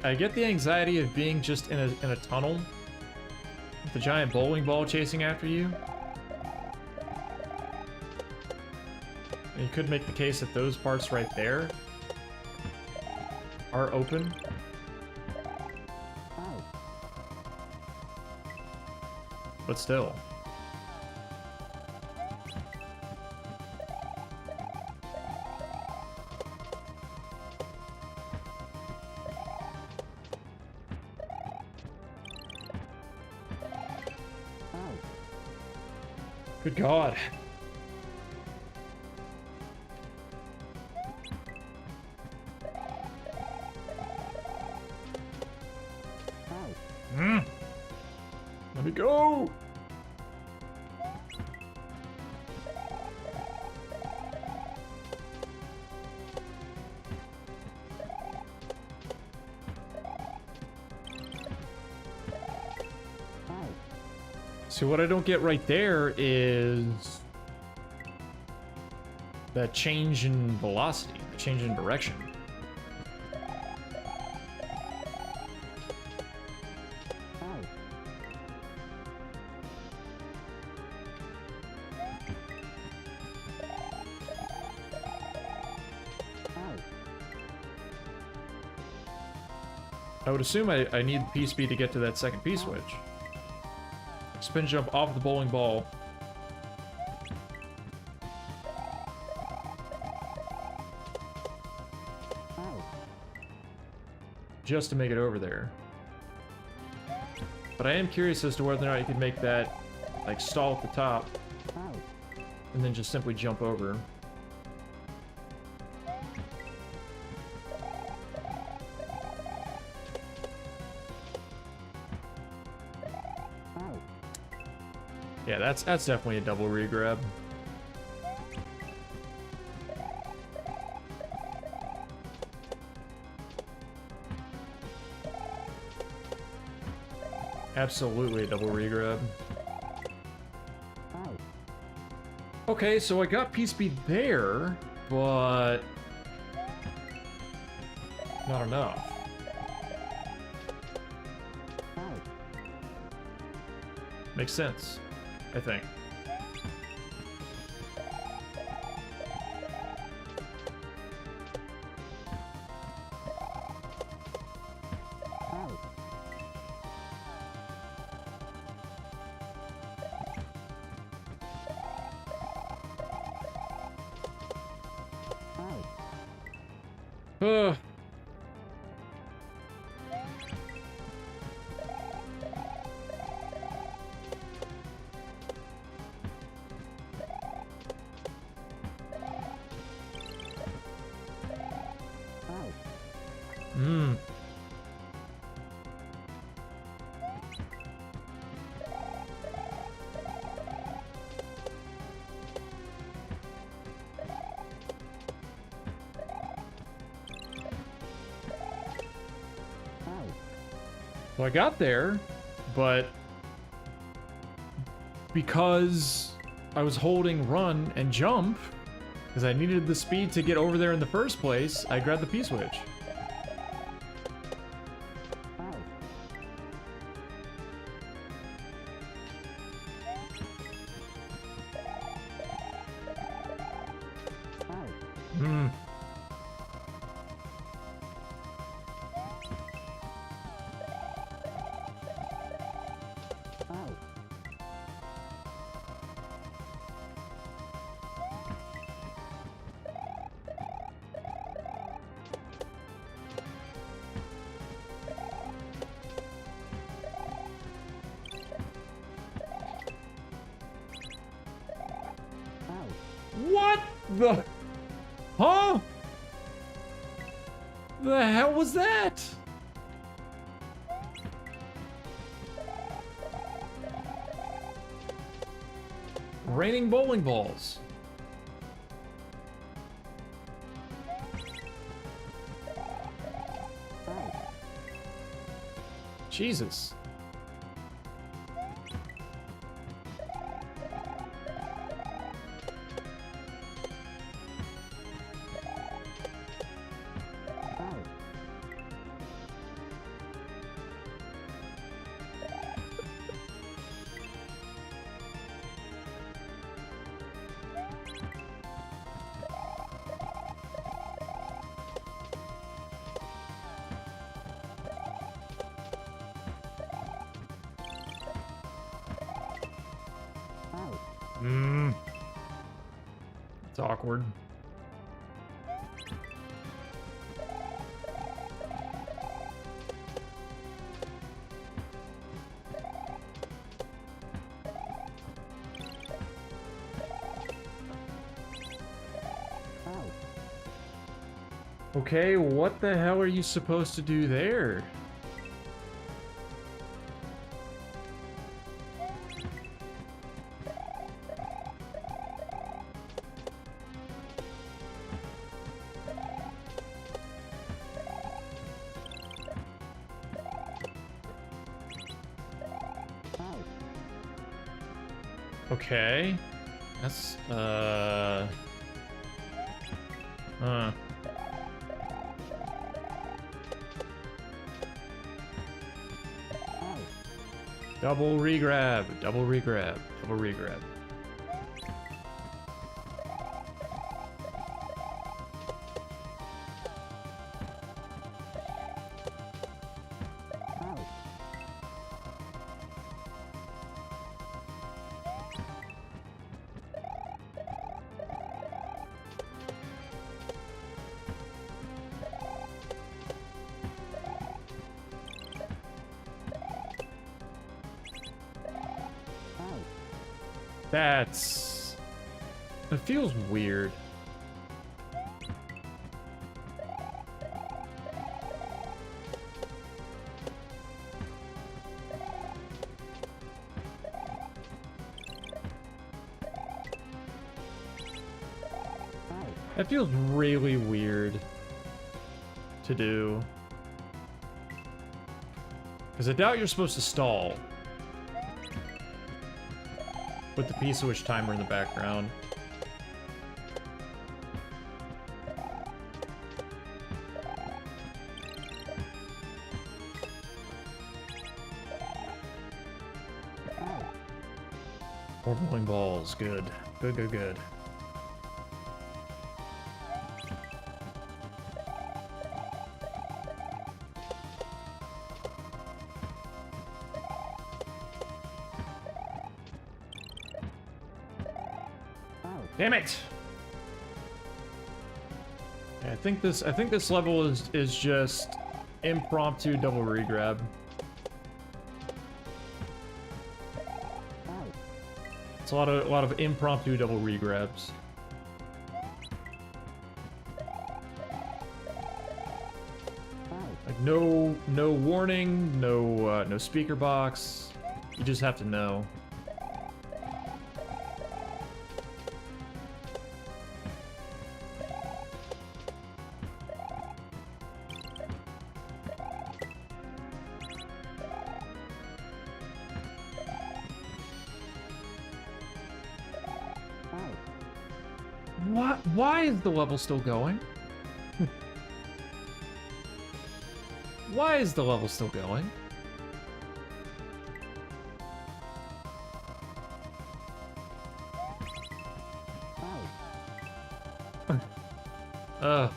I get the anxiety of being just in a tunnel with a giant bowling ball chasing after you. And you could make the case that those parts right there are open. But still. Good God. Let me go. See, what I don't get right there is that change in velocity, the change in direction. I would assume I need the P-speed to get to that second P-switch. Spin jump off the bowling ball. Just to make it over there. But I am curious as to whether or not you could make that, like, stall at the top. And then just simply jump over. Yeah, that's definitely a double regrab. Absolutely a double regrab. Out. Okay, so I got P-Speed there, but not enough. Out. Makes sense, I think. Out. Out. Ugh. Out. Hmm. Out. So I got there, but because I was holding run and jump, because I needed the speed to get over there in the first place, I grabbed the P-switch. Out. Out. Hmm. Out. Out. What the? Huh? The hell was that? Raining bowling balls. Out. Jesus. Out. Out. Hmm. It's awkward. Out. Okay, what the hell are you supposed to do there? Out. Okay. That's, Huh. Out. Double regrab, double regrab, double regrab. Out. Out. That's... It feels weird. That feels really weird to do. Because I doubt you're supposed to stall with the P-switch timer in the background. More bowling balls, good. Good, good, good. Damn it! Yeah, I think this level is just impromptu double regrab. It's a lot of impromptu double regrabs. Like no warning, no speaker box. You just have to know. What? Why is the level still going? Why is the level still going? Ugh.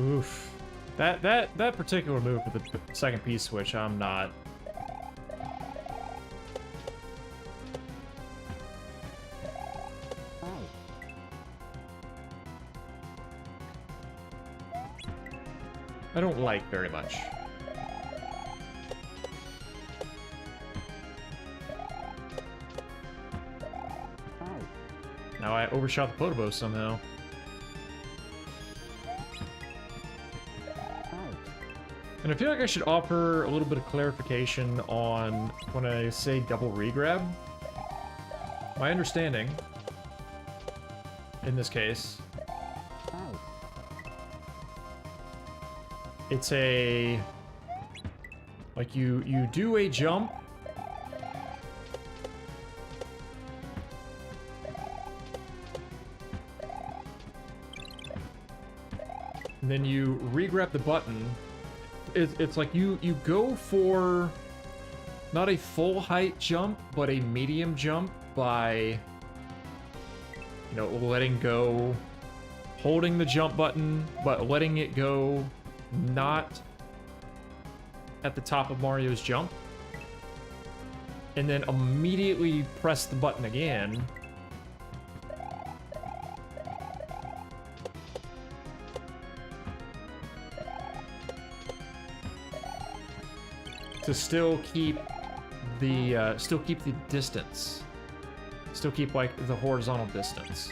Oof. That particular move with the second P switch, I'm not. I don't like very much. Now I overshot the Podobo somehow. And I feel like I should offer a little bit of clarification on when I say double regrab. My understanding, in this case, it's a... like you do a jump, and then you regrab the button. It's like you go for not a full height jump, but a medium jump by, you know, letting go, holding the jump button, but letting it go not at the top of Mario's jump, and then immediately press the button again. To still keep the distance, still keep like the horizontal distance.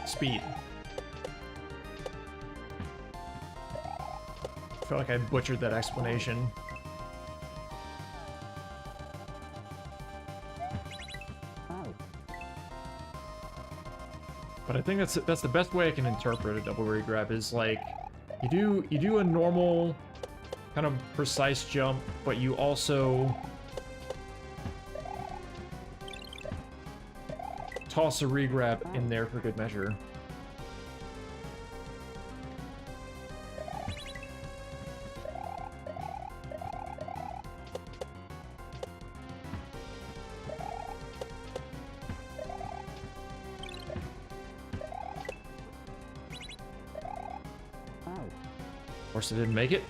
Speed. I feel like I butchered that explanation. But I think that's the best way I can interpret a double regrab, is like you do a normal kind of precise jump, but you also toss a regrab in there for good measure. Of course, I didn't make it.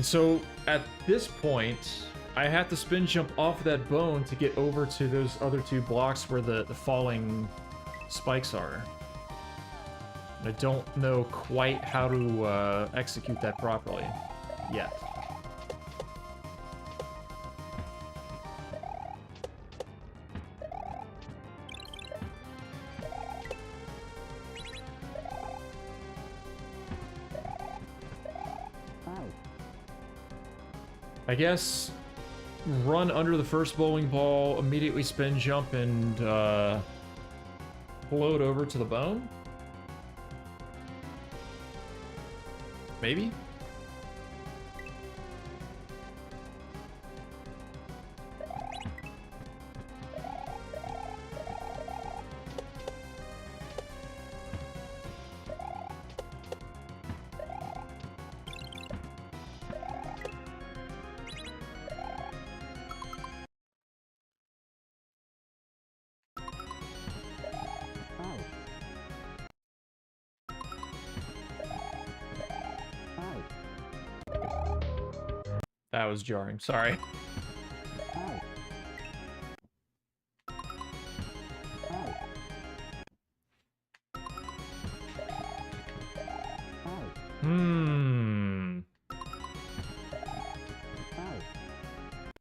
And so at this point, I have to spin jump off of that bone to get over to those other two blocks where the falling spikes are. I don't know quite how to execute that properly yet. I guess run under the first bowling ball, immediately spin jump, and float over to the bone? Maybe? That was jarring, sorry.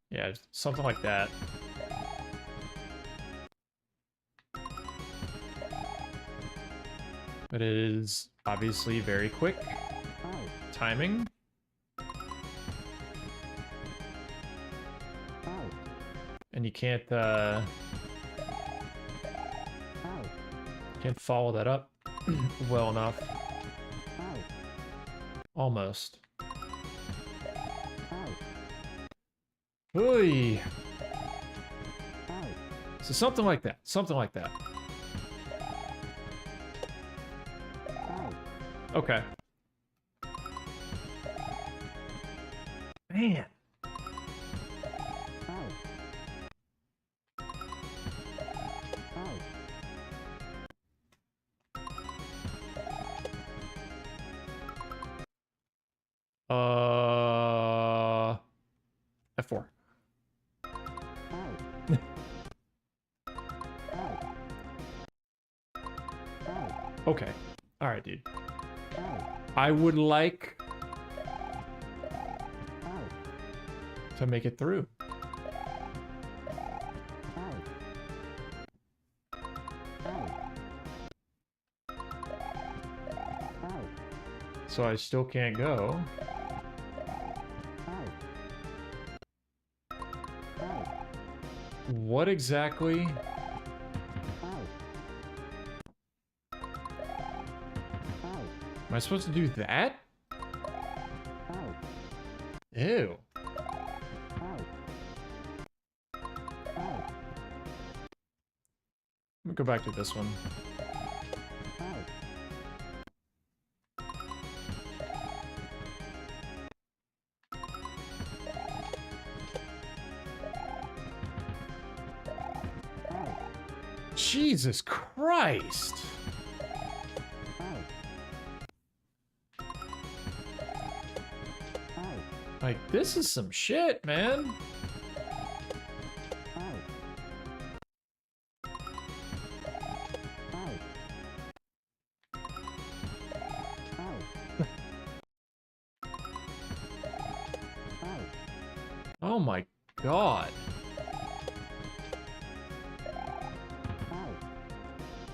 Yeah, something like that. But it is obviously very quick. Timing. And you can't follow that up well enough. Almost. Oy. So something like that. Something like that. Okay. Man. F4. Okay. Alright, dude. I would like to make it through. So I still can't go. What exactly? Am I supposed to do that? Ew. Let me go back to this one. Jesus Christ! Like, this is some shit, man. Oh my god.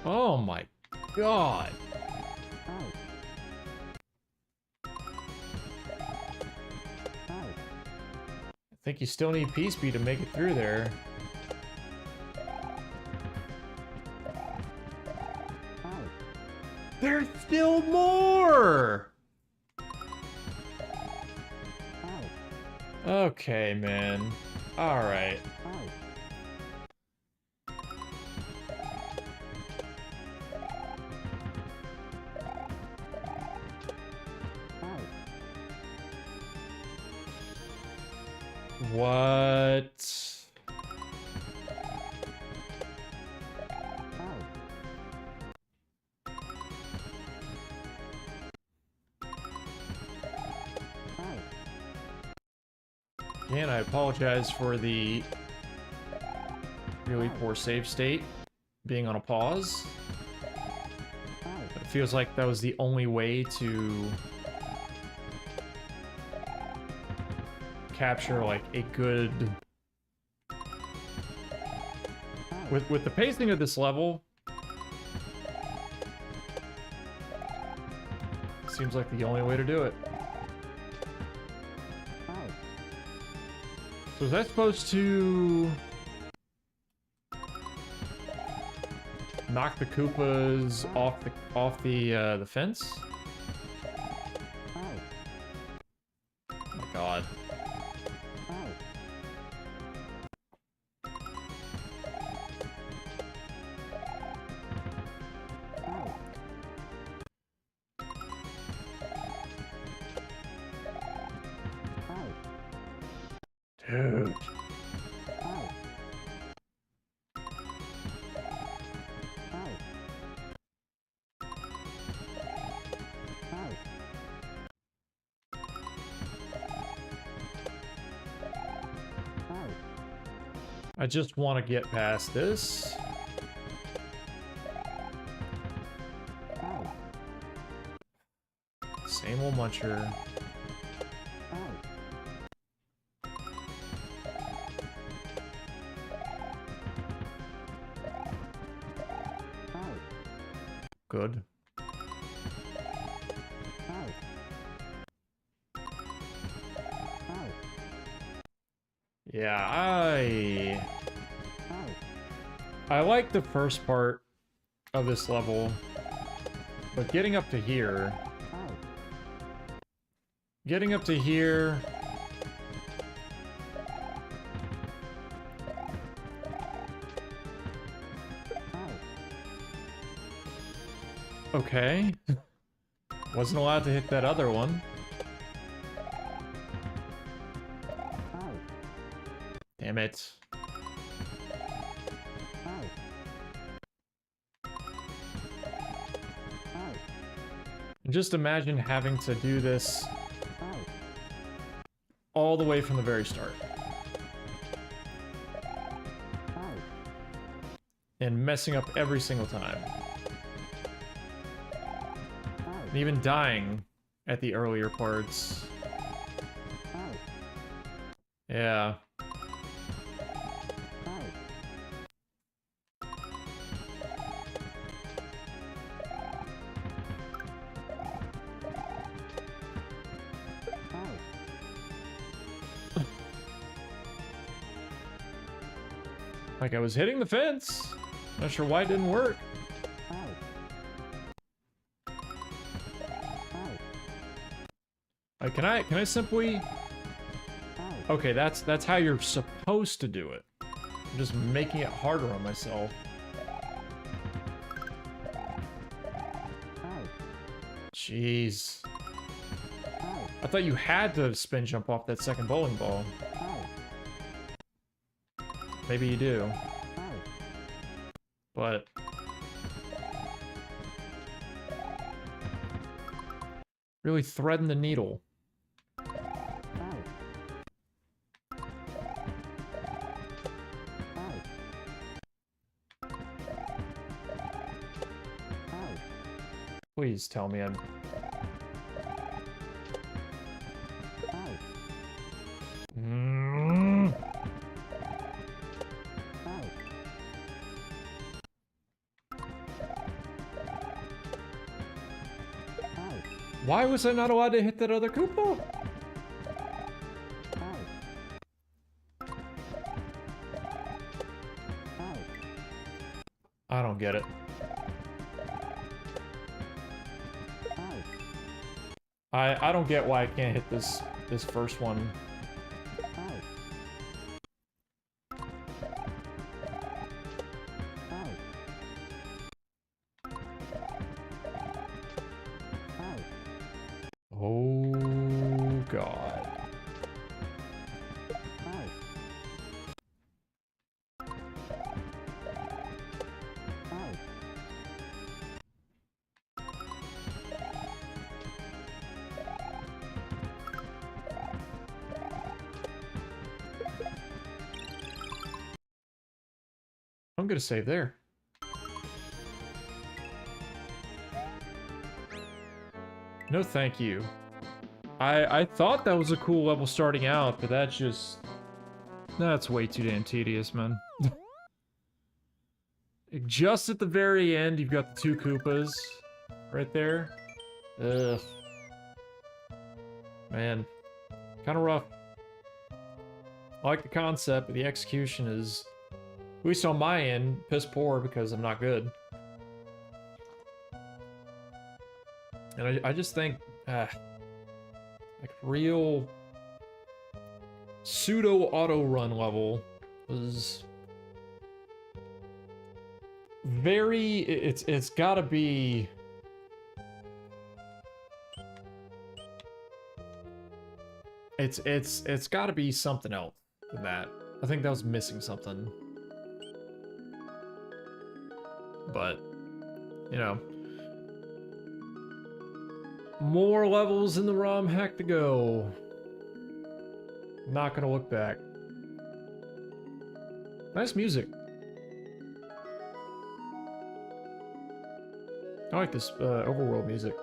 Oh my god. I think you still need PSP to make it through there. There's still more! Okay, man. Alright. What? Again, I apologize for the really poor save state being on a pause. But it feels like that was the only way to capture like a good with the pacing of this level. Seems like the only way to do it. So is that supposed to knock the Koopas off the fence? Oh my god. Dude. I just want to get past this. Same old muncher. Good. Yeah, I like the first part of this level, but getting up to here... Getting up to here... Okay. Wasn't allowed to hit that other one. Damn it. And just imagine having to do this all the way from the very start. And messing up every single time. And even dying at the earlier parts. Yeah. Like I was hitting the fence. Not sure why it didn't work. Like, can I simply... Okay, that's how you're supposed to do it. I'm just making it harder on myself. Jeez. I thought you had to spin jump off that second bowling ball. Maybe you do. But... really threading the needle. Please tell me I'm... Why was I not allowed to hit that other Koopa? I don't get it. I don't get why I can't hit this first one. Oh God. I'm gonna save there. No thank you. I thought that was a cool level starting out, but that's way too damn tedious, man. Just at the very end, you've got the two Koopas right there. Ugh. Man. Kind of rough. I like the concept, but the execution is, at least on my end, piss poor because I'm not good. And I just think, like real pseudo auto run level was very, it's gotta be, it's gotta be something else than that. I think that was missing something. But, you know, more levels in the ROM hack to go. Not gonna look back. Nice music. I like this overworld music.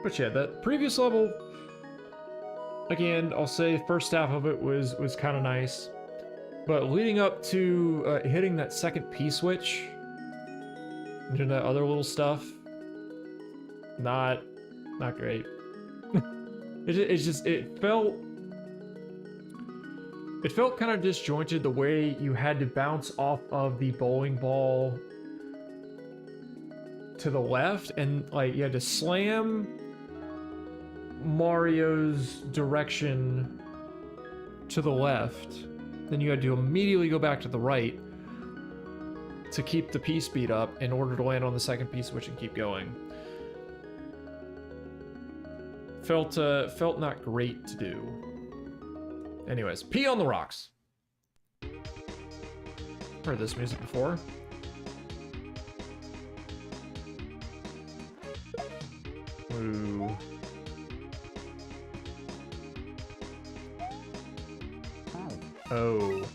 But yeah, that previous level, again, I'll say first half of it was kind of nice. But leading up to hitting that second P-switch, into that other little stuff, not great. It felt kind of disjointed the way you had to bounce off of the bowling ball to the left, and like you had to slam Mario's direction to the left, then you had to immediately go back to the right to keep the P speed up in order to land on the second P switch and keep going. Felt not great to do. Anyways, P on the rocks. Heard this music before. Ooh. Oh.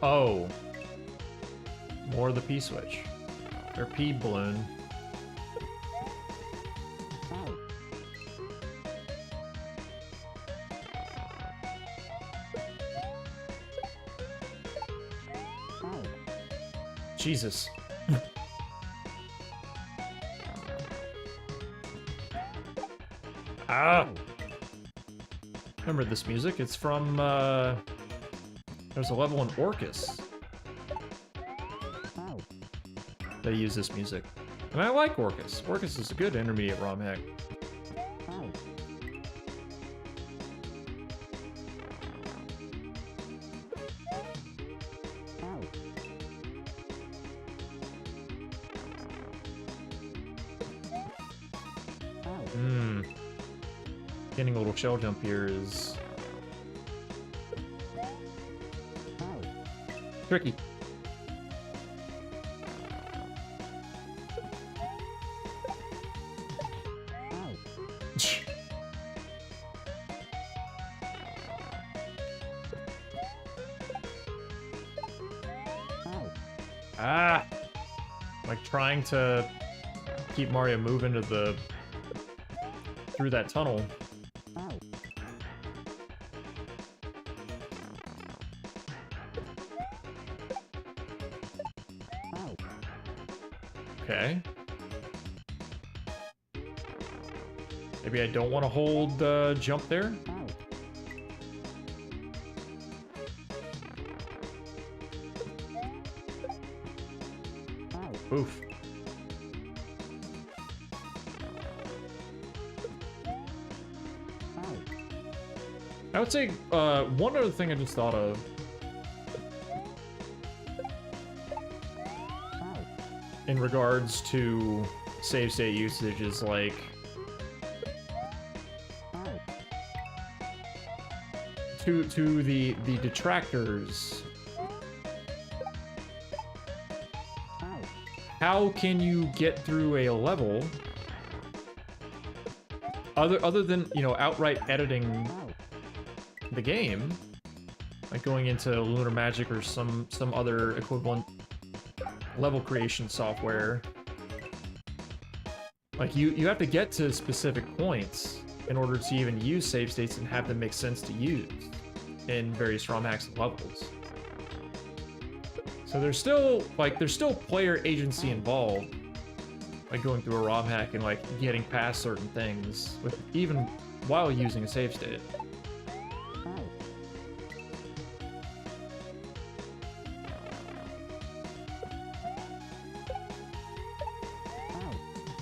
Oh. More of the P switch. Or P balloon. Jesus. Ah! Remember this music? It's from, there's a level in Orcus. They use this music. And I like Orcus. Orcus is a good intermediate ROM hack. Getting a little shell jump here is tricky. Ah! Like trying to keep Mario moving through that tunnel. Okay. Maybe I don't want to hold jump there. Oof. I would say one other thing I just thought of. In regards to save state usage is like to the detractors. How can you get through a level other than, you know, outright editing the game, like going into Lunar Magic or some other equivalent level creation software, like you have to get to specific points in order to even use save states and have them make sense to use in various ROM hacks and levels. So there's still player agency involved, like going through a ROM hack and like getting past certain things with even while using a save state.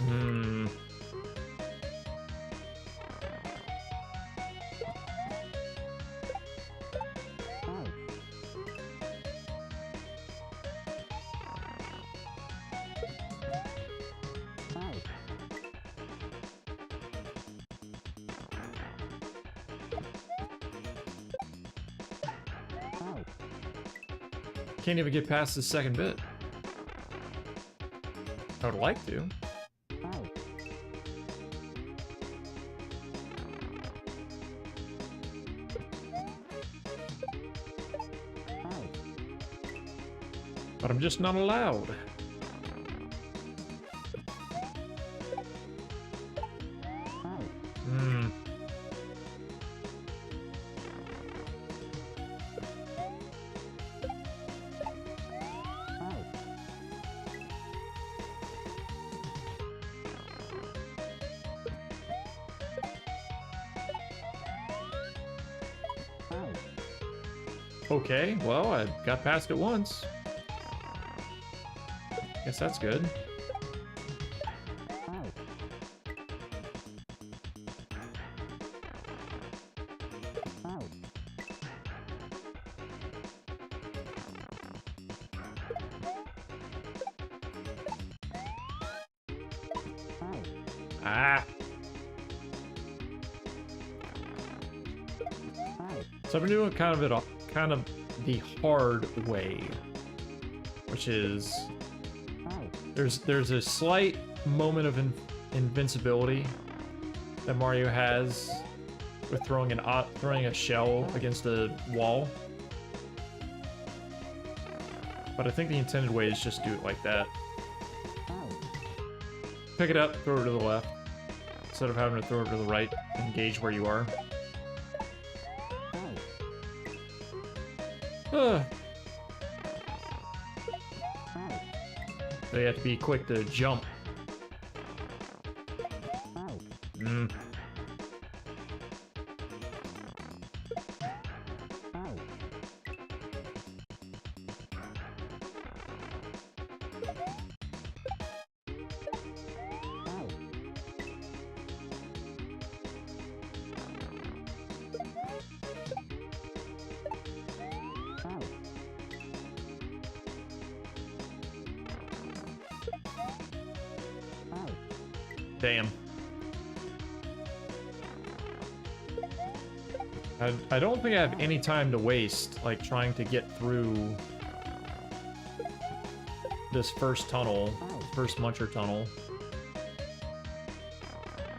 Hmm. Can't even get past the second bit. I would like to. But I'm just not allowed. Hmm. Okay, well, I got past it once. Guess that's good. Ah. So I've been doing kind of the hard way, which is there's a slight moment of invincibility that Mario has with throwing a shell against a wall. But I think the intended way is just do it like that. Pick it up, throw it to the left, instead of having to throw it to the right and gauge where you are. So you have to be quick to jump. Mm. Damn. I don't think I have any time to waste, like, trying to get through this first tunnel, first Muncher tunnel.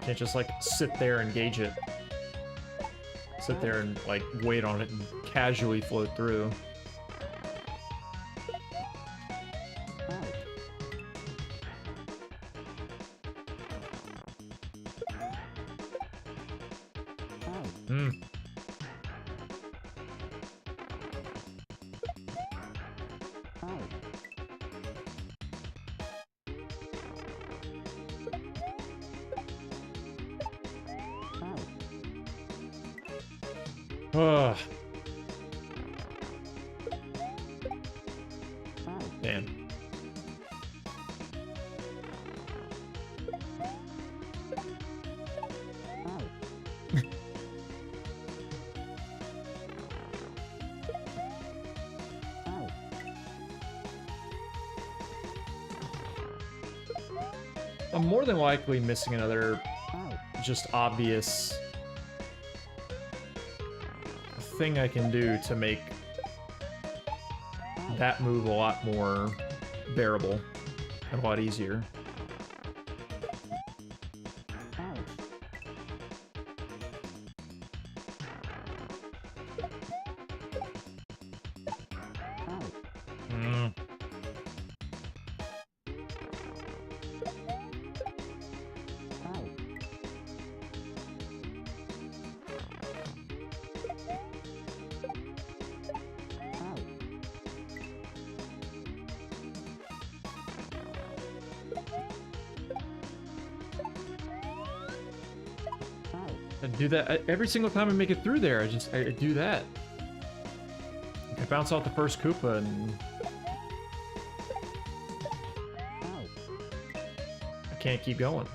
Can't just, like, sit there and gauge it. Sit there and, like, wait on it and casually float through. Hmm. Ugh. Damn. I'm more than likely missing another just obvious thing I can do to make that move a lot more bearable and a lot easier. I do that every single time I make it through there. I do that. I bounce off the first Koopa and I can't keep going.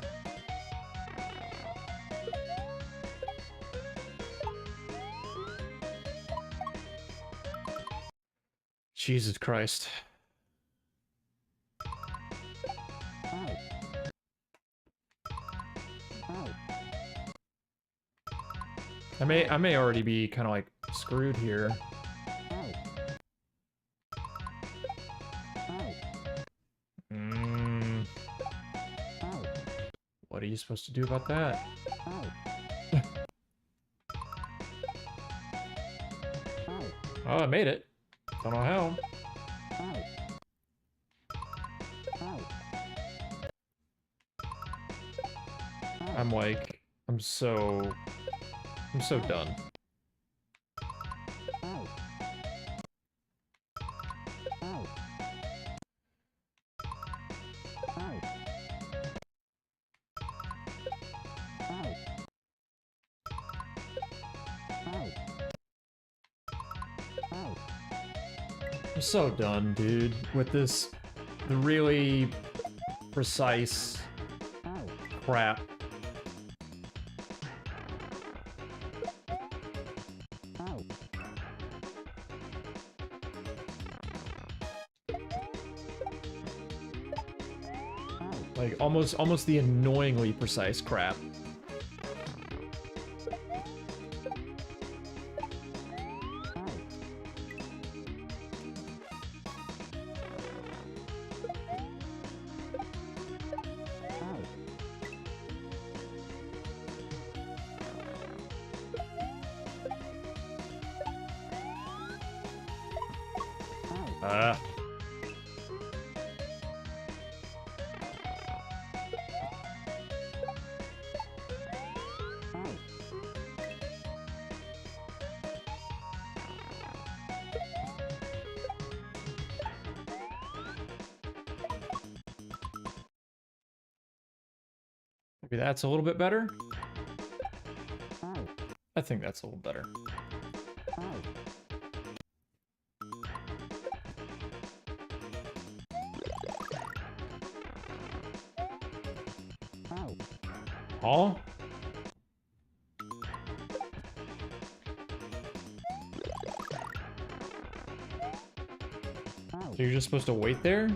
Jesus Christ. I may already be kind of like screwed here. What are you supposed to do about that? Oh, I made it. Don't know how. I'm so done. I'm so done, dude, with this the really precise crap. Like almost the annoyingly precise crap. Maybe that's a little bit better. I think that's a little better. Oh? So you're just supposed to wait there?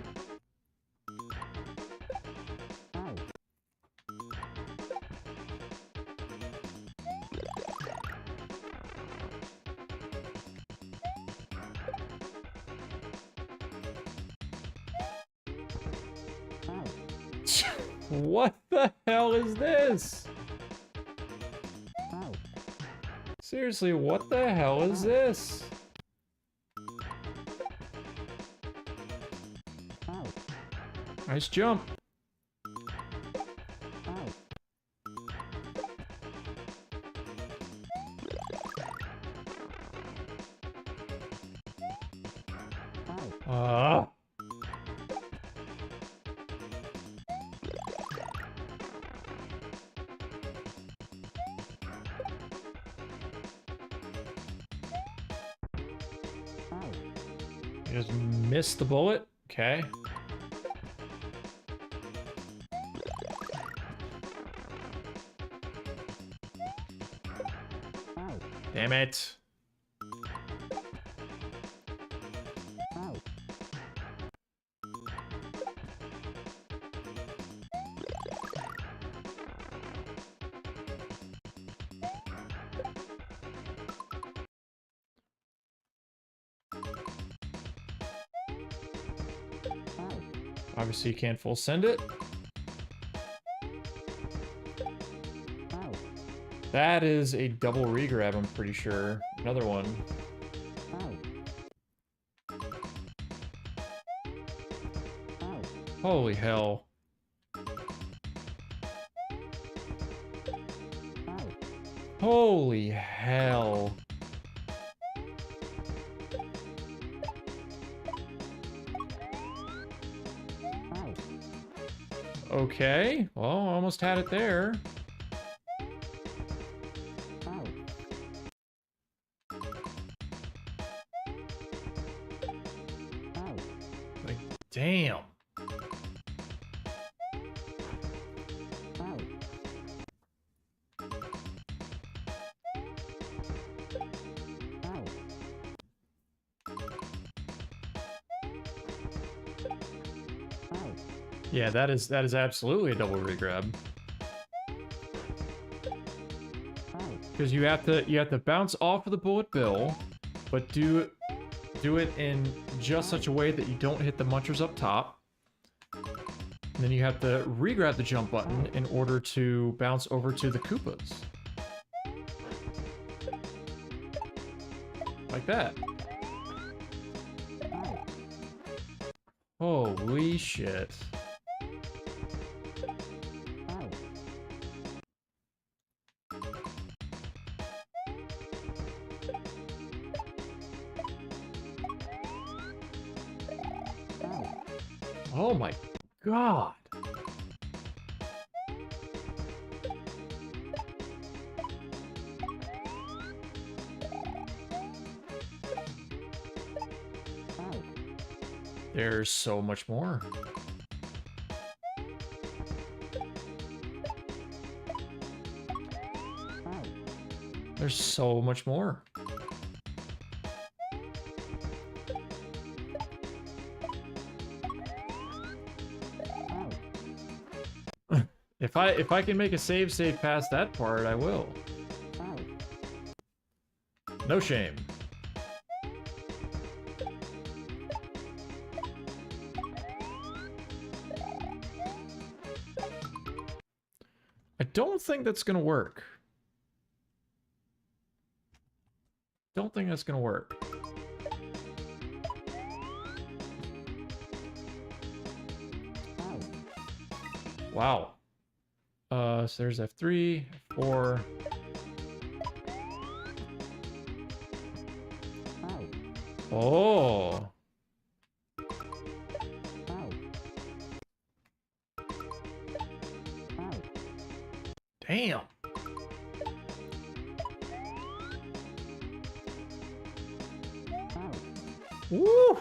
What the hell is this? Seriously, what the hell is this? Nice jump. Just missed the bullet. Okay. Damn it. Obviously you can't full send it. That is a double regrab, I'm pretty sure. Another one. Holy hell. Holy hell. Okay, well, almost had it there. Damn. Out. Out. Out. Yeah, that is absolutely a double regrab. Out. Because you have to bounce off of the bullet bill, but do it in just such a way that you don't hit the munchers up top. And then you have to re-grab the jump button in order to bounce over to the Koopas. Like that. Out. Holy shit. Out. Out. Oh my god. Out. There's so much more. Out. There's so much more. Out. If I can make a save past that part, I will. Out. No shame. I don't think that's gonna work. Don't think that's gonna work. Out. Wow. So there's F3, F4. Out. Oh. Out. Out. Damn. Out. Woo!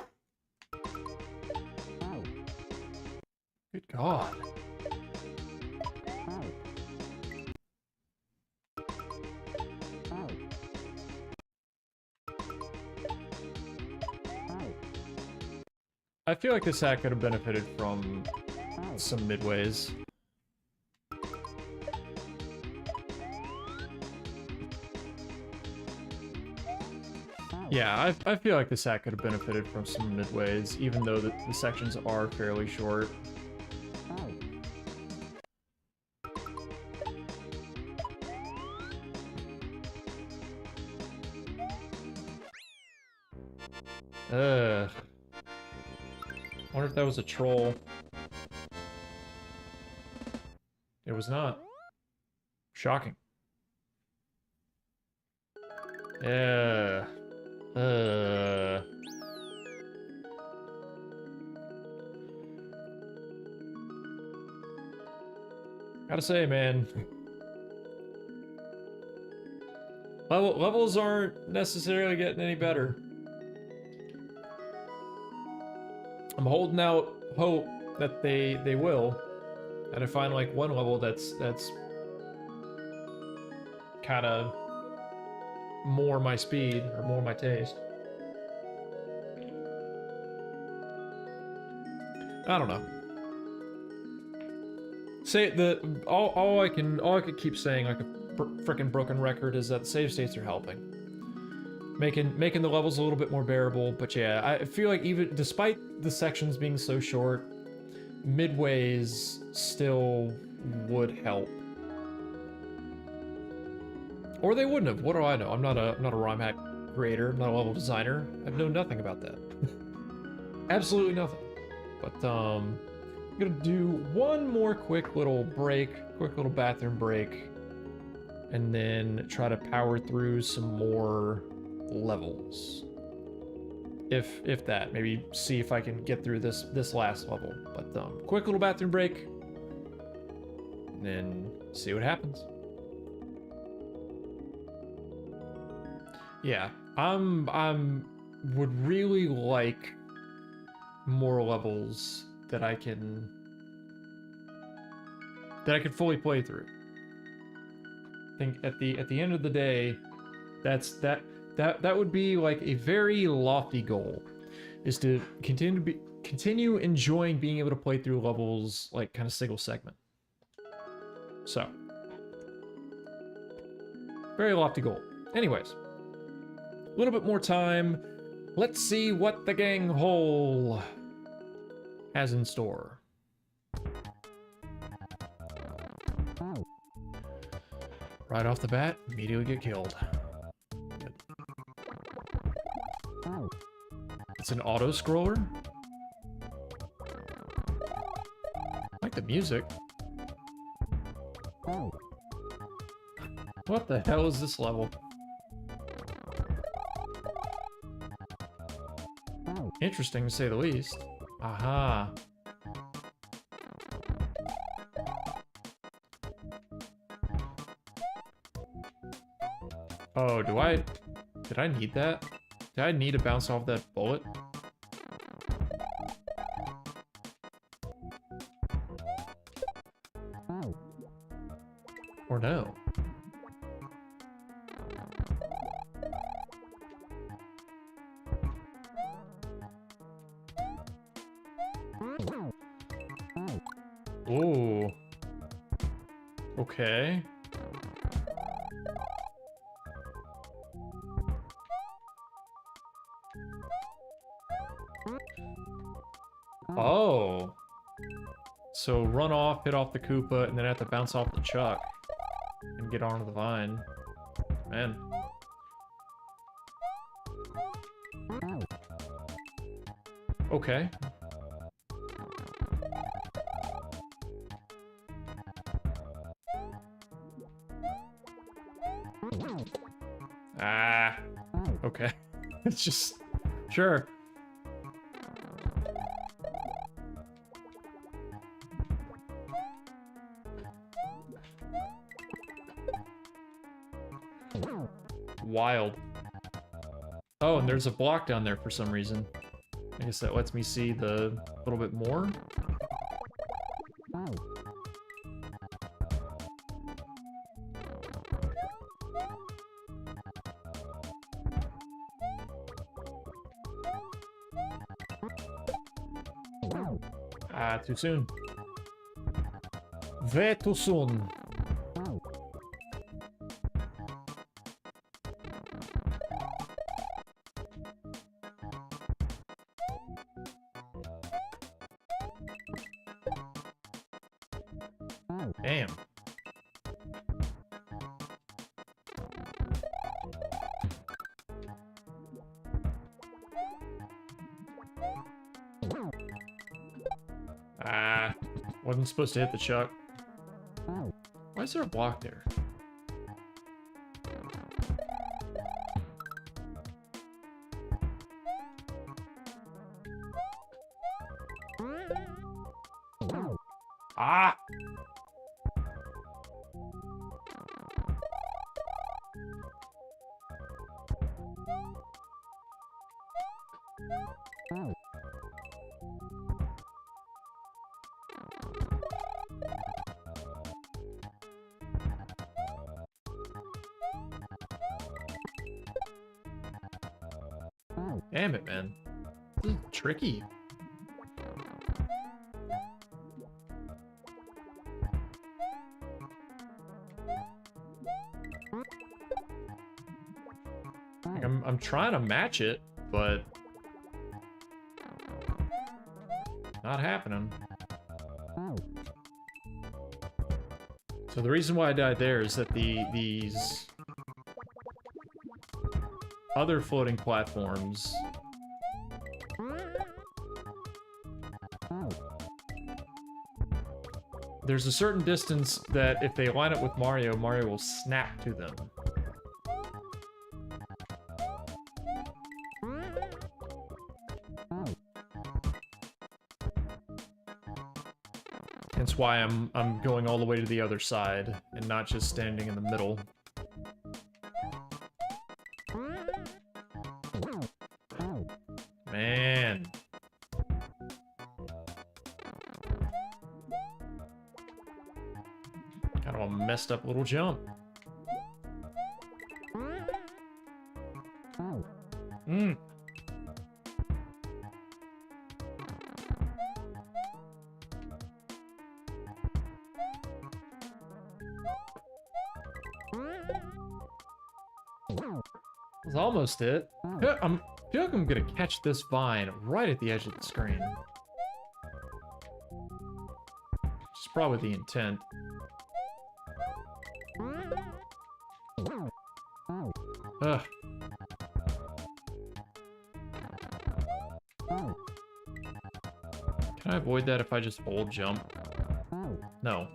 Out. Good God. Out. Out. Out. I feel like this hack could have benefited from Out. some midways. Out. Yeah, I feel like this hack could have benefited from some midways, even though the sections are fairly short. Out. Ugh. Wonder if that was a troll. It was not. Shocking. Yeah. Gotta say, man. Levels aren't necessarily getting any better. I'm holding out hope that they will. That I find like one level that's kind of more my speed or more my taste. I don't know. Say all I could keep saying like a freaking broken record is that save states are helping. Making the levels a little bit more bearable, but yeah, I feel like even despite the sections being so short, midways still would help. Or they wouldn't have. What do I know? I'm not a ROM hack creator, I'm not a level designer. I've known nothing about that. Absolutely nothing. But I'm gonna do one more quick little bathroom break, and then try to power through some more levels. If that, maybe see if I can get through this last level. But quick little bathroom break, and then see what happens. Yeah, would really like more levels that I can fully play through. I think at the end of the day, that would be like a very lofty goal, is to continue enjoying being able to play through levels like kind of single segment. So, very lofty goal. Anyways, a little bit more time. Let's see what the gang hole has in store. Oh. Right off the bat, immediately get killed. Good. Oh. It's an auto scroller. I like the music. Oh. What the hell is this level? Oh. Interesting to say the least. Aha. Oh, did I need that? Did I need to bounce off that bullet? Oh. Or no? Oh. Ooh. Okay. Oh. So run off, hit off the Koopa, and then have to bounce off the Chuck and get onto the vine. Man. Oh. Okay. Ah. Oh. Okay. It's just... Sure. Wild. Oh, and there's a block down there for some reason. I guess that lets me see the little bit more. Oh. Oh. Ah, too soon. Way too soon. Oh. Oh. Damn. Ah, wasn't supposed to hit the Chuck. Oh. Why is there a block there? Oh. Ah! Oh. Oh. Damn it, man. This is tricky. Like, I'm trying to match it, but not happening. Oh. So the reason why I died there is that these other floating platforms, Oh. there's a certain distance that if they line up with Mario, Mario will snap to them. Oh. Hence why I'm going all the way to the other side and not just standing in the middle. Oh. Man. messed up little jump. Mm. That's almost it. I feel like I'm gonna catch this vine right at the edge of the screen. Which is probably the intent. Ugh. Can I avoid that if I just hold jump? No.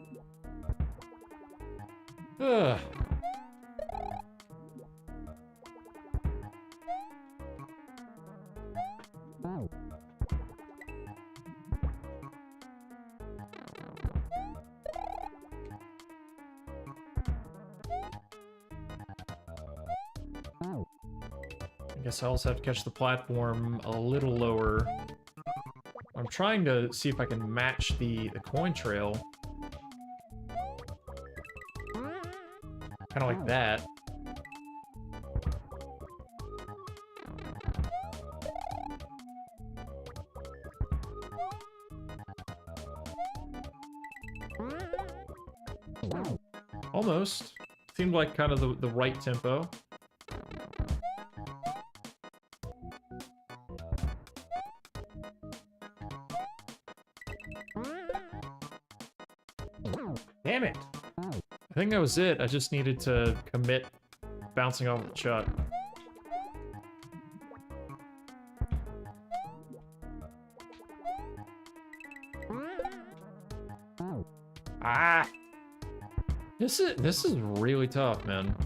Ugh. I guess I also have to catch the platform a little lower. I'm trying to see if I can match the coin trail. Kind of like that. Almost. Seemed like kind of the right tempo. Damn it! I think that was it. I just needed to commit bouncing off the chuck. Ah! This is really tough, man.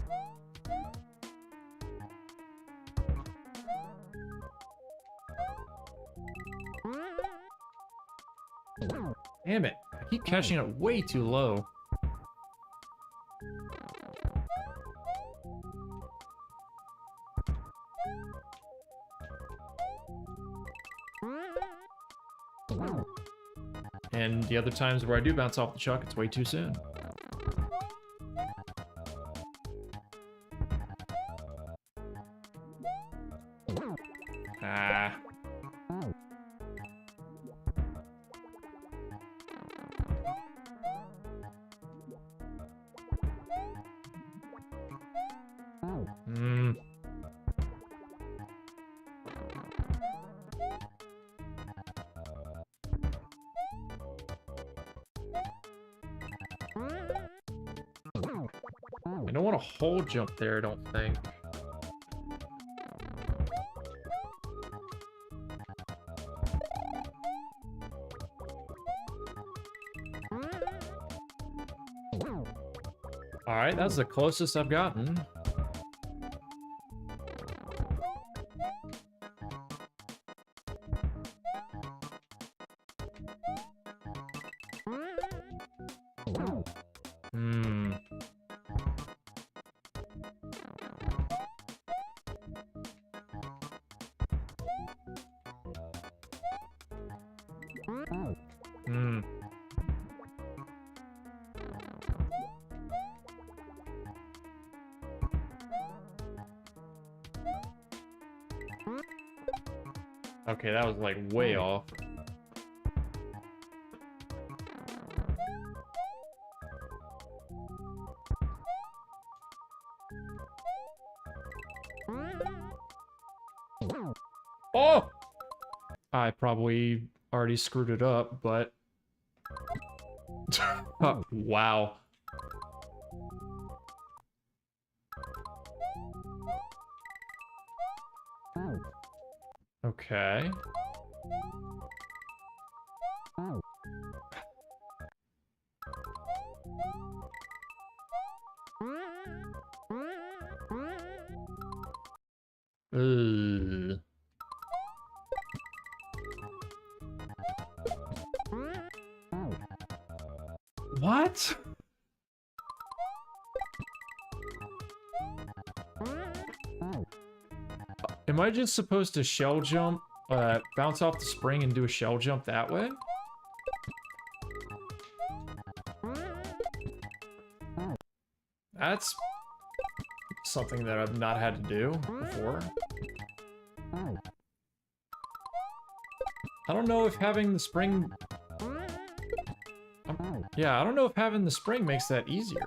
Damn it. I keep catching it way too low. And the other times where I do bounce off the chuck, it's way too soon. Ah. Hmm. I don't want to hold jump there, I don't think. Alright, that's the closest I've gotten. Hmm. Hmm. Okay, that was like way off. Oh! I probably already screwed it up, but... Oh, wow. Okay. Ugh. What? Am I just supposed to shell jump, bounce off the spring and do a shell jump that way? That's something that I've not had to do before. I don't know if having the spring... yeah, I don't know if having the spring makes that easier.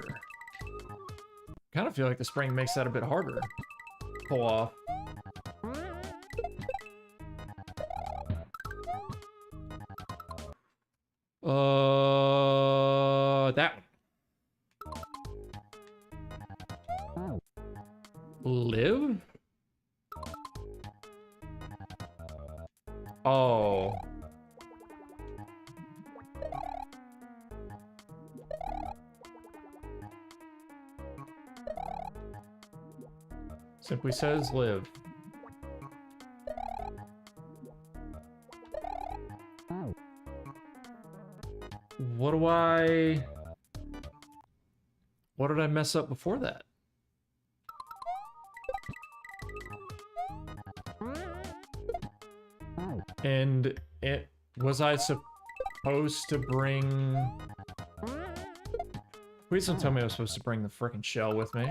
Kind of feel like the spring makes that a bit harder to pull off. That one. Live? Oh. Simply says live. What did I mess up before that? And was I supposed to bring... Please don't tell me I was supposed to bring the frickin' shell with me.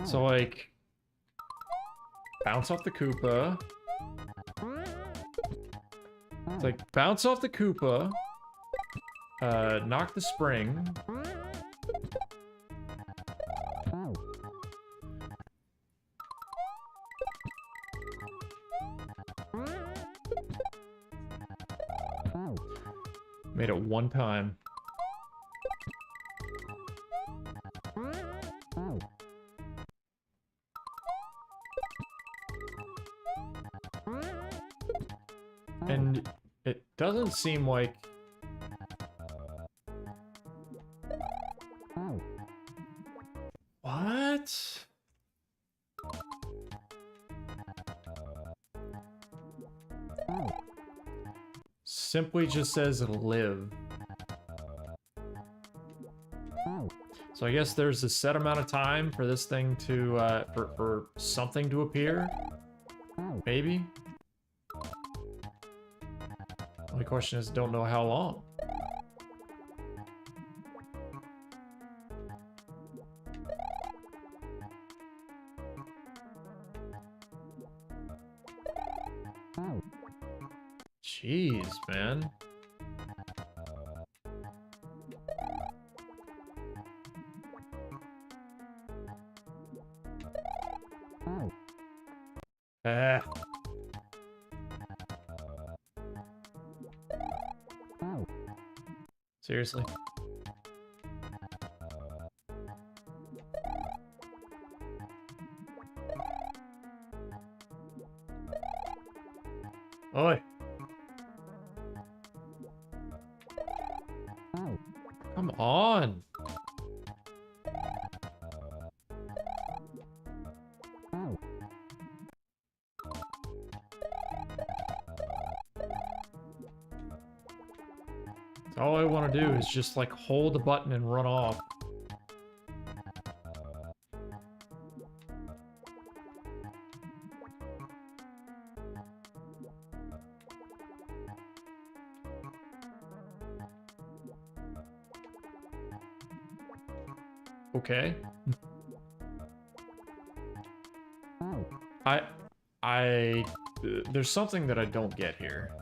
So, like, bounce off the Koopa. It's like, bounce off the Koopa. Knock the spring. Made it one time. And it doesn't seem like... What? Simply just says live. So I guess there's a set amount of time for this thing to, for something to appear? Maybe? Only question is, don't know how long. Jeez, man. Seriously? Oi. Come on. All I want to do is just like hold the button and run off. Okay. There's something that I don't get here.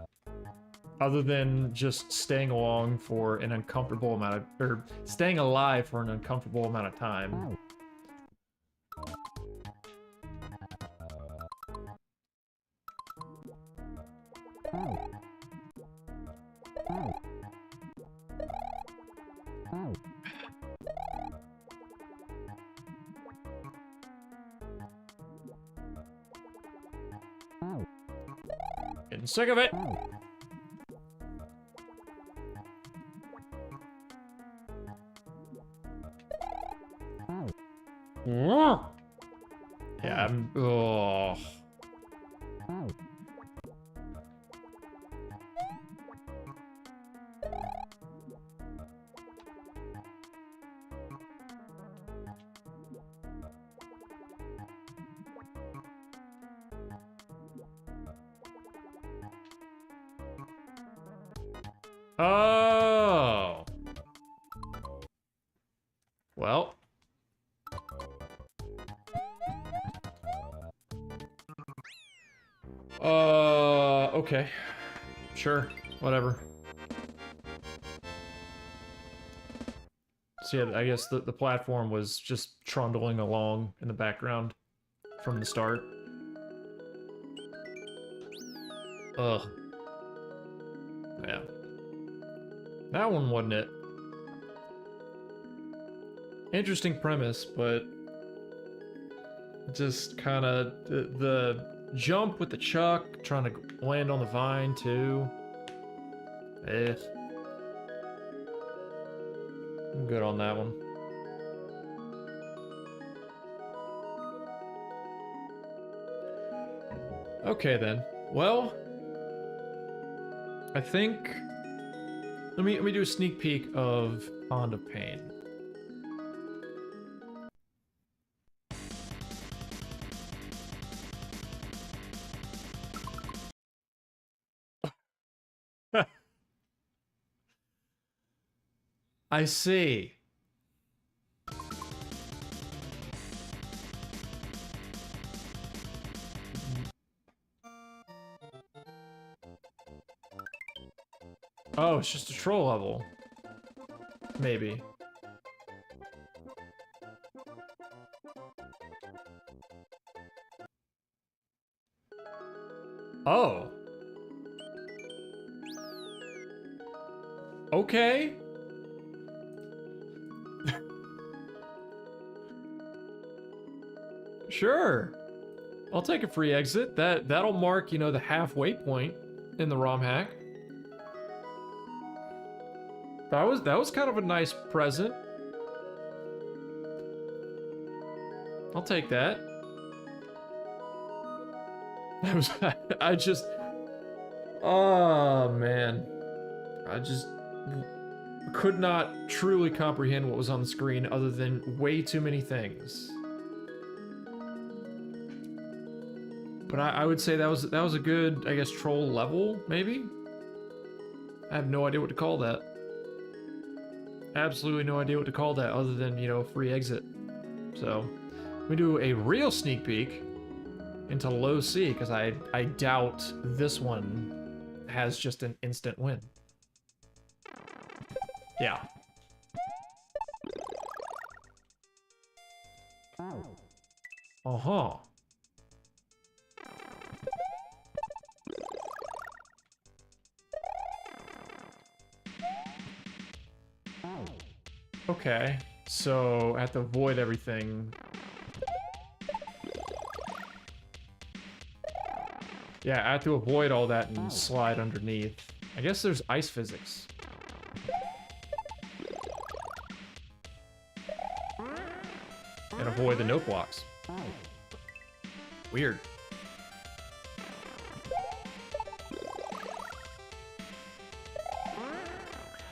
Other than just staying along for an uncomfortable amount of, or staying alive for an uncomfortable amount of time. Getting sick of it. Yeah, I'm... Oh. Oh. Well. Okay. Sure. Whatever. So yeah, I guess the platform was just trundling along in the background from the start. Ugh. Yeah. That one wasn't it. Interesting premise, but just kind of the jump with the chuck, trying to land on the vine too. Eh. I'm good on that one. Okay then. Well, I think let me do a sneak peek of Pond of Pain. I see. Oh, it's just a troll level. Maybe. Oh. Okay. Sure. I'll take a free exit. That'll mark, you know, the halfway point in the ROM hack. That was kind of a nice present. I'll take that. That was I just oh man. I just could not truly comprehend what was on the screen other than way too many things. But I would say that was a good, I guess, troll level, maybe? I have no idea what to call that. Absolutely no idea what to call that other than, you know, free exit. So, we do a real sneak peek into low C, because I doubt this one has just an instant win. Yeah. Uh-huh. Okay, so I have to avoid everything. Yeah, I have to avoid all that and slide underneath. I guess there's ice physics. And avoid the note blocks. Weird.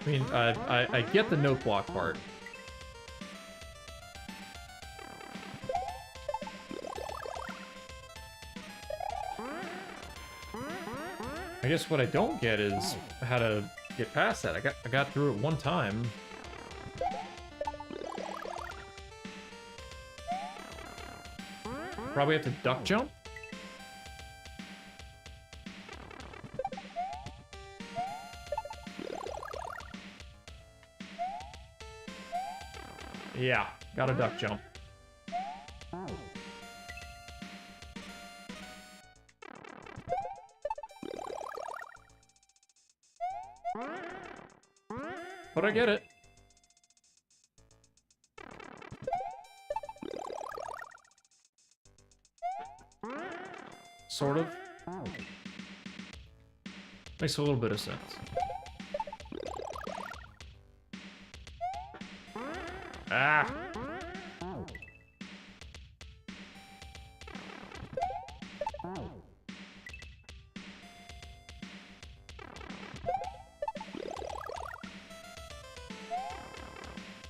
I mean, I get the note block part. I guess what I don't get is how to get past that. I got through it one time. Probably have to duck jump. Yeah, got a duck jump. But I get it. Sort of. Makes a little bit of sense. Ah!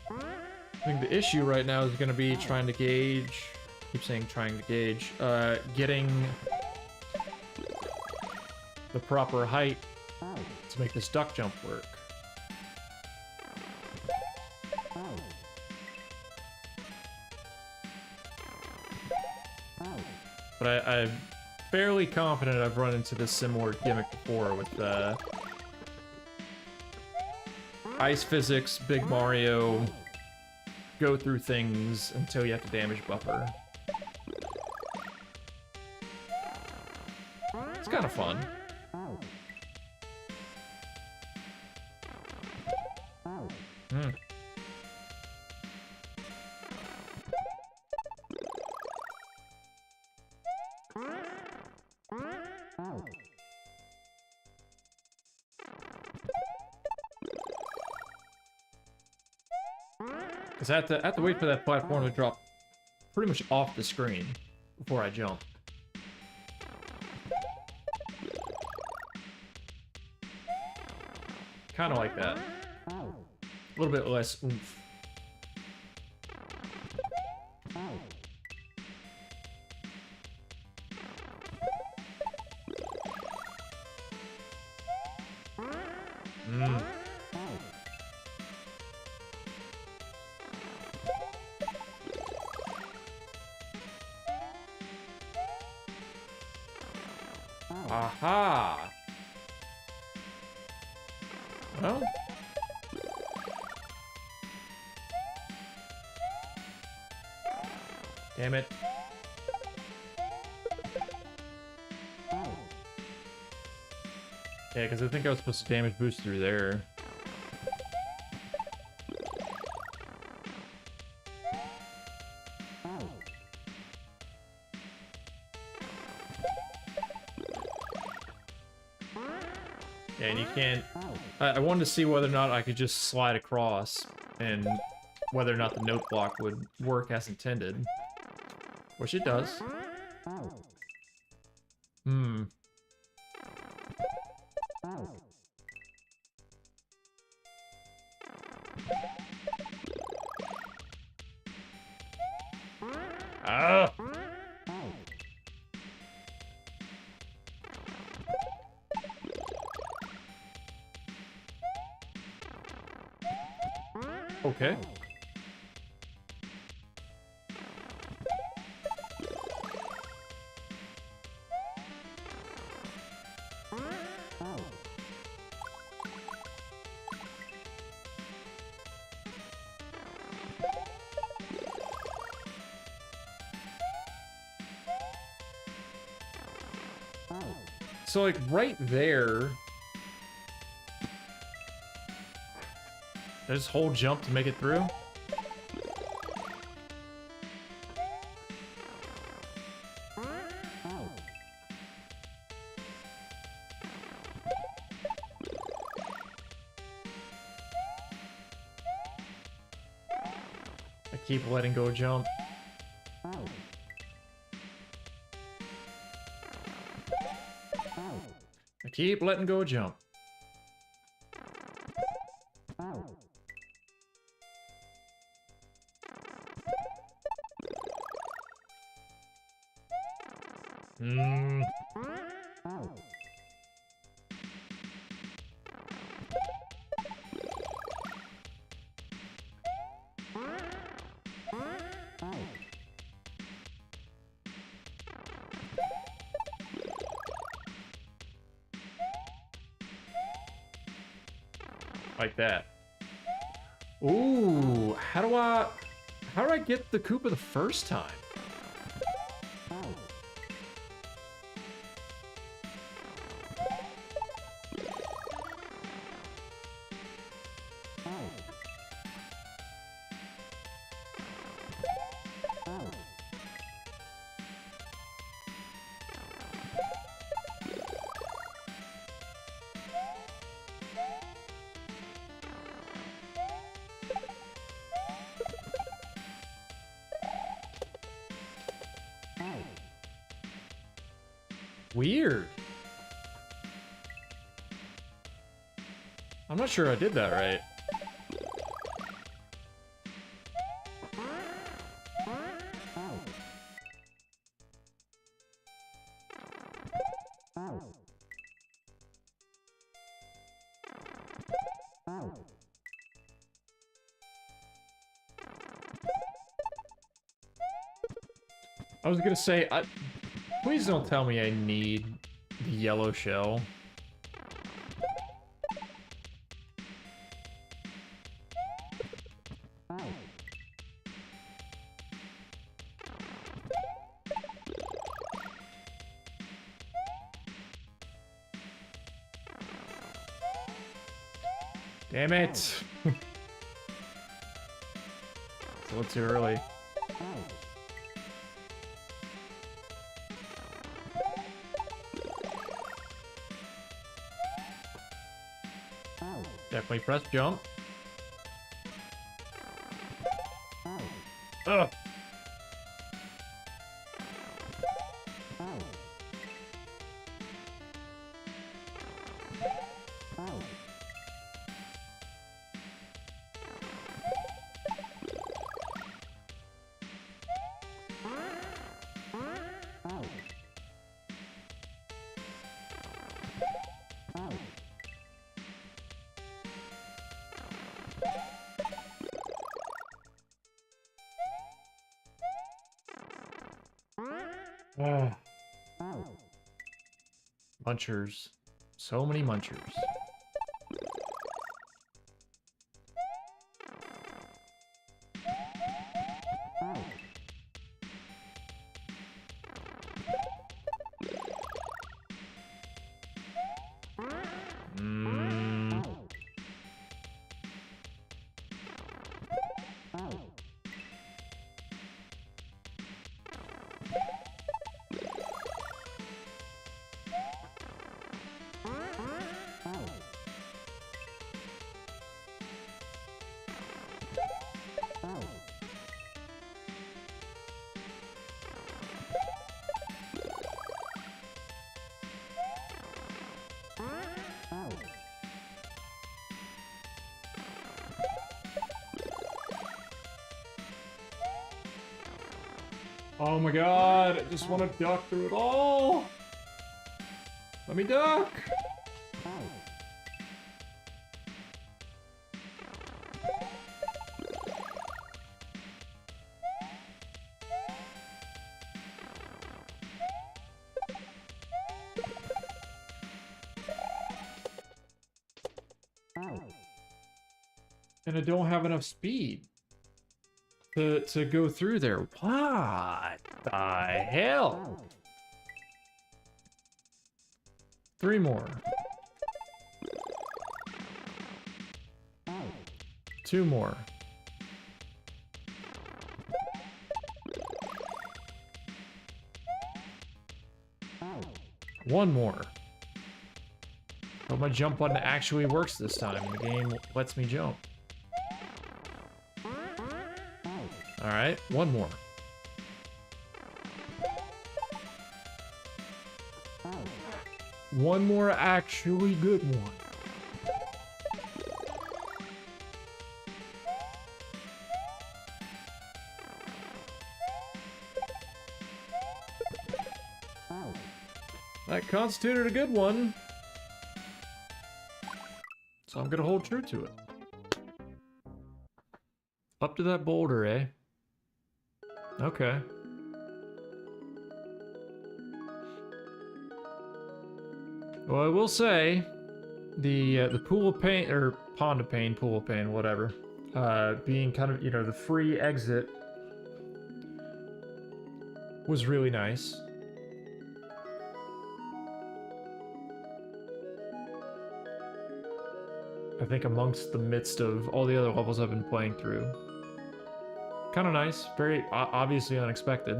I think the issue right now is going to be trying to gauge... keep saying trying to gauge. Getting the proper height to make this duck jump work. But I'm fairly confident I've run into this similar gimmick before with ice physics, Big Mario, go through things until you have to damage buffer. It's kind of fun. Hmm. Because I have to wait for that platform to drop pretty much off the screen before I jump. Kind of like that. A little bit less oomph. Mm. Aha! Well... Damn it. Yeah, because I think I was supposed to damage boost through there. Yeah, and you can't... I wanted to see whether or not I could just slide across, and whether or not the note block would work as intended. Which it does. Hmm. Ah! Okay. So, like, right there... There's whole jump to make it through? I keep letting go jump. I keep letting go jump. Hmm. Like that. Ooh, how do I get the Koopa the first time? Weird. I'm not sure I did that right. I was gonna say, please don't tell me I need the yellow shell. Damn it! It's a little too early. Definitely press jump. Ugh. Munchers. So many munchers. Oh my god, I just want to duck through it all! Let me duck! And I don't have enough speed to go through there. What the hell? 3 more. 2 more. 1 more. Hope my jump button actually works this time. The game lets me jump. Alright, 1 more. One more actually good one. That constituted a good one. So I'm gonna hold true to it. Up to that boulder, eh? Okay. Well, I will say, the pool of pain, or pond of pain, pool of pain, whatever, being kind of, you know, the free exit was really nice. I think amongst the midst of all the other levels I've been playing through. Kind of nice, very obviously unexpected.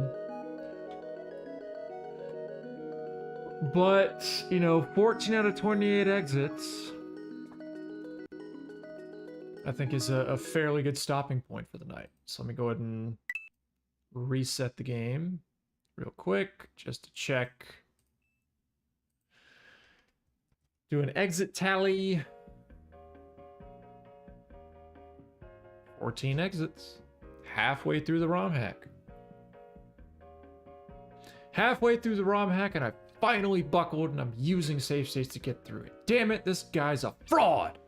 But, you know, 14 out of 28 exits, I think is a fairly good stopping point for the night. So let me go ahead and reset the game real quick, just to check. Do an exit tally. 14 exits. Halfway through the ROM hack. Halfway through the ROM hack, and I finally buckled, and I'm using save states to get through it. Damn it, this guy's a fraud!